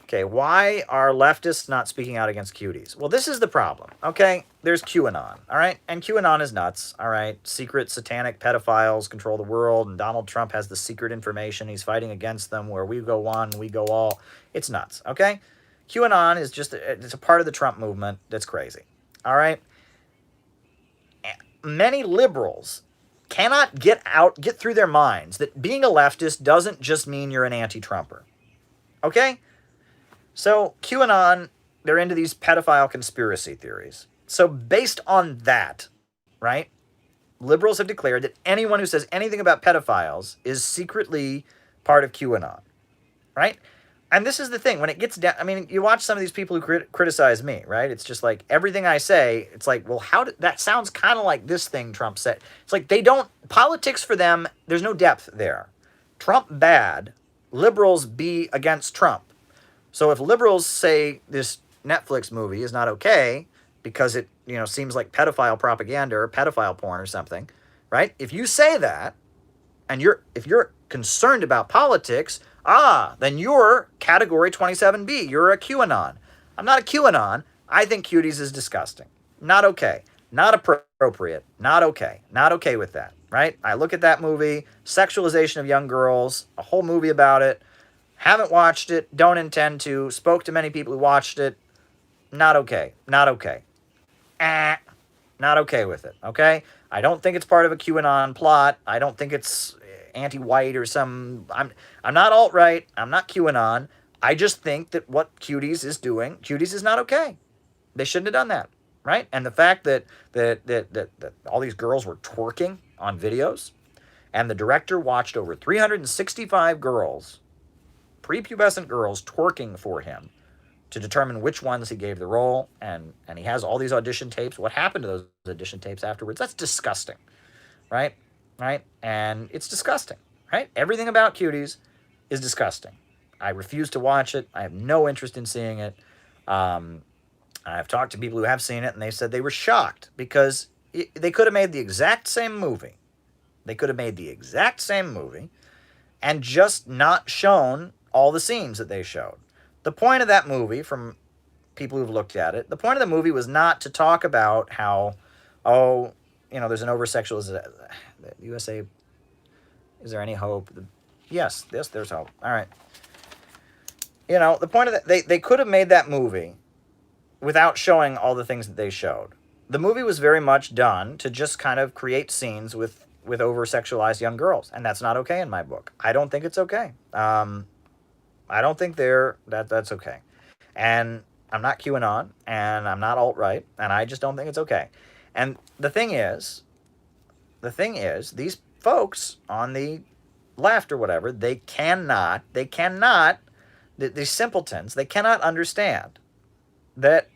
Okay, why are leftists not speaking out against cuties? Well, this is the problem, okay? There's QAnon, all right? And QAnon is nuts, all right? Secret satanic pedophiles control the world, and Donald Trump has the secret information. He's fighting against them where we go one, we go all. It's nuts, okay? QAnon is just, it's a part of the Trump movement that's crazy, all right? Many liberals cannot get through their minds that being a leftist doesn't just mean you're an anti-Trumper, okay? So QAnon, they're into these pedophile conspiracy theories. So based on that, right, liberals have declared that anyone who says anything about pedophiles is secretly part of QAnon, right? And this is the thing, when it gets down, I mean, you watch some of these people who criticize me, right? It's just like, everything I say, it's like, well, that sounds kind of like this thing Trump said. It's like, politics for them, there's no depth there. Trump bad, liberals be against Trump. So if liberals say this Netflix movie is not okay because it, seems like pedophile propaganda or pedophile porn or something, right? If you say that, and if you're concerned about politics, then you're category 27B. You're a QAnon. I'm not a QAnon. I think cuties is disgusting. Not okay. Not appropriate. Not okay. Not okay with that, right? I look at that movie, sexualization of young girls, a whole movie about it. Haven't watched it, don't intend to, spoke to many people who watched it. Not okay. Not okay. Not okay with it, okay? I don't think it's part of a QAnon plot. I don't think it's anti-white or I'm not alt-right. I'm not QAnon. I just think that what Cuties is doing, Cuties is not okay. They shouldn't have done that, right? And the fact that all these girls were twerking on videos, and the director watched over 365 girls, prepubescent girls, twerking for him to determine which ones he gave the role, and he has all these audition tapes. What happened to those audition tapes afterwards? That's disgusting, right? And it's disgusting, right? Everything about Cuties is disgusting. I refuse to watch it. I have no interest in seeing it. I've talked to people who have seen it, and they said they were shocked because they could have made the exact same movie. They could have made the exact same movie and just not shown all the scenes that they showed. The point of that movie, from people who've looked at it, the point of the movie was not to talk about how, there's an over-sexualization. The USA, is there any hope? Yes, there's hope. All right. The point of that, they could have made that movie without showing all the things that they showed. The movie was very much done to just kind of create scenes with over-sexualized young girls, and that's not okay in my book. I don't think it's okay. I don't think that's okay. And I'm not QAnon, and I'm not alt-right, and I just don't think it's okay. And the thing is, these folks on the left or whatever, these simpletons, they cannot understand that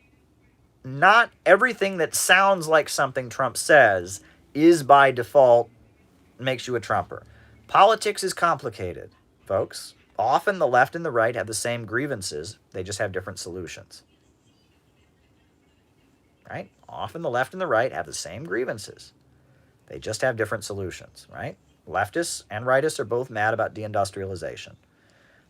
not everything that sounds like something Trump says is by default makes you a Trumper. Politics is complicated, folks. Often the left and the right have the same grievances, they just have different solutions. Right? Often the left and the right have the same grievances. They just have different solutions, right? Leftists and rightists are both mad about deindustrialization.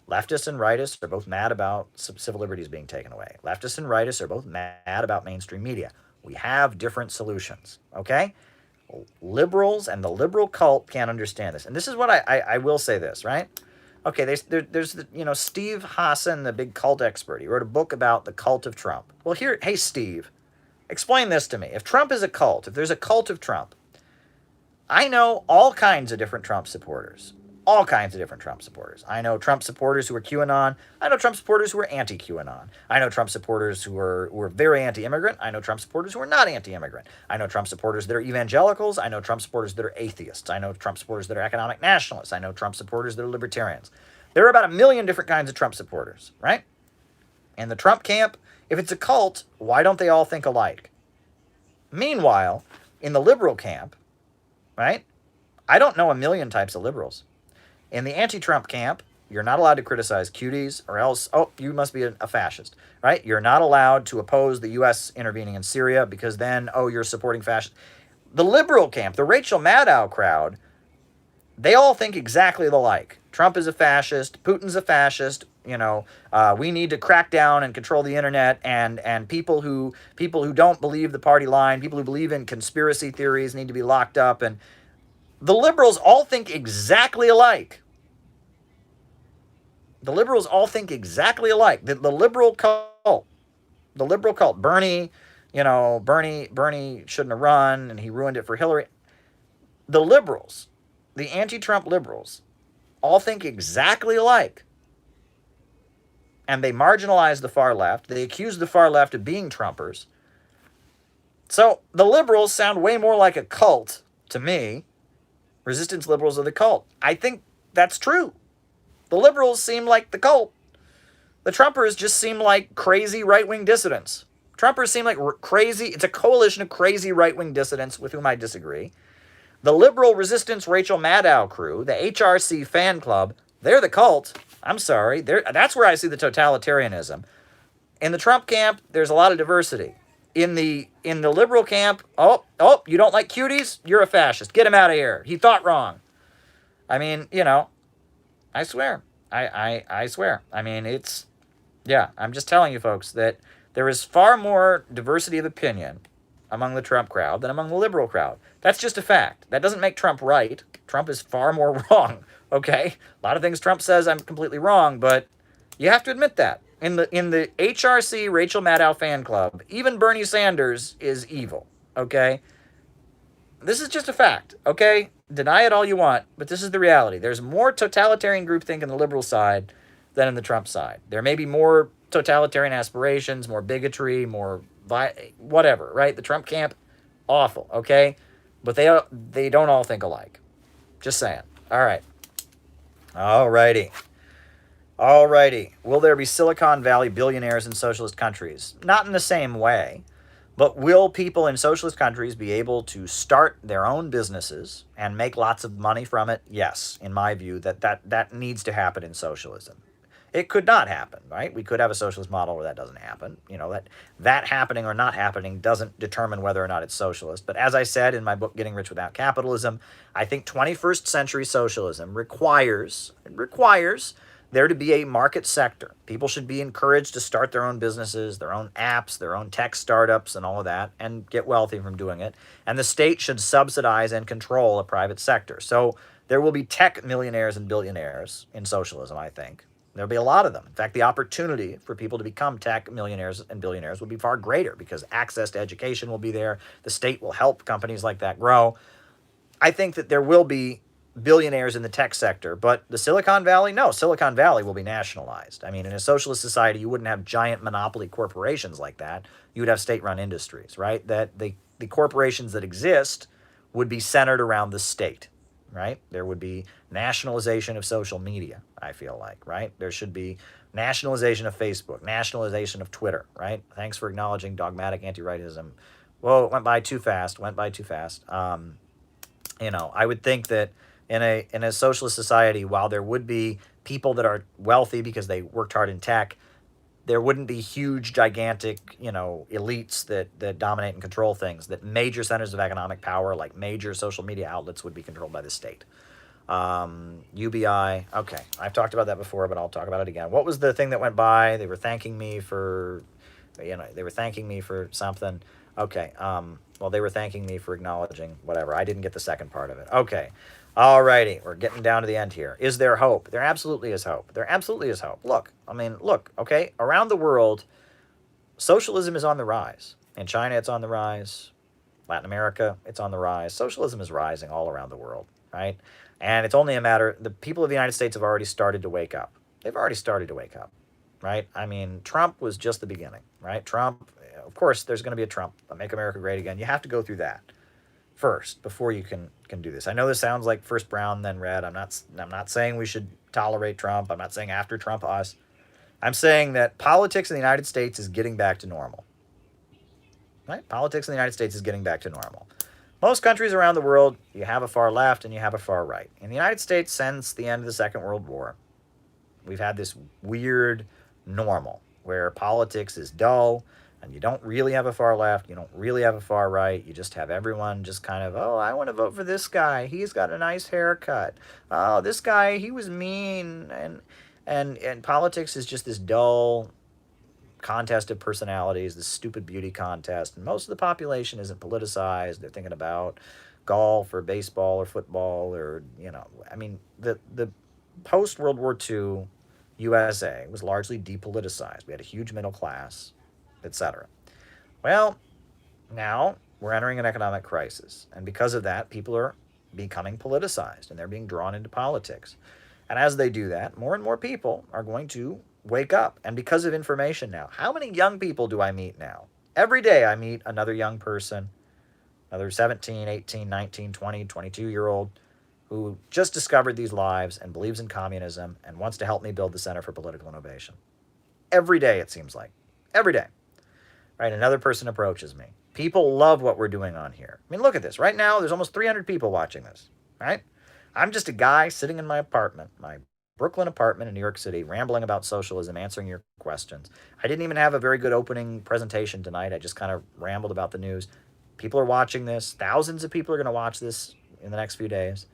Leftists and rightists are both mad about civil liberties being taken away. Leftists and rightists are both mad about mainstream media. We have different solutions, okay? Liberals and the liberal cult can't understand this. And this is what I will say this, right? Okay, there's Steve Hassan, the big cult expert. He wrote a book about the cult of Trump. Well, hey, Steve, explain this to me. If Trump is a cult, if there's a cult of Trump, I know all kinds of different Trump supporters. All kinds of different Trump supporters. I know Trump supporters who are QAnon. I know Trump supporters who are anti-QAnon. I know Trump supporters who are very anti-immigrant. I know Trump supporters who are not anti-immigrant. I know Trump supporters that are evangelicals. I know Trump supporters that are atheists. I know Trump supporters that are economic nationalists. I know Trump supporters that are libertarians. There are about 1 million different kinds of Trump supporters, right? In the Trump camp, if it's a cult, why don't they all think alike? Meanwhile, in the liberal camp, right, I don't know 1 million types of liberals. In the anti-Trump camp, you're not allowed to criticize cuties or else, you must be a fascist, right? You're not allowed to oppose the U.S. intervening in Syria because then, you're supporting fascists. The liberal camp, the Rachel Maddow crowd, they all think exactly alike. Trump is a fascist. Putin's a fascist. We need to crack down and control the internet, and people who don't believe the party line, people who believe in conspiracy theories need to be locked up. And the liberals all think exactly alike. The liberals all think exactly alike. The liberal cult, Bernie, Bernie shouldn't have run and he ruined it for Hillary. The liberals, the anti-Trump liberals, all think exactly alike. And they marginalize the far left. They accuse the far left of being Trumpers. So the liberals sound way more like a cult to me. Resistance liberals are the cult. I think that's true. The liberals seem like the cult. The Trumpers just seem like crazy right-wing dissidents. Trumpers seem like crazy. It's a coalition of crazy right-wing dissidents with whom I disagree. The liberal resistance Rachel Maddow crew, the HRC fan club, they're the cult. I'm sorry. That's where I see the totalitarianism. In the Trump camp, there's a lot of diversity. In the liberal camp, you don't like cuties? You're a fascist. Get him out of here. He thought wrong. I mean, I swear. I swear. I mean, I'm just telling you folks that there is far more diversity of opinion among the Trump crowd than among the liberal crowd. That's just a fact. That doesn't make Trump right. Trump is far more wrong, okay? A lot of things Trump says I'm completely wrong, but you have to admit that. In the HRC Rachel Maddow fan club, even Bernie Sanders is evil, okay? This is just a fact, okay? Deny it all you want, but this is the reality. There's more totalitarian groupthink in the liberal side than in the Trump side. There may be more totalitarian aspirations, more bigotry, more whatever, right? The Trump camp, awful, okay? But they don't all think alike. Just saying. All right. Alrighty. Will there be Silicon Valley billionaires in socialist countries? Not in the same way. But will people in socialist countries be able to start their own businesses and make lots of money from it? Yes, in my view, that needs to happen in socialism. It could not happen, right? We could have a socialist model where that doesn't happen. That happening or not happening doesn't determine whether or not it's socialist. But as I said in my book, Getting Rich Without Capitalism, I think 21st century socialism requires there to be a market sector. People should be encouraged to start their own businesses, their own apps, their own tech startups and all of that, and get wealthy from doing it. And the state should subsidize and control a private sector. So there will be tech millionaires and billionaires in socialism, I think. There'll be a lot of them. In fact, the opportunity for people to become tech millionaires and billionaires will be far greater because access to education will be there. The state will help companies like that grow. I think that there will be billionaires in the tech sector, but the Silicon Valley, no, Silicon Valley will be nationalized. I mean, in a socialist society, you wouldn't have giant monopoly corporations like that. You would have state-run industries, right? That the corporations that exist would be centered around the state, right? There would be nationalization of social media, I feel like, right? There should be nationalization of Facebook, nationalization of Twitter, right? Thanks for acknowledging dogmatic anti-rightism. Whoa, it went by too fast. I would think that in a socialist society, while there would be people that are wealthy because they worked hard in tech, there wouldn't be huge, gigantic, elites that dominate and control things, that major centers of economic power, like major social media outlets, would be controlled by the state. UBI, okay, I've talked about that before, but I'll talk about it again. What was the thing that went by? They were thanking me for, something. Okay, they were thanking me for acknowledging whatever. I didn't get the second part of it. Okay. Alrighty, we're getting down to the end here. Is there hope? There absolutely is hope. Look, okay, around the world, socialism is on the rise. In China, it's on the rise. Latin America, it's on the rise. Socialism is rising all around the world, right? And it's only a matter, the people of the United States have already started to wake up. They've already started to wake up, right? I mean, Trump was just the beginning, right? Trump, of course, there's going to be a Trump, Make America Great Again. You have to go through that first before you can do this. I know this sounds like first brown then red. I'm not saying we should tolerate Trump. I'm not saying after Trump us. I'm saying that politics in the United States is getting back to normal. Right? Politics in the United States is getting back to normal. Most countries around the world, you have a far left and you have a far right. In the United States, since the end of the Second World War, we've had this weird normal where politics is dull, And you don't really have a far left, you don't really have a far right. You just have everyone just kind of, oh, I want to vote for this guy. He's got a nice haircut. Oh, this guy, he was mean. And politics is just this dull contest of personalities, this stupid beauty contest. And most of the population isn't politicized. They're thinking about golf or baseball or football or, I mean, the post World War II USA was largely depoliticized. We had a huge middle class, etc. Well, now we're entering an economic crisis. And because of that, people are becoming politicized and they're being drawn into politics. And as they do that, more and more people are going to wake up. And because of information now, how many young people do I meet now? Every day I meet another young person, another 17, 18, 19, 20, 22-year-old who just discovered these lives and believes in communism and wants to help me build the Center for Political Innovation. Every day, it seems like. Every day. Right? Another person approaches me. People love what we're doing on here. I mean, look at this. Right now, there's almost 300 people watching this. Right? I'm just a guy sitting in my apartment, my Brooklyn apartment in New York City, rambling about socialism, answering your questions. I didn't even have a very good opening presentation tonight. I just kind of rambled about the news. People are watching this. Thousands of people are going to watch this in the next few days.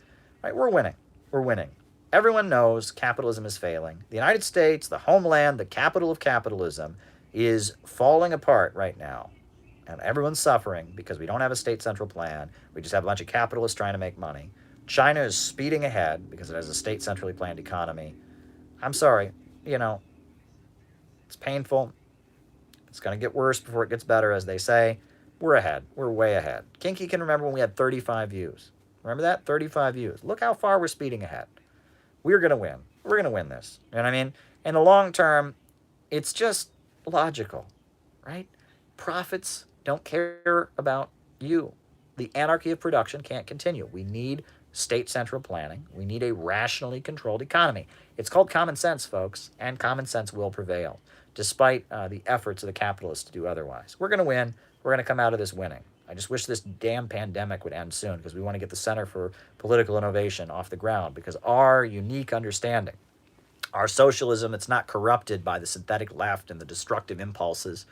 Right? We're winning. We're winning. Everyone knows capitalism is failing. The United States, the homeland, the capital of capitalism, is falling apart right now. And everyone's suffering because we don't have a state central plan. We just have a bunch of capitalists trying to make money. China is speeding ahead because it has a state centrally planned economy. I'm sorry, it's painful. It's going to get worse before it gets better, as they say. We're ahead. We're way ahead. Kinky can remember when we had 35 views. Remember that? 35 views. Look how far we're speeding ahead. We're going to win. We're going to win this. You know what I mean? In the long term, it's just logical, right? Profits don't care about you. The anarchy of production can't continue. We need state central planning. We need a rationally controlled economy. It's called common sense, folks, and common sense will prevail, despite the efforts of the capitalists to do otherwise. We're going to win. We're going to come out of this winning. I just wish this damn pandemic would end soon because we want to get the Center for Political Innovation off the ground because our unique understanding, our socialism, it's not corrupted by the synthetic left and the destructive impulses,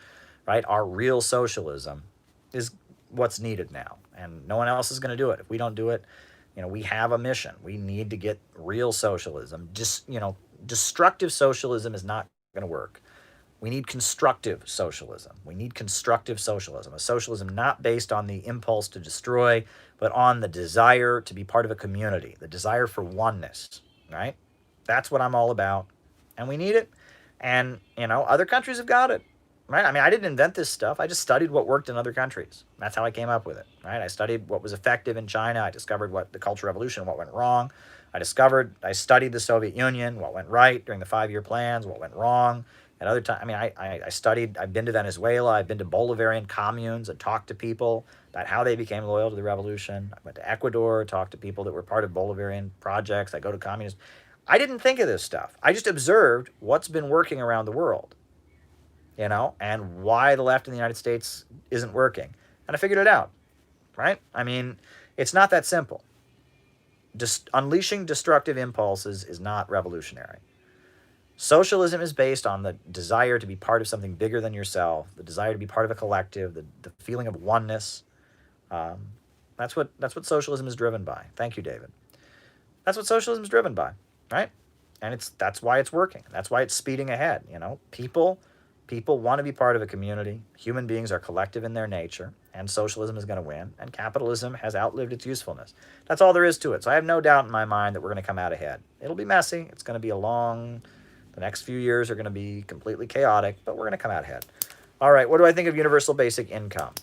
right? Our real socialism is what's needed now, and no one else is going to do it. If we don't do it, we have a mission. We need to get real socialism. Destructive socialism is not going to work. We need constructive socialism. We need constructive socialism, a socialism not based on the impulse to destroy, but on the desire to be part of a community, the desire for oneness, right? That's what I'm all about, and we need it. And, other countries have got it, right? I mean, I didn't invent this stuff. I just studied what worked in other countries. That's how I came up with it, right? I studied what was effective in China. I discovered what the Cultural Revolution, what went wrong. I studied the Soviet Union, what went right during the 5-year plans, what went wrong. At other times, I've been to Venezuela, I've been to Bolivarian communes and talked to people about how they became loyal to the revolution. I went to Ecuador, talked to people that were part of Bolivarian projects. I go to communists. I didn't think of this stuff. I just observed what's been working around the world, and why the left in the United States isn't working. And I figured it out, right? I mean, it's not that simple. Just unleashing destructive impulses is not revolutionary. Socialism is based on the desire to be part of something bigger than yourself, the desire to be part of a collective, the feeling of oneness. That's what socialism is driven by. Thank you, David. That's what socialism is driven by, right? And that's why it's working. That's why it's speeding ahead. People want to be part of a community. Human beings are collective in their nature, and socialism is going to win. And capitalism has outlived its usefulness. That's all there is to it. So I have no doubt in my mind that we're going to come out ahead. It'll be messy. It's going to be the next few years are going to be completely chaotic, but we're going to come out ahead. All right, what do I think of universal basic income?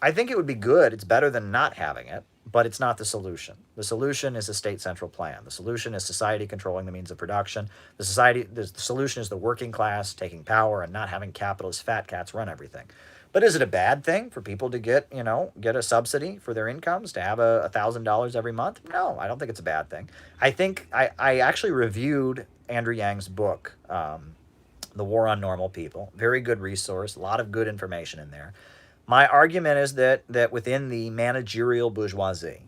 I think it would be good. It's better than not having it, but it's not the solution. The solution is a state central plan. The solution is society controlling the means of production. The solution is the working class taking power and not having capitalist fat cats run everything. But is it a bad thing for people to get a subsidy for their incomes, to have $1,000 every month? No, I don't think it's a bad thing. I think I actually reviewed Andrew Yang's book, The War on Normal People. Very good resource, a lot of good information in there. My argument is that within the managerial bourgeoisie,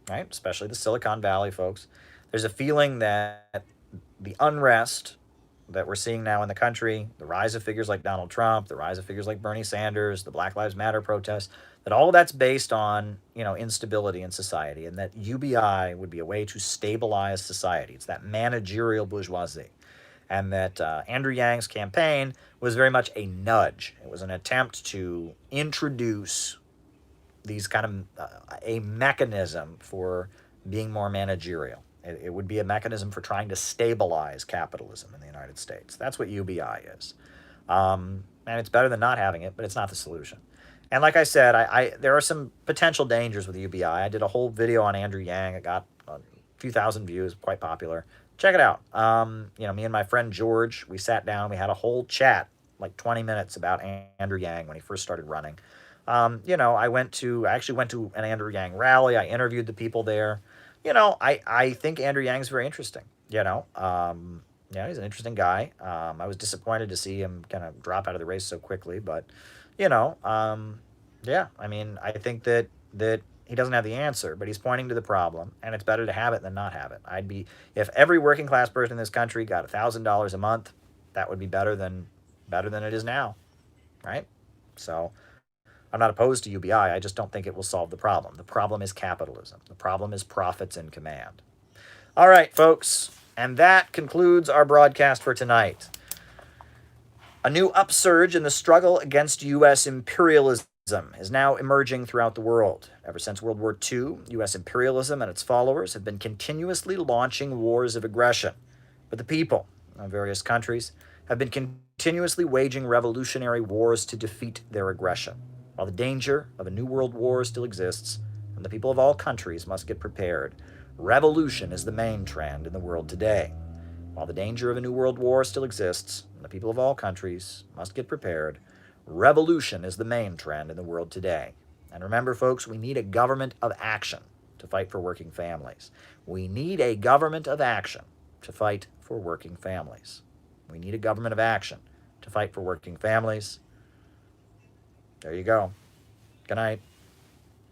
right, especially the Silicon Valley folks, there's a feeling that the unrest that we're seeing now in the country, the rise of figures like Donald Trump, the rise of figures like Bernie Sanders, the Black Lives Matter protests, that all of that's based on, instability in society, and that UBI would be a way to stabilize society. It's that managerial bourgeoisie. And that Andrew Yang's campaign was very much a nudge. It was an attempt to introduce these kind of a mechanism for being more managerial. It would be a mechanism for trying to stabilize capitalism in the United States. That's what UBI is. And it's better than not having it, but it's not the solution. And like I said, there are some potential dangers with UBI. I did a whole video on Andrew Yang. It got a few thousand views, quite popular. Check it out. Me and my friend George, we sat down, we had a whole chat, like 20 minutes about Andrew Yang when he first started running. I actually went to an Andrew Yang rally. I interviewed the people there. I think Andrew Yang's very interesting. He's an interesting guy. I was disappointed to see him kind of drop out of the race so quickly, but, I think that he doesn't have the answer, but he's pointing to the problem, and it's better to have it than not have it. If every working class person in this country got $1,000 a month, that would be better than it is now, right? So I'm not opposed to UBI. I just don't think it will solve the problem. The problem is capitalism. The problem is profits in command. All right, folks, and that concludes our broadcast for tonight. A new upsurge in the struggle against U.S. imperialism is now emerging throughout the world. Ever since World War II, U.S. imperialism and its followers have been continuously launching wars of aggression. But the people of various countries have been continuously waging revolutionary wars to defeat their aggression. While the danger of a new world war still exists, and the people of all countries must get prepared, revolution is the main trend in the world today. While the danger of a new world war still exists, and the people of all countries must get prepared, revolution is the main trend in the world today. And remember, folks, we need a government of action to fight for working families. We need a government of action to fight for working families. We need a government of action to fight for working families. There you go. Good night.